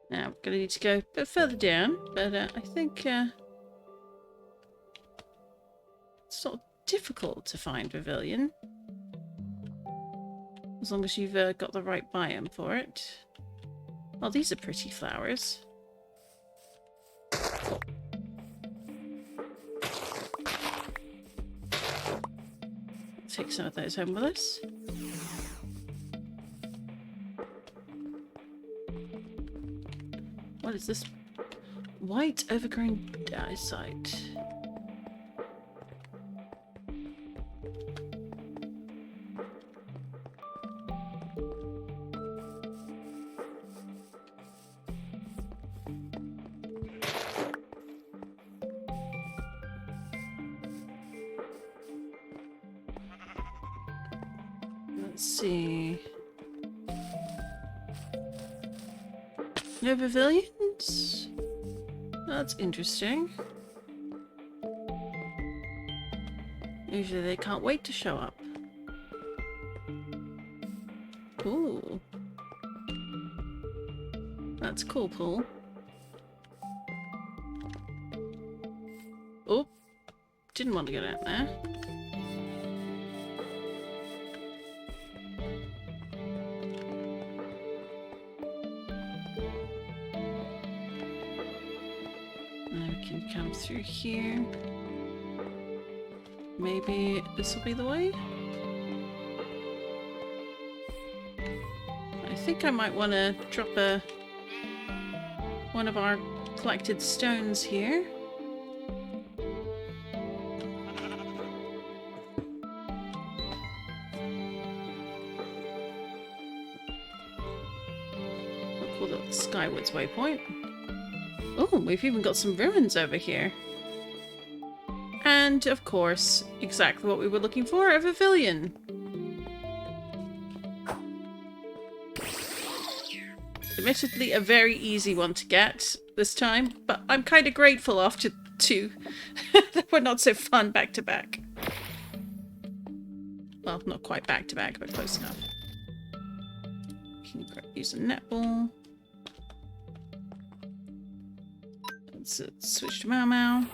Now I'm gonna need to go a bit further down, but I think it's not difficult to find Pavilion. As long as you've got the right biome for it. Oh, these are pretty flowers. Take some of those home with us. What is this? White overgrown dicite. Let's see. No pavilions? That's interesting. Usually they can't wait to show up. Ooh. That's cool, Paul. Oh. Didn't want to get out there. Come through here. Maybe this will be the way? I think I might want to drop one of our collected stones here. I'll call that the Skywards Waypoint. Oh, we've even got some ruins over here. And, of course, exactly what we were looking for, a pavilion. Admittedly, a very easy one to get this time, but I'm kind of grateful after two that were not so fun back to back. Well, not quite back to back, but close enough. can use a netball. Let's switch to Mau Mau.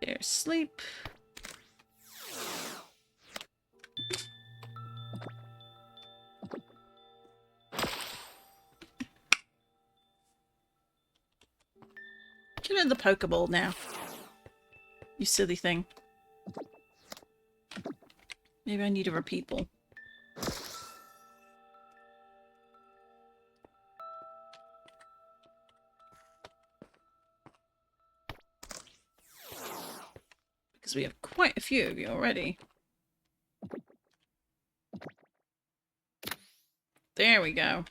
There's sleep. Get in the Pokeball now. You silly thing. Maybe I need a repeat ball. Because we have quite a few of you already. There we go.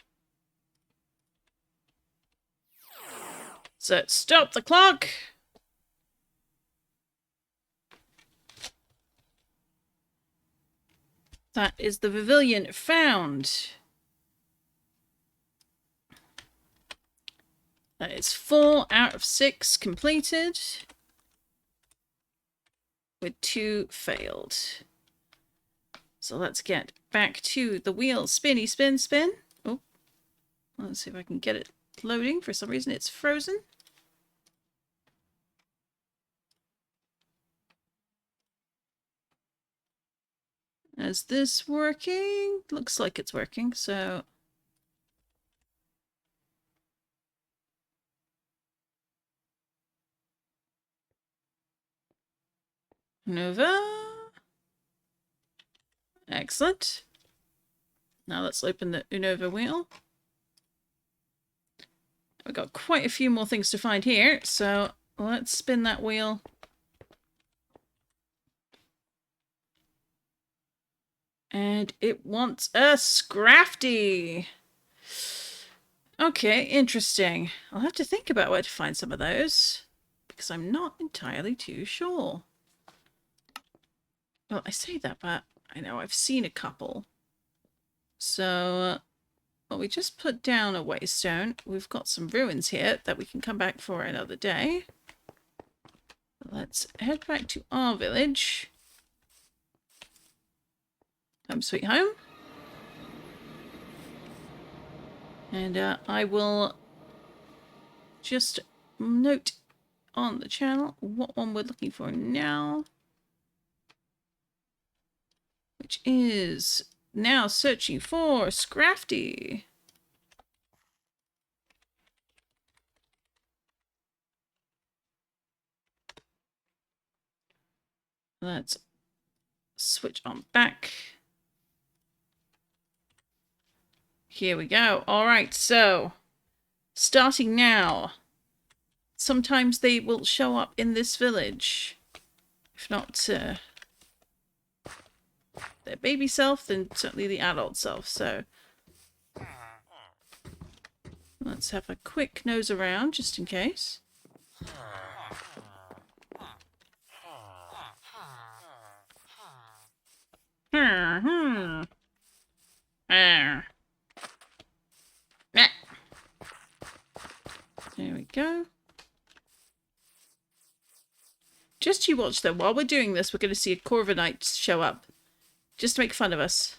So stop the clock! That is the pavilion found. That is 4 out of 6 completed. With 2 failed. So let's get back to the wheel. Spinny, spin, spin. Oh, let's see if I can get it loading. For some reason it's frozen. Is this working? Looks like it's working, so... Nova. Excellent. Now let's open the Unova wheel. We've got quite a few more things to find here, so let's spin that wheel. And it wants a Scrafty. Okay, interesting. I'll have to think about where to find some of those, because I'm not entirely too sure. Well, I say that, but I know I've seen a couple. So, well, we just put down a waystone. We've got some ruins here that we can come back for another day. Let's head back to our village. Home sweet home. And I will just note on the channel what one we're looking for now. Which is now searching for Scrafty. Let's switch on back. Here we go. All right, so starting now. Sometimes they will show up in this village. If not their baby self, then certainly the adult self. So let's have a quick nose around just in case. There we go. Just you watch though, while we're doing this, we're going to see a Corviknight show up. Just to make fun of us.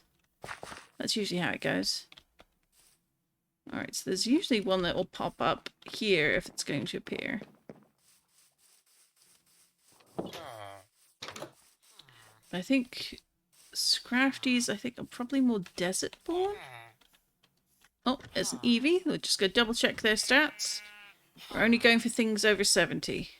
That's usually how it goes. Alright, so there's usually one that will pop up here if it's going to appear. I think Scrafties, I think, are probably more desert born. Oh, there's an Eevee. We'll just go double check their stats. We're only going for things over 70.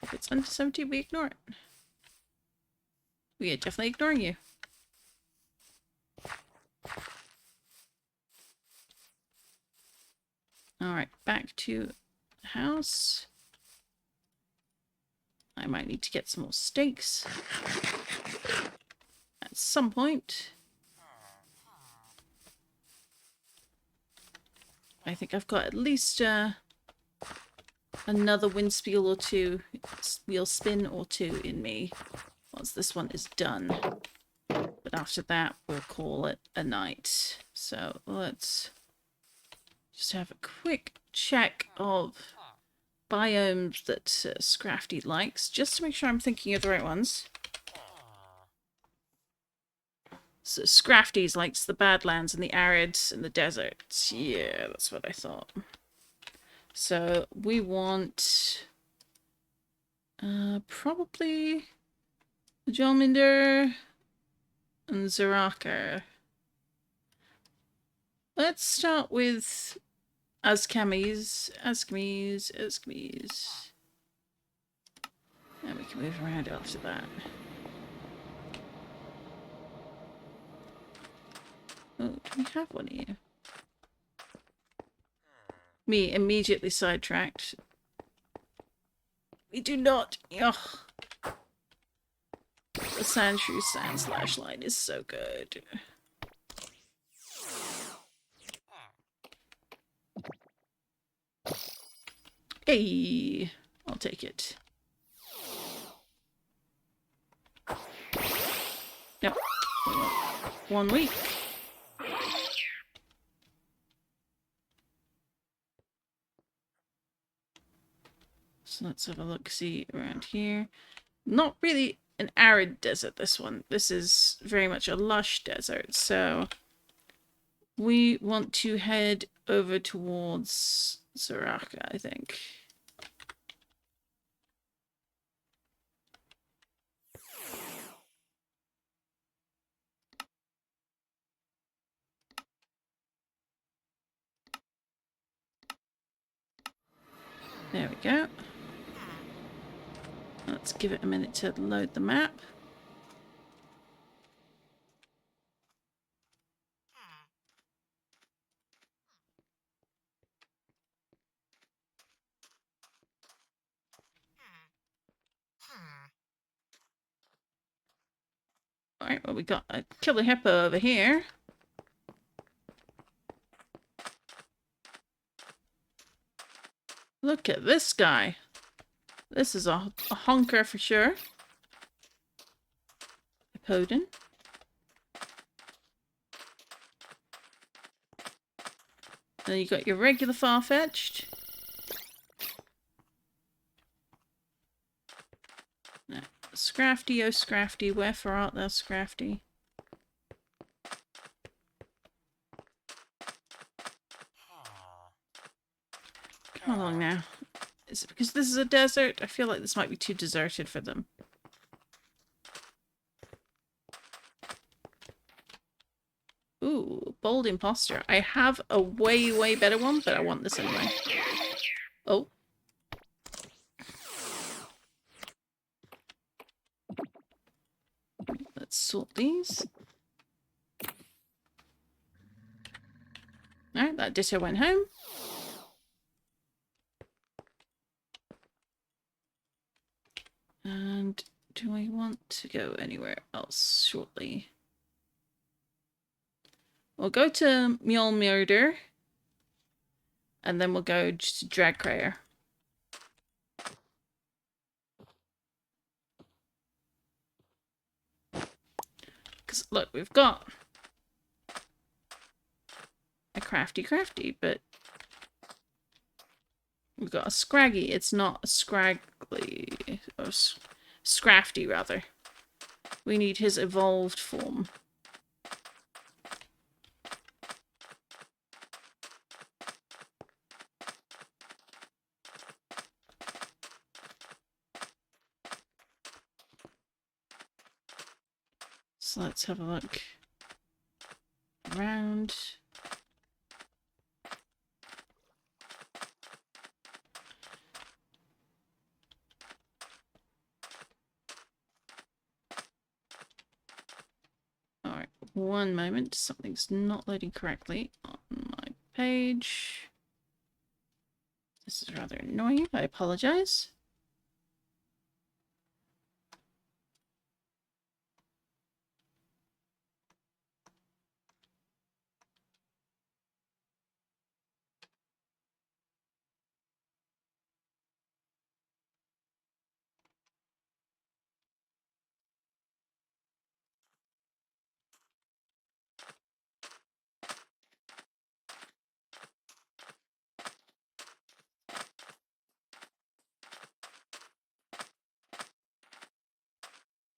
If it's under 70, we ignore it. We are definitely ignoring you. Alright, back to the house. I might need to get some more steaks at some point. I think I've got at least another wheel spin or two in me once this one is done. But but after that we'll call it a night. So let's just have a quick check of biomes that Scrafty likes, just to make sure I'm thinking of the right ones. So Scrafty's likes the Badlands and the Arids and the deserts. Yeah, that's what I thought. So we want probably Jolminder and Zaraka. Let's start with Azkamis. And we can move around after that. Oh, do we have one here? Me immediately sidetracked. We do not. Ugh. The Sandshrew Sand Slash line is so good. Hey, I'll take it. Yep. 1 week. So let's have a look, see around here. Not really an arid desert, this one. This is very much a lush desert, so we want to head over towards Zaraka, I think. There we go. Let's give it a minute to load the map. Alright, well, we got a killer hippo over here. Look at this guy. This is a honker for sure. Hippodon. Then you got your regular Farfetch'd. Scrafty, oh Scrafty, wherefore art thou, Scrafty? Come along now. Is it because this is a desert? I feel like this might be too deserted for them. Ooh, bold imposter. I have a way, way better one, but I want this anyway. Oh. Let's sort these. Alright, that ditto went home. And do I want to go anywhere else shortly? We'll go to Mjolnir, and then we'll go to Dragcrayer. Because, look, we've got a crafty, but we've got a scraggy. It's not a scraggly, or scrafty, rather. We need his evolved form. So let's have a look around. Alright, one moment. Something's not loading correctly on my page. This is rather annoying. I apologize.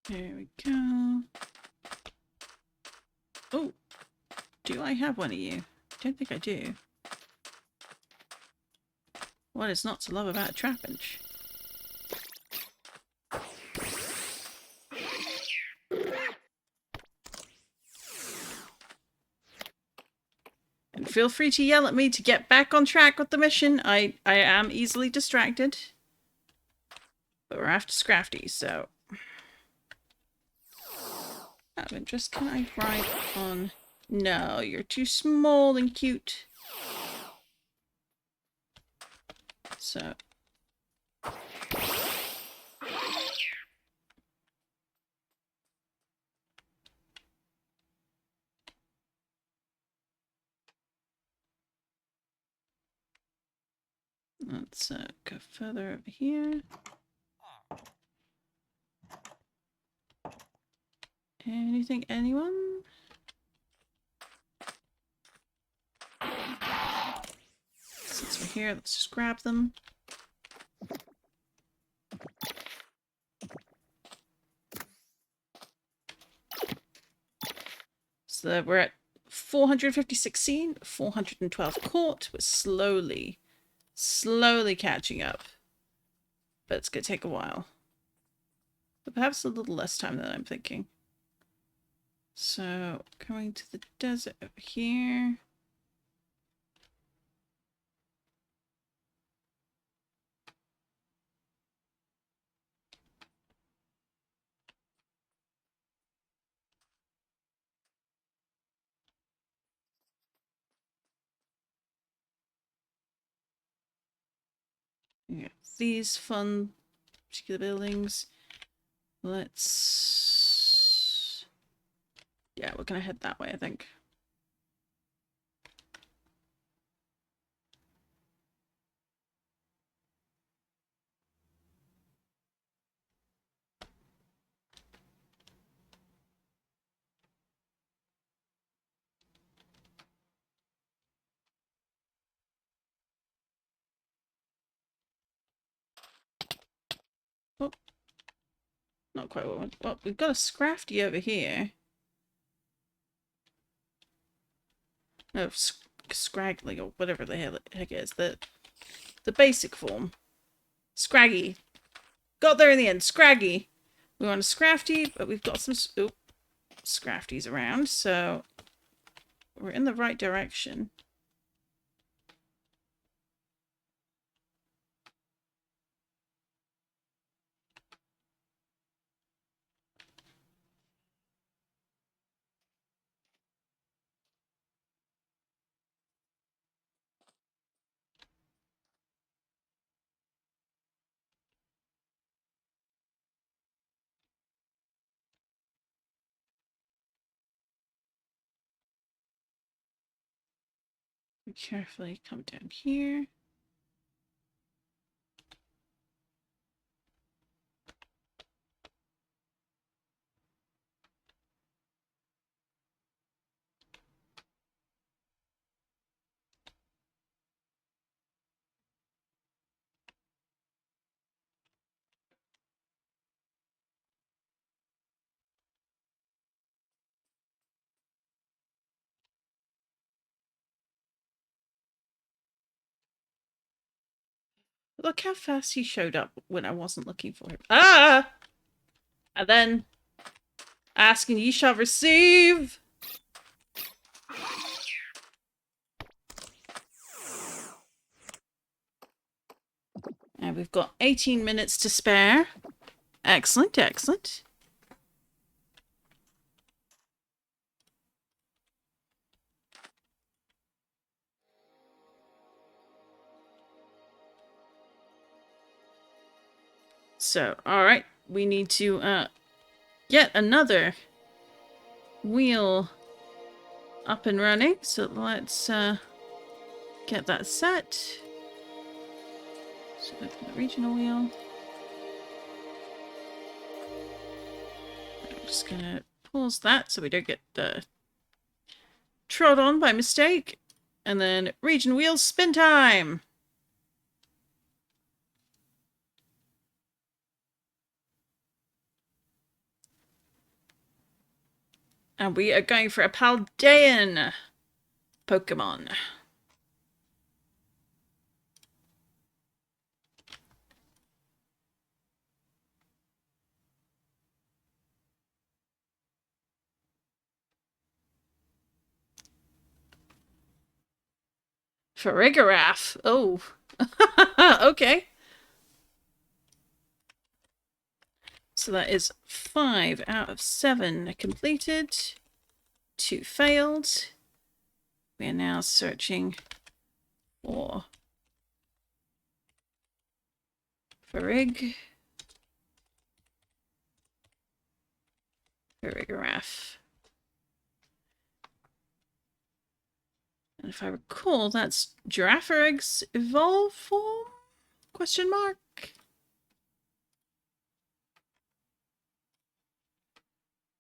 There we go. Oh, do I have one of you? I don't think I do. What is not to love about a trapinch? And feel free to yell at me to get back on track with the mission. I am easily distracted. But we're after Scrafty, so... Out of interest, can I ride on... No, you're too small and cute. So... Let's go further over here. Anything, anyone? Since we're here, let's just grab them. So we're at 456 seen, 412 caught. We're slowly catching up. But it's going to take a while. But perhaps a little less time than I'm thinking. So, going to the desert over here. We got these fun particular buildings. Let's... Yeah, we're going to head that way, I think. Oh, not quite what we want. Well, we've got a Scrafty over here. No, Scraggly or whatever the heck it is. The basic form. Scraggy. Got there in the end. Scraggy. We want a Scrafty, but we've got some Scrafties around, so we're in the right direction. We carefully come down here. Look how fast he showed up when I wasn't looking for him. Ah! And then, ask and ye shall receive. And we've got 18 minutes to spare. Excellent, excellent. So, alright, we need to get another wheel up and running. So let's get that set. So open the regional wheel. I'm just gonna pause that so we don't get trod on by mistake. And then region wheel spin time. And we are going for a Paldean Pokemon. Farigiraf. Oh. Okay. So that is 5 out of 7 completed. 2 failed. We are now searching for Farigiraf. And if I recall, that's Girafarig's evolved form? Question mark?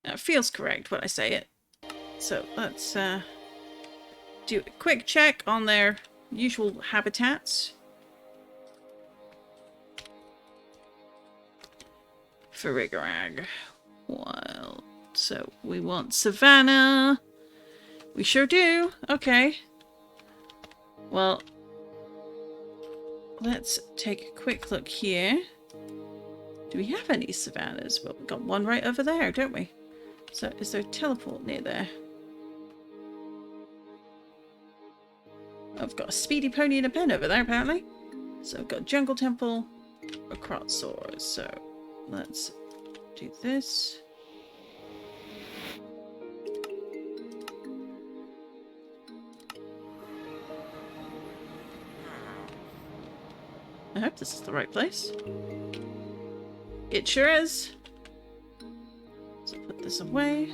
It feels correct when I say it. So let's do a quick check on their usual habitats. Farigiraf. Wild. So we want Savannah. We sure do. Okay. Well, let's take a quick look here. Do we have any savannas? Well, we've got one right over there, don't we? So is there a teleport near there? I've got a speedy pony and a pen over there, apparently. So I've got Jungle Temple, a Crotsaur. So let's do this. I hope this is the right place. It sure is. So put this away.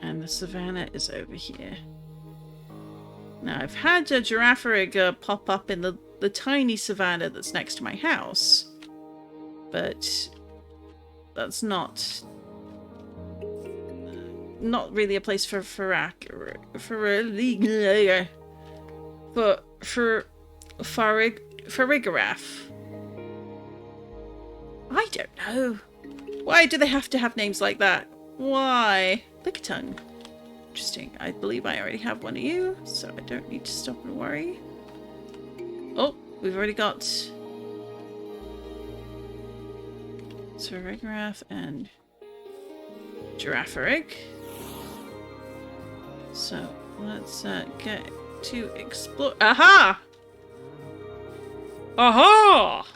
And the savannah is over here. Now I've had a Girafarig pop up in the tiny savannah that's next to my house. But that's not really a place for Farigiraf. I don't know. Why do they have to have names like that? Why? Lickitung. Interesting. I believe I already have one of you, so I don't need to stop and worry. Oh, we've already got Farigiraf and Girafarig. So let's get to explore. Aha! Aha!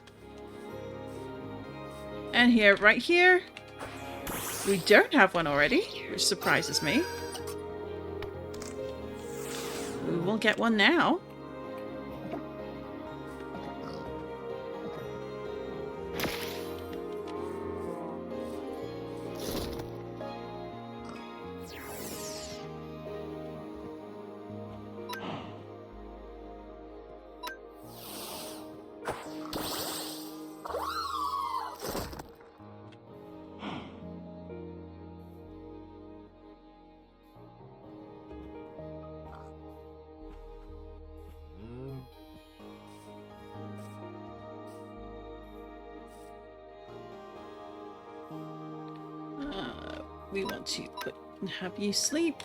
And here, right here, we don't have one already, which surprises me. We will get one now. We want to have you sleep.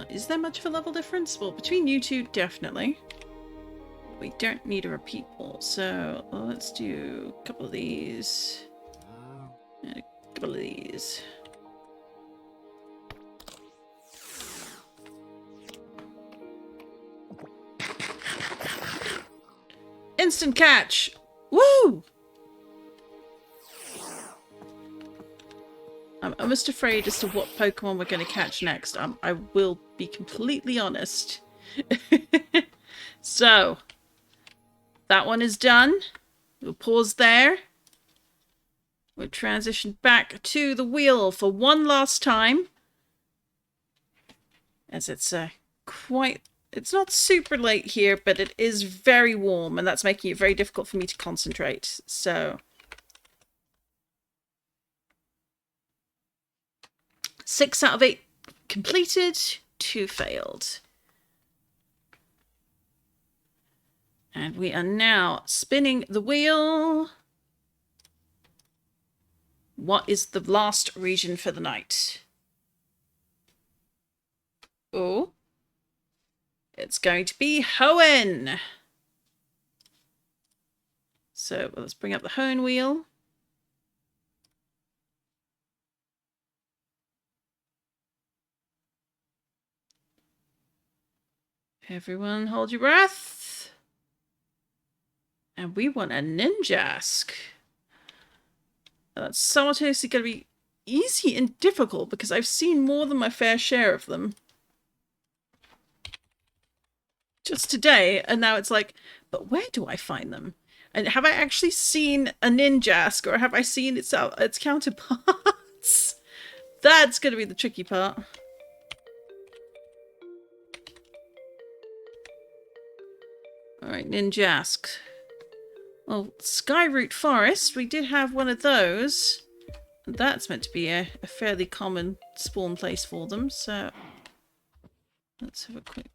Is there much of a level difference? Well, between you two, definitely. We don't need a repeat ball, so let's do a couple of these. And a couple of these. Instant catch! Woo! I'm almost afraid as to what Pokemon we're going to catch next. I will be completely honest. So, that one is done. We'll pause there. We'll transition back to the wheel for one last time. As it's it's not super late here, but it is very warm, and that's making it very difficult for me to concentrate. So 6 out of 8 completed, 2 failed. And we are now spinning the wheel. What is the last region for the night? Oh. It's going to be Hoenn. So let's bring up the Hoenn wheel. Everyone hold your breath. And we want a Ninjask. That's simultaneously going to be easy and difficult because I've seen more than my fair share of them. Just today, and now it's like, but where do I find them? And have I actually seen a Ninjask, or have I seen its counterparts? That's going to be the tricky part. Alright, Ninjask. Well, Skyroot Forest, we did have one of those. That's meant to be a fairly common spawn place for them, so let's have a quick...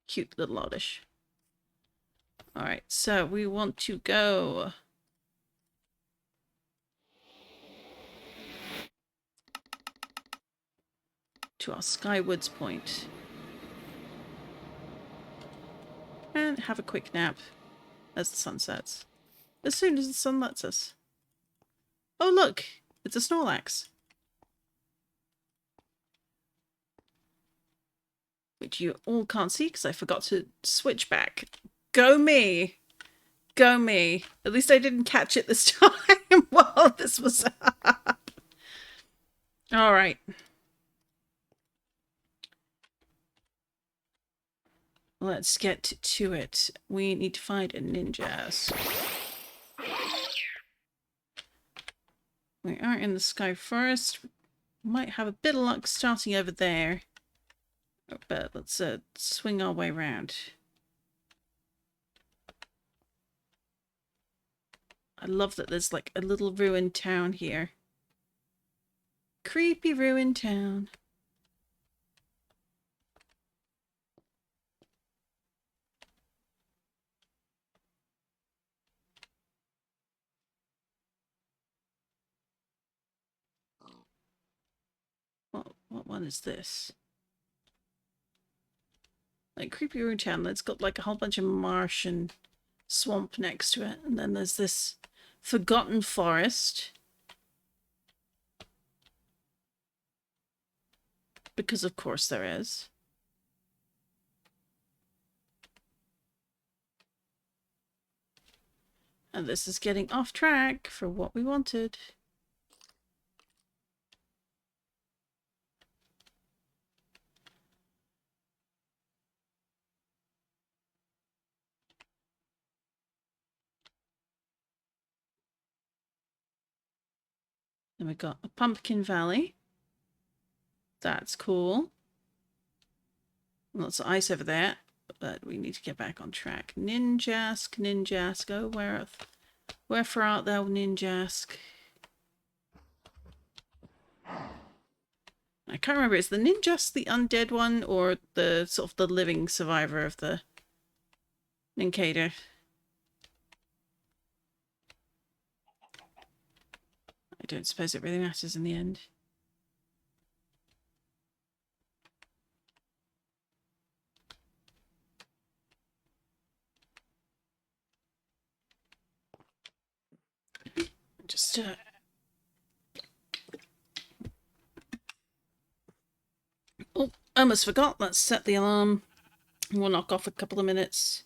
Cute little oddish. Alright, so we want to go... to our Skywoods point. And have a quick nap as the sun sets. As soon as the sun lets us. Oh look! It's a Snorlax. Which you all can't see because I forgot to switch back. Go me! Go me. At least I didn't catch it this time while this was up. Alright. Let's get to it. We need to find a Ninjask. We are in the Sky Forest. Might have a bit of luck starting over there. But let's swing our way around. I love that there's like a little ruined town here. Creepy ruined town. What one is this? Like creepy ruined town that's got like a whole bunch of marsh and swamp next to it. And then there's this forgotten forest. Because of course there is. And this is getting off track for what we wanted. Then we got a Pumpkin Valley. That's cool. Lots of ice over there, but we need to get back on track. Ninjask, Ninjask, oh wherefore art thou, Ninjask? I can't remember, is the Ninjask the undead one or the sort of the living survivor of the Nincada? I don't suppose it really matters in the end. Just oh, I almost forgot. Let's set the alarm. We'll knock off a couple of minutes.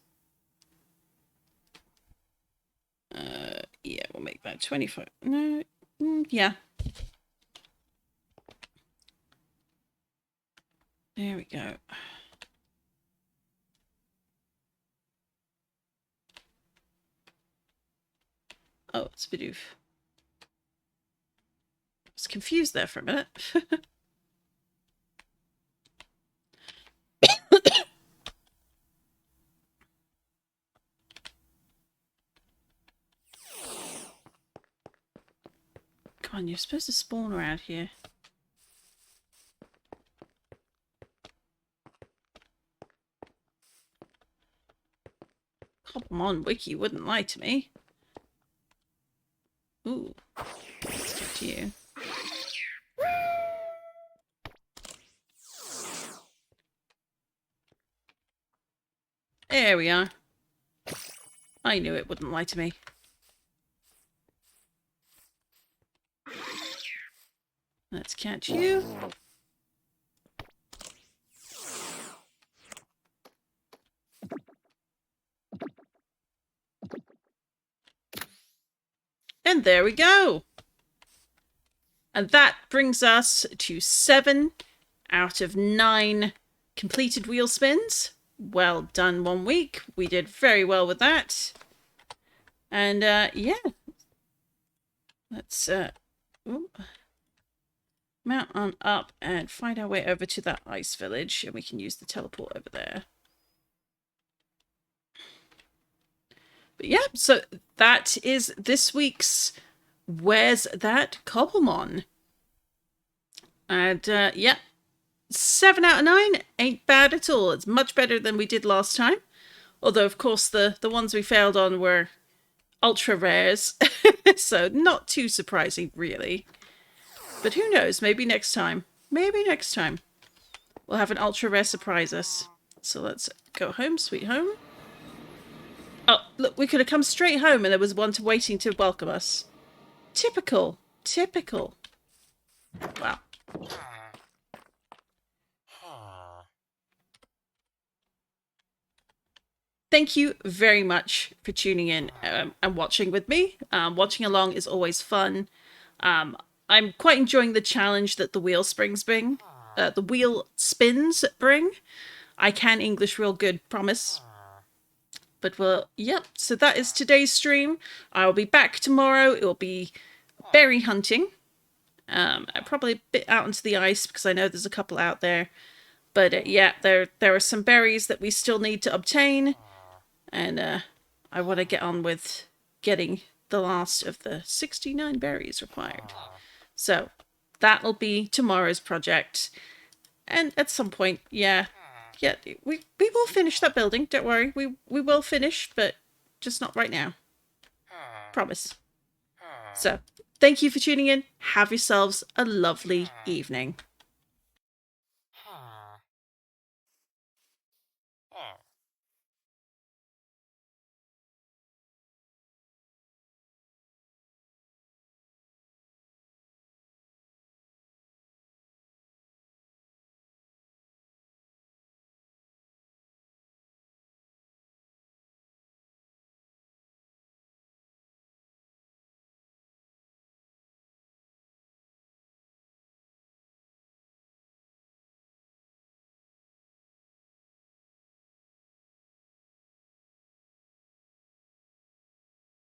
Yeah, we'll make that 25. No, yeah. There we go. Oh, it's a Bidoof. I was confused there for a minute. on, you're supposed to spawn around here. Cobblemon wiki wouldn't lie to me. Ooh. Let's get to you. There we are. I knew it wouldn't lie to me. Let's catch you. And there we go. And that brings us to 7 out of 9 completed wheel spins. Well done, 1 week. We did very well with that. And yeah. Let's mount on up and find our way over to that ice village, and we can use the teleport over there. But yeah, so that is this week's Where's That Cobblemon? And yeah, 7 out of 9 ain't bad at all. It's much better than we did last time. Although, of course, the ones we failed on were ultra rares. So not too surprising, really. But who knows? Maybe next time. Maybe next time. We'll have an ultra rare surprise us. So let's go home, sweet home. Oh, look, we could have come straight home and there was one waiting to welcome us. Typical. Typical. Wow. Thank you very much for tuning in and watching with me. Watching along is always fun. I'm quite enjoying the challenge that the wheel springs bring. The wheel spins bring. I can English real good, promise. But well, yep. So that is today's stream. I'll be back tomorrow. It will be berry hunting. Probably a bit out into the ice because I know there's a couple out there. But yeah, there are some berries that we still need to obtain. And I want to get on with getting the last of the 69 berries required. So that'll be tomorrow's project. And at some point, yeah, we will finish that building. Don't worry, we will finish, but just not right now. Promise. So thank you for tuning in. Have yourselves a lovely evening.